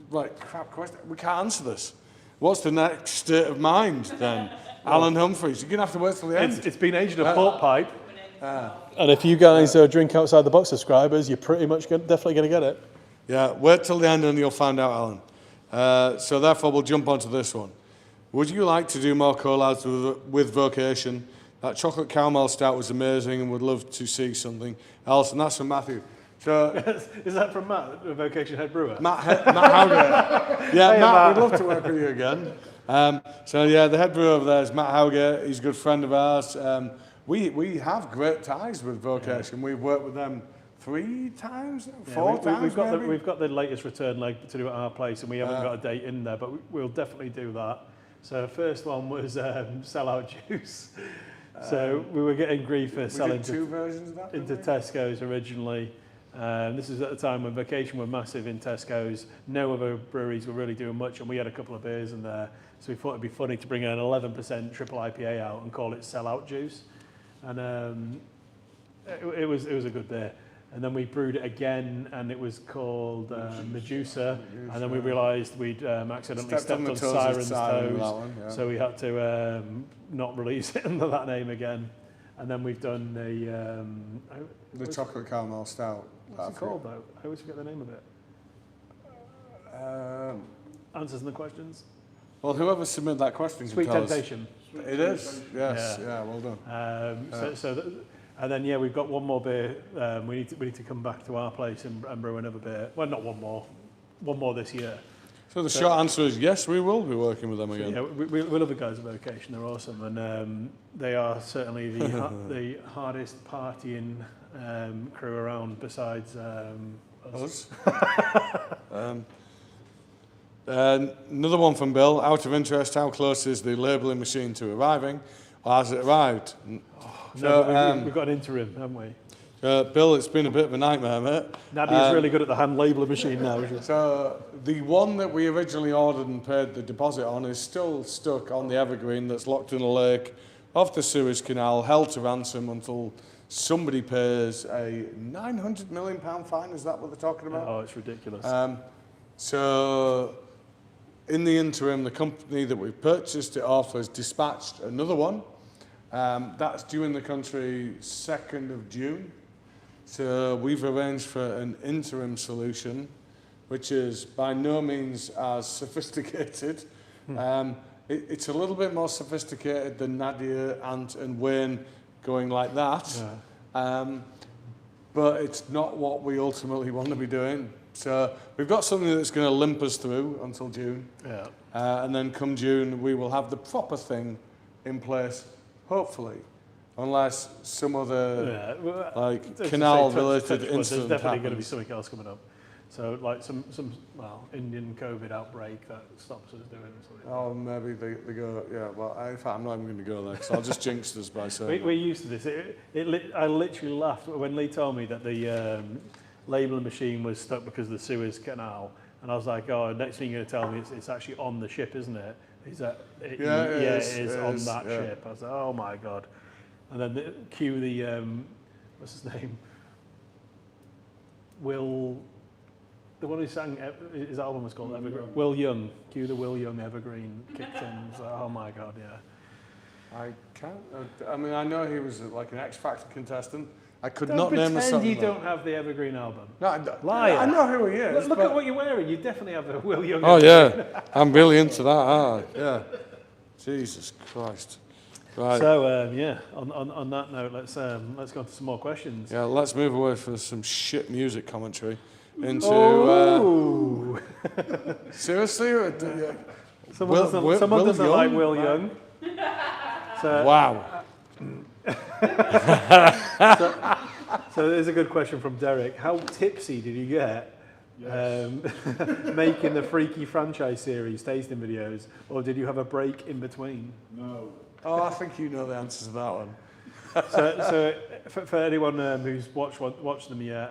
Right, crap question. We can't answer this. What's the next state of mind then? Alan Humphreys, you're going to have to wait till the end. It's been aged in a port pipe. And if you guys are Drink Outside the Box subscribers, you're pretty much definitely going to get it. Yeah, wait till the end and you'll find out, Alan. So therefore, we'll jump onto this one. Would you like to do more collabs with Vocation? That chocolate caramel stout was amazing and would love to see something else. And that's from Matthew. So, Is that from Matt, the Vocation head brewer? Matt Howgate. Yeah, Hey, Matt, Matt. we'd love to work with you again. The head brewer over there is Matt Howgate. He's a good friend of ours. We have great ties with Vocation. We've worked with them 3 times, 4 times maybe? We've got the latest return leg to do at our place, and we haven't got a date in there, but we'll definitely do that. So first one was sellout juice. So we were getting grief for selling did 2 versions of that, into Tesco's originally. This is at the time when Vocation were massive in Tesco's. No other breweries were really doing much, and we had a couple of beers in there. So we thought it'd be funny to bring an 11% triple IPA out and call it sellout juice. And it was a good beer. And then we brewed it again, and it was called Medusa. And then we realised we'd accidentally stepped on Siren's toes. So we had to not release it under that name again. And then we've done The chocolate caramel stout. what's it called though? I always forget the name of it. Answers in the questions. Well, whoever submitted that question Sweet can tell us. Temptation. It is, yes. Yeah, well done. And then we've got one more beer. We need to come back to our place and brew another beer. Well, not one more. one more this year. So the short answer is yes, we will be working with them again. Yeah, we love the guys at Vocation. They're awesome, and they are certainly the hardest partying crew around besides us. Another one from Bill. Out of interest, how close is the labelling machine to arriving? Or has it arrived? We've got an interim, haven't we? Bill, it's been a bit of a nightmare, mate. Nadia's really good at the hand labeler machine now. So the one that we originally ordered and paid the deposit on is still stuck on the evergreen that's locked in a lake off the Suez Canal, held to ransom until somebody pays a £900 million fine. Is that what they're talking about? Oh, it's ridiculous. So in the interim, the company that we've purchased it off has dispatched another one. That's due in the country 2nd of June. So we've arranged for an interim solution, which is by no means as sophisticated. It's a little bit more sophisticated than Nadia, Ant and Wayne going like that. Yeah. But it's not what we ultimately want to be doing. So we've got something that's going to limp us through until June. Yeah. And then come June, we will have the proper thing in place, hopefully. Unless some other canal-related incident there's definitely happens. going to be something else coming up. So like some Indian COVID outbreak that stops us doing something. Oh, maybe they go, yeah, well, in fact, I'm not even going to go there, because I'll just jinx us by saying We're used to this. I literally laughed when Lee told me that the labelling machine was stuck because of the Suez Canal. And I was like, oh, next thing you're going to tell me it's actually on the ship, isn't it? Is that, it is on that ship. I was like, oh my God. And then cue the, what's his name? The one who sang, his album was called Evergreen. Will Young. Cue the Will Young Evergreen kicked in. So, oh my God, yeah. I can't, I mean, I know he was like an X Factor contestant. I could not name the song. You don't have the Evergreen album. No, Liar. I know who he is. Look at what you're wearing. You definitely have the Will Young. Oh yeah, I'm really into that. Yeah. Jesus Christ. Right. So yeah, on that note, let's go on to some more questions. Yeah, let's move away from some shit music commentary into. Seriously, someone doesn't like Will Young. So, wow. So there's a good question from Derek. How tipsy did you get making the Freaky franchise series tasting videos, or did you have a break in between? No. Oh, I think you know the answer to that one. So for anyone who's watched them yet,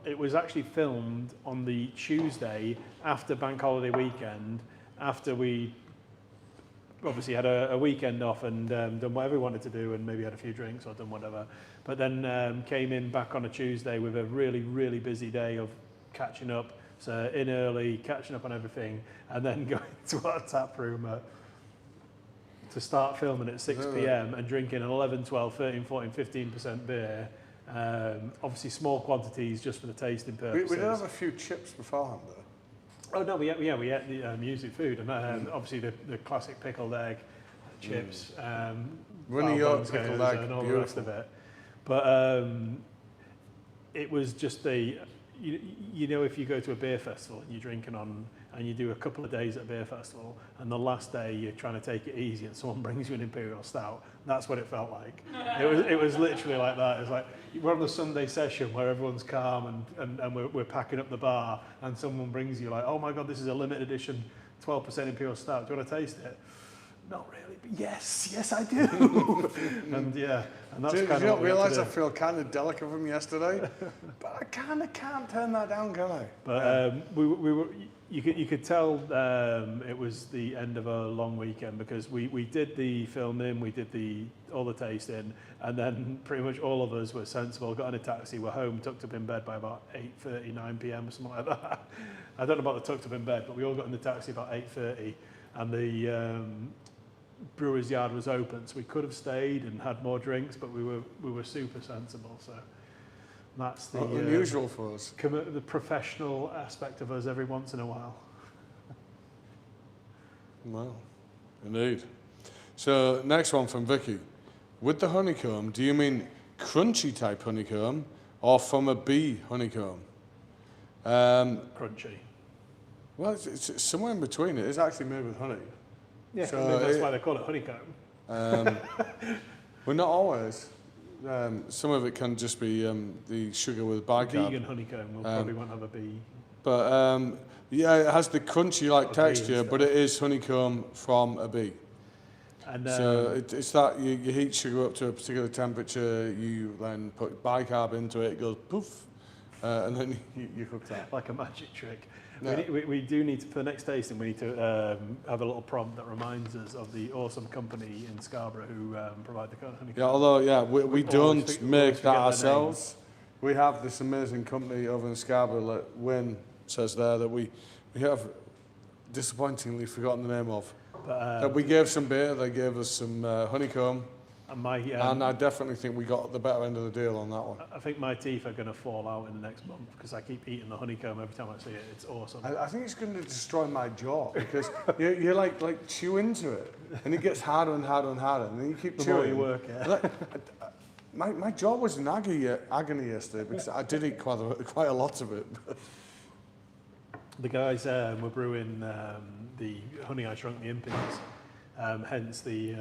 it was actually filmed on the Tuesday after Bank Holiday weekend, after we obviously had a weekend off and done whatever we wanted to do and maybe had a few drinks or done whatever. But then came in back on a Tuesday with a really, really busy day of catching up. So in early, catching up on everything, and then going to our tap room to start filming at 6 p.m. and drinking an 11, 12, 13, 14, 15% beer. Obviously small quantities just for the tasting purposes. We did have a few chips beforehand though. Oh no, we ate the music food and obviously the classic pickled egg, chips, Runny yolk, pickled egg, and all beautiful. the rest of it. But it was just you know, if you go to a beer festival and you're drinking on, and you do a couple of days at a beer festival, and the last day you're trying to take it easy, and someone brings you an imperial stout. That's what it felt like. It was literally like that. It was like we're on the Sunday session where everyone's calm and we're packing up the bar, and someone brings you like, oh my God, this is a limited edition 12% imperial stout. Do you want to taste it? Not really, but yes, I do. and that's Did kind you of. not realise I feel kind of delicate from yesterday? But I kind of can't turn that down, can I? But we were. You could tell it was the end of a long weekend because we did the filming, we did all the tasting, and then pretty much all of us were sensible, got in a taxi, were home, tucked up in bed by about 8:30, 9 p.m. or something like that. I don't know about the tucked up in bed, but we all got in the taxi about 8:30, and the brewer's yard was open, so we could have stayed and had more drinks, but we were super sensible. So that's the unusual for us. The professional aspect of us every once in a while. Well, indeed. So next one from Vicky. With the honeycomb, do you mean crunchy type honeycomb or from a bee honeycomb? Crunchy. Well, it's somewhere in between. It is actually made with honey. Yeah, So I mean, that's why they call it honeycomb. Well, not always. Some of it can just be the sugar with bicarb. Vegan honeycomb will probably won't have a bee. But yeah, it has the crunchy-like Of texture, bees, but it is honeycomb from a bee. And So it's that you heat sugar up to a particular temperature, you then put bicarb into it, it goes poof, and then you cook that. like a magic trick. Yeah. We do need to, for the next tasting, we need to have a little prompt that reminds us of the awesome company in Scarborough who provide the honeycomb. Yeah, although we don't always make forget that their ourselves. We have this amazing company over in Scarborough that Wynne says there that we have disappointingly forgotten the name of. But, That we gave some beer, they gave us some honeycomb, and and I definitely think we got the better end of the deal on that one. I think my teeth are going to fall out in the next month because I keep eating the honeycomb every time I see it. It's awesome. I think it's going to destroy my jaw because you like chew into it and it gets harder and harder and harder, and then you keep The chewing. more you work, yeah. My jaw was in agony yesterday because I did eat quite a lot of it. The guys were brewing the honey I shrunk the impins, hence the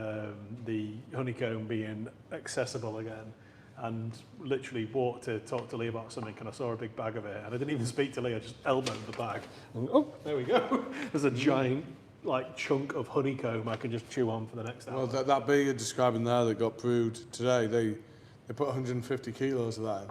honeycomb being accessible again. And literally walked to talk to Lee about something, and I saw a big bag of it, and I didn't even speak to Lee. I just elbowed the bag. And, oh, there we go. There's a giant chunk of honeycomb I can just chew on for the next hour. Well, that beer you're describing there that got brewed today, they put 150 kilos of that in.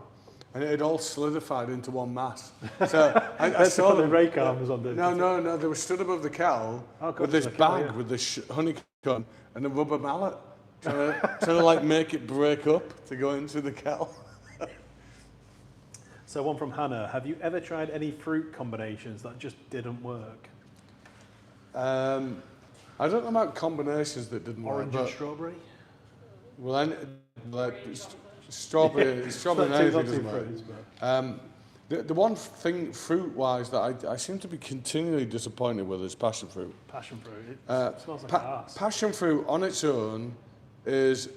And it had all solidified into one mass. So I saw the them. rake arms on the. No. They were stood above the kettle with this bag with the honeycomb and a rubber mallet, trying to make it break up to go into the kettle. So one from Hannah. Have you ever tried any fruit combinations that just didn't work? I don't know about combinations that didn't Orange work. and strawberry? Well, strawberry and anything doesn't work. The one thing fruit-wise that I seem to be continually disappointed with is passion fruit. Passion fruit. It smells like arse. Passion fruit on its own is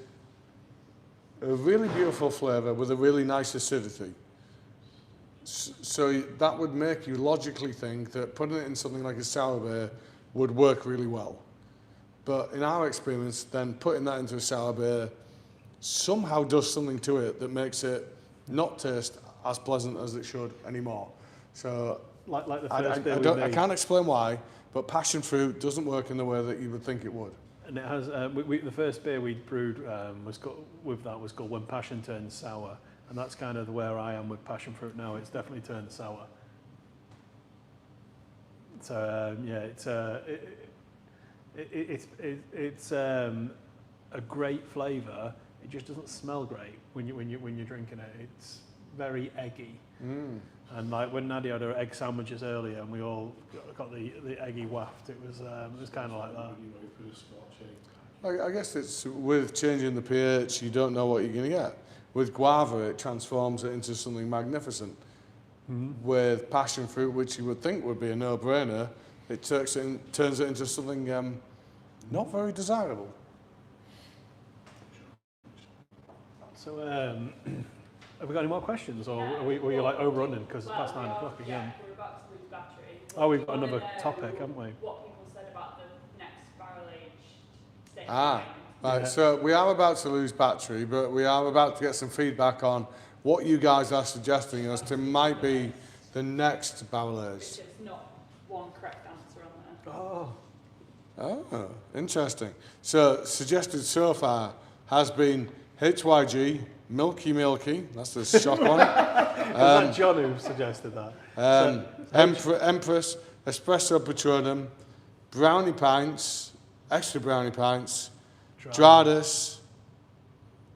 a really beautiful flavour with a really nice acidity. So that would make you logically think that putting it in something like a sour beer would work really well. But in our experience, then putting that into a sour beer somehow does something to it that makes it not taste as pleasant as it should anymore. So Like the first beer we I made. can't explain why, but passion fruit doesn't work in the way that you would think it would. And it has. The first beer we brewed was called When Passion Turns Sour, and that's kind of where I am with passion fruit now. It's definitely turned sour. So it's a great flavour. It just doesn't smell great when you're drinking it. It's very eggy. And like when Nadia had her egg sandwiches earlier, and we all got the eggy waft, it was kind of like that. I guess it's with changing the pH, you don't know what you're going to get. With guava, it transforms it into something magnificent. With passion fruit, which you would think would be a no-brainer, it turns it into something not very desirable. So, have we got any more questions, or were you like overrunning because it's past 9 o'clock again? Yeah, we're about to lose battery. Oh, we've got another topic, haven't we? What people said about the next barrel aged state. Right, Yeah. so we are about to lose battery, but we are about to get some feedback on what you guys are suggesting as to might be the next barrel aged. There's not one correct answer on there. Oh, Oh, interesting. So suggested so far has been HYG, Milky, that's the shock one. was that John who suggested that? Empress, Espresso Patronum, Brownie Pints, Extra Brownie Pints, Dradus,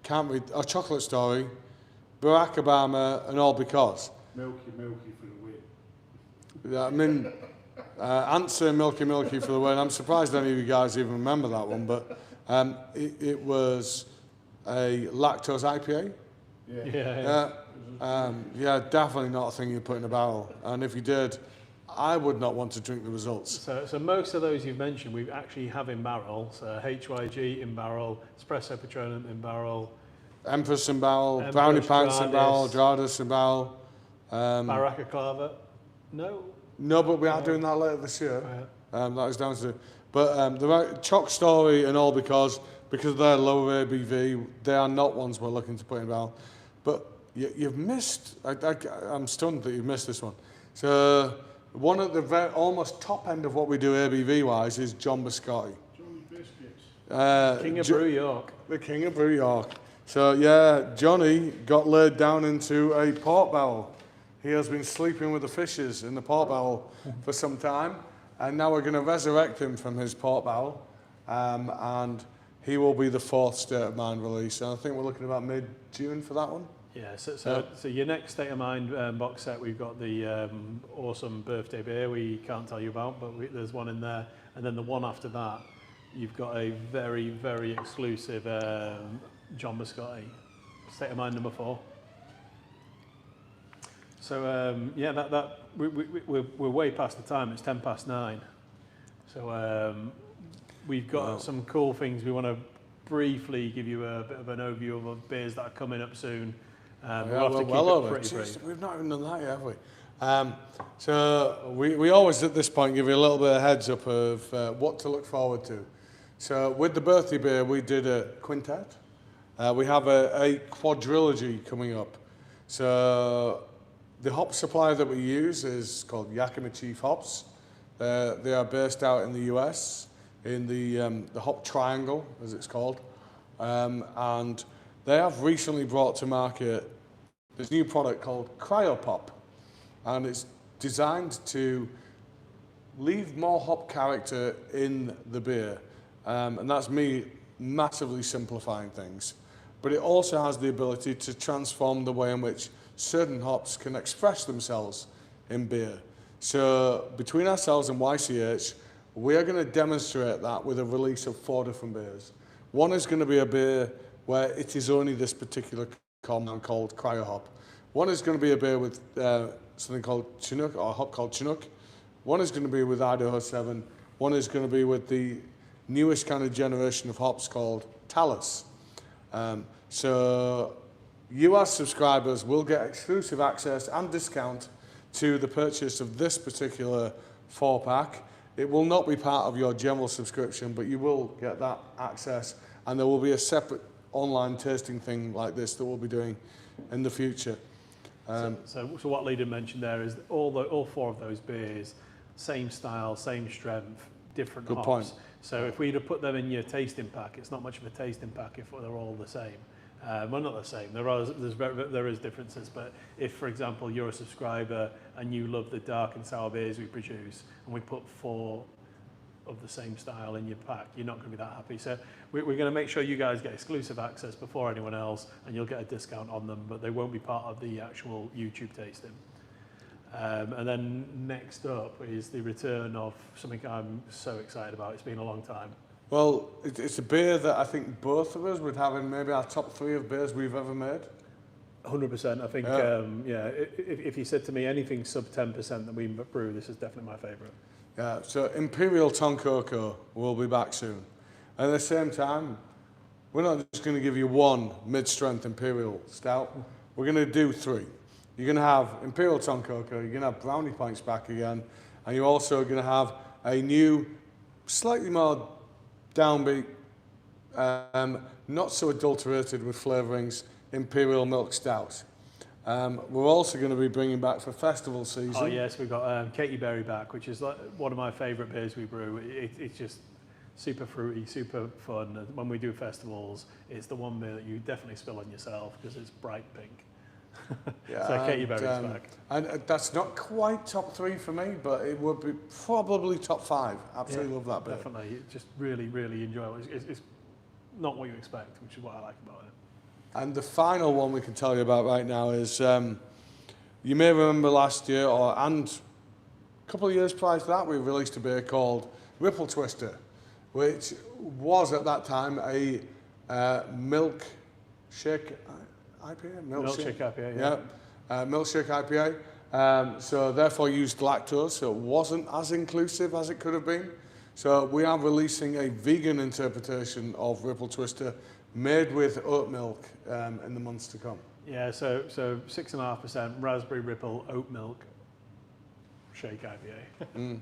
can't read, Chocolate Story, Barack Obama, and All Because. Milky for the win. Yeah, I mean, answer Milky for the win. I'm surprised any of you guys even remember that one, but it was a lactose IPA. Yeah, definitely not a thing you put in a barrel. And if you did, I would not want to drink the results. So most of those you've mentioned, we actually have in barrel. So HYG in barrel, Espresso Patronum in barrel, Empress in barrel, Empress, Brownie Pints in barrel, Dradus. Dradus in barrel. Baraka Clava. No. No, but we are doing that later this year. Right. That is down to, but the right Choc Story and all because they're lower ABV, they are not ones we're looking to put in barrel. But you've missed. I'm stunned that you've missed this one. So one at the almost top end of what we do ABV wise is John Biscotti. Johnny Biscuits. King of Brew York. The King of Brew York. So yeah, Johnny got laid down into a port barrel. He has been sleeping with the fishes in the port barrel for some time, and now we're going to resurrect him from his port barrel, and he will be the 4th State of Mind release. And I think we're looking about mid-June for that one. Yeah, so your next State of Mind box set, we've got the awesome birthday beer we can't tell you about, but there's one in there. And then the one after that, you've got a very, very exclusive John Biscotti, State of Mind number 4. So yeah, we're way past the time. It's 9:10. So we've got some cool things. We want to briefly give you a bit of an overview of beers that are coming up soon. We'll have to keep it pretty brief. We've not even done that yet, have we? So we always at this point give you a little bit of heads up of what to look forward to. So with the birthday beer, we did a quintet. We have a quadrilogy coming up. So the hop supplier that we use is called Yakima Chief Hops. They are based out in the US, in the Hop Triangle, as it's called. And they have recently brought to market this new product called Cryopop. And it's designed to leave more hop character in the beer. And that's me massively simplifying things. But it also has the ability to transform the way in which certain hops can express themselves in beer. So between ourselves and YCH, we are going to demonstrate that with a release of 4 different beers. One is going to be a beer where it is only this particular compound called Cryohop. One is going to be a beer with something called Chinook, or a hop called Chinook. One is going to be with Idaho 7. One is going to be with the newest kind of generation of hops called Talus. So you as subscribers will get exclusive access and discount to the purchase of this particular 4-pack. It will not be part of your general subscription, but you will get that access, and there will be a separate online tasting thing like this that we'll be doing in the future. So what Leader mentioned there is that all 4 of those beers, same style, same strength, different Good hops. point. So if we'd have put them in your tasting pack, it's not much of a tasting pack if they're all the same. Well, not the same. There is differences, but if, for example, you're a subscriber and you love the dark and sour beers we produce, and we put 4 of the same style in your pack, you're not going to be that happy. So we're going to make sure you guys get exclusive access before anyone else, and you'll get a discount on them, but they won't be part of the actual YouTube tasting. And then next up is the return of something I'm so excited about. It's been a long time. Well, it's a beer that I think both of us would have in maybe our top 3 of beers we've ever made. 100%. I think, if you said to me anything sub 10% that we brew, this is definitely my favourite. Yeah, so Imperial Toncoco will be back soon. At the same time, we're not just going to give you one mid-strength Imperial Stout. We're going to do 3. You're going to have Imperial Toncoco, you're going to have Brownie Points back again, and you're also going to have a new, slightly more downbeat, not so adulterated with flavourings, Imperial Milk Stout. We're also going to be bringing back for festival season. Oh yes, we've got Katy Berry back, which is like one of my favourite beers we brew. It's just super fruity, super fun. When we do festivals, it's the one beer that you definitely spill on yourself because it's bright pink. Yeah, so Katy Berry's back. And that's not quite top 3 for me, but it would be probably top 5. Absolutely love that beer. Definitely, just really, really enjoyable. It's not what you expect, which is what I like about it. And the final one we can tell you about right now is, you may remember last year, and a couple of years prior to that, we released a beer called Ripple Twister, which was at that time a milkshake IPA? Milkshake IPA, yeah. Milkshake IPA. So therefore used lactose, so it wasn't as inclusive as it could have been. So we are releasing a vegan interpretation of Ripple Twister made with oat milk in the months to come. Yeah, so 6.5% raspberry ripple oat milk. shake IPA.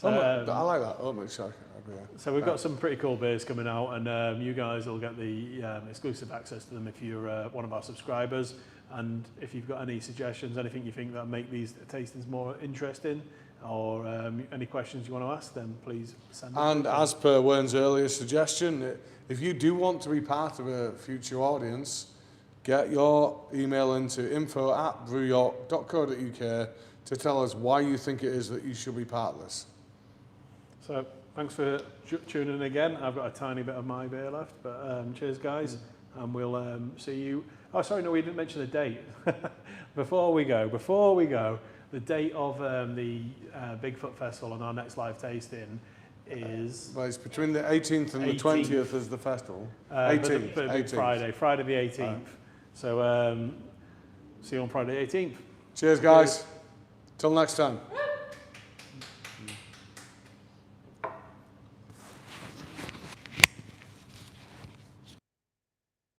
I like that. Oat milkshake IPA. So we've got some pretty cool beers coming out, and you guys will get the exclusive access to them if you're one of our subscribers. And if you've got any suggestions, anything you think that make these tastings more interesting, or any questions you want to ask, then please send them. And as per Wayne's earlier suggestion, if you do want to be part of a future audience, get your email into info@brewyork.co.uk to tell us why you think it is that you should be part of this. So thanks for tuning in again. I've got a tiny bit of my beer left, but cheers, guys, and we'll see you. Oh, sorry, no, we didn't mention the date. Before we go, the date of the Bigfoot Festival and our next live tasting is... Well, it's between the 18th and the 20th is the festival. 18th. But 18th. Friday the 18th. So see you on Friday the 18th. Cheers, guys. Till next time.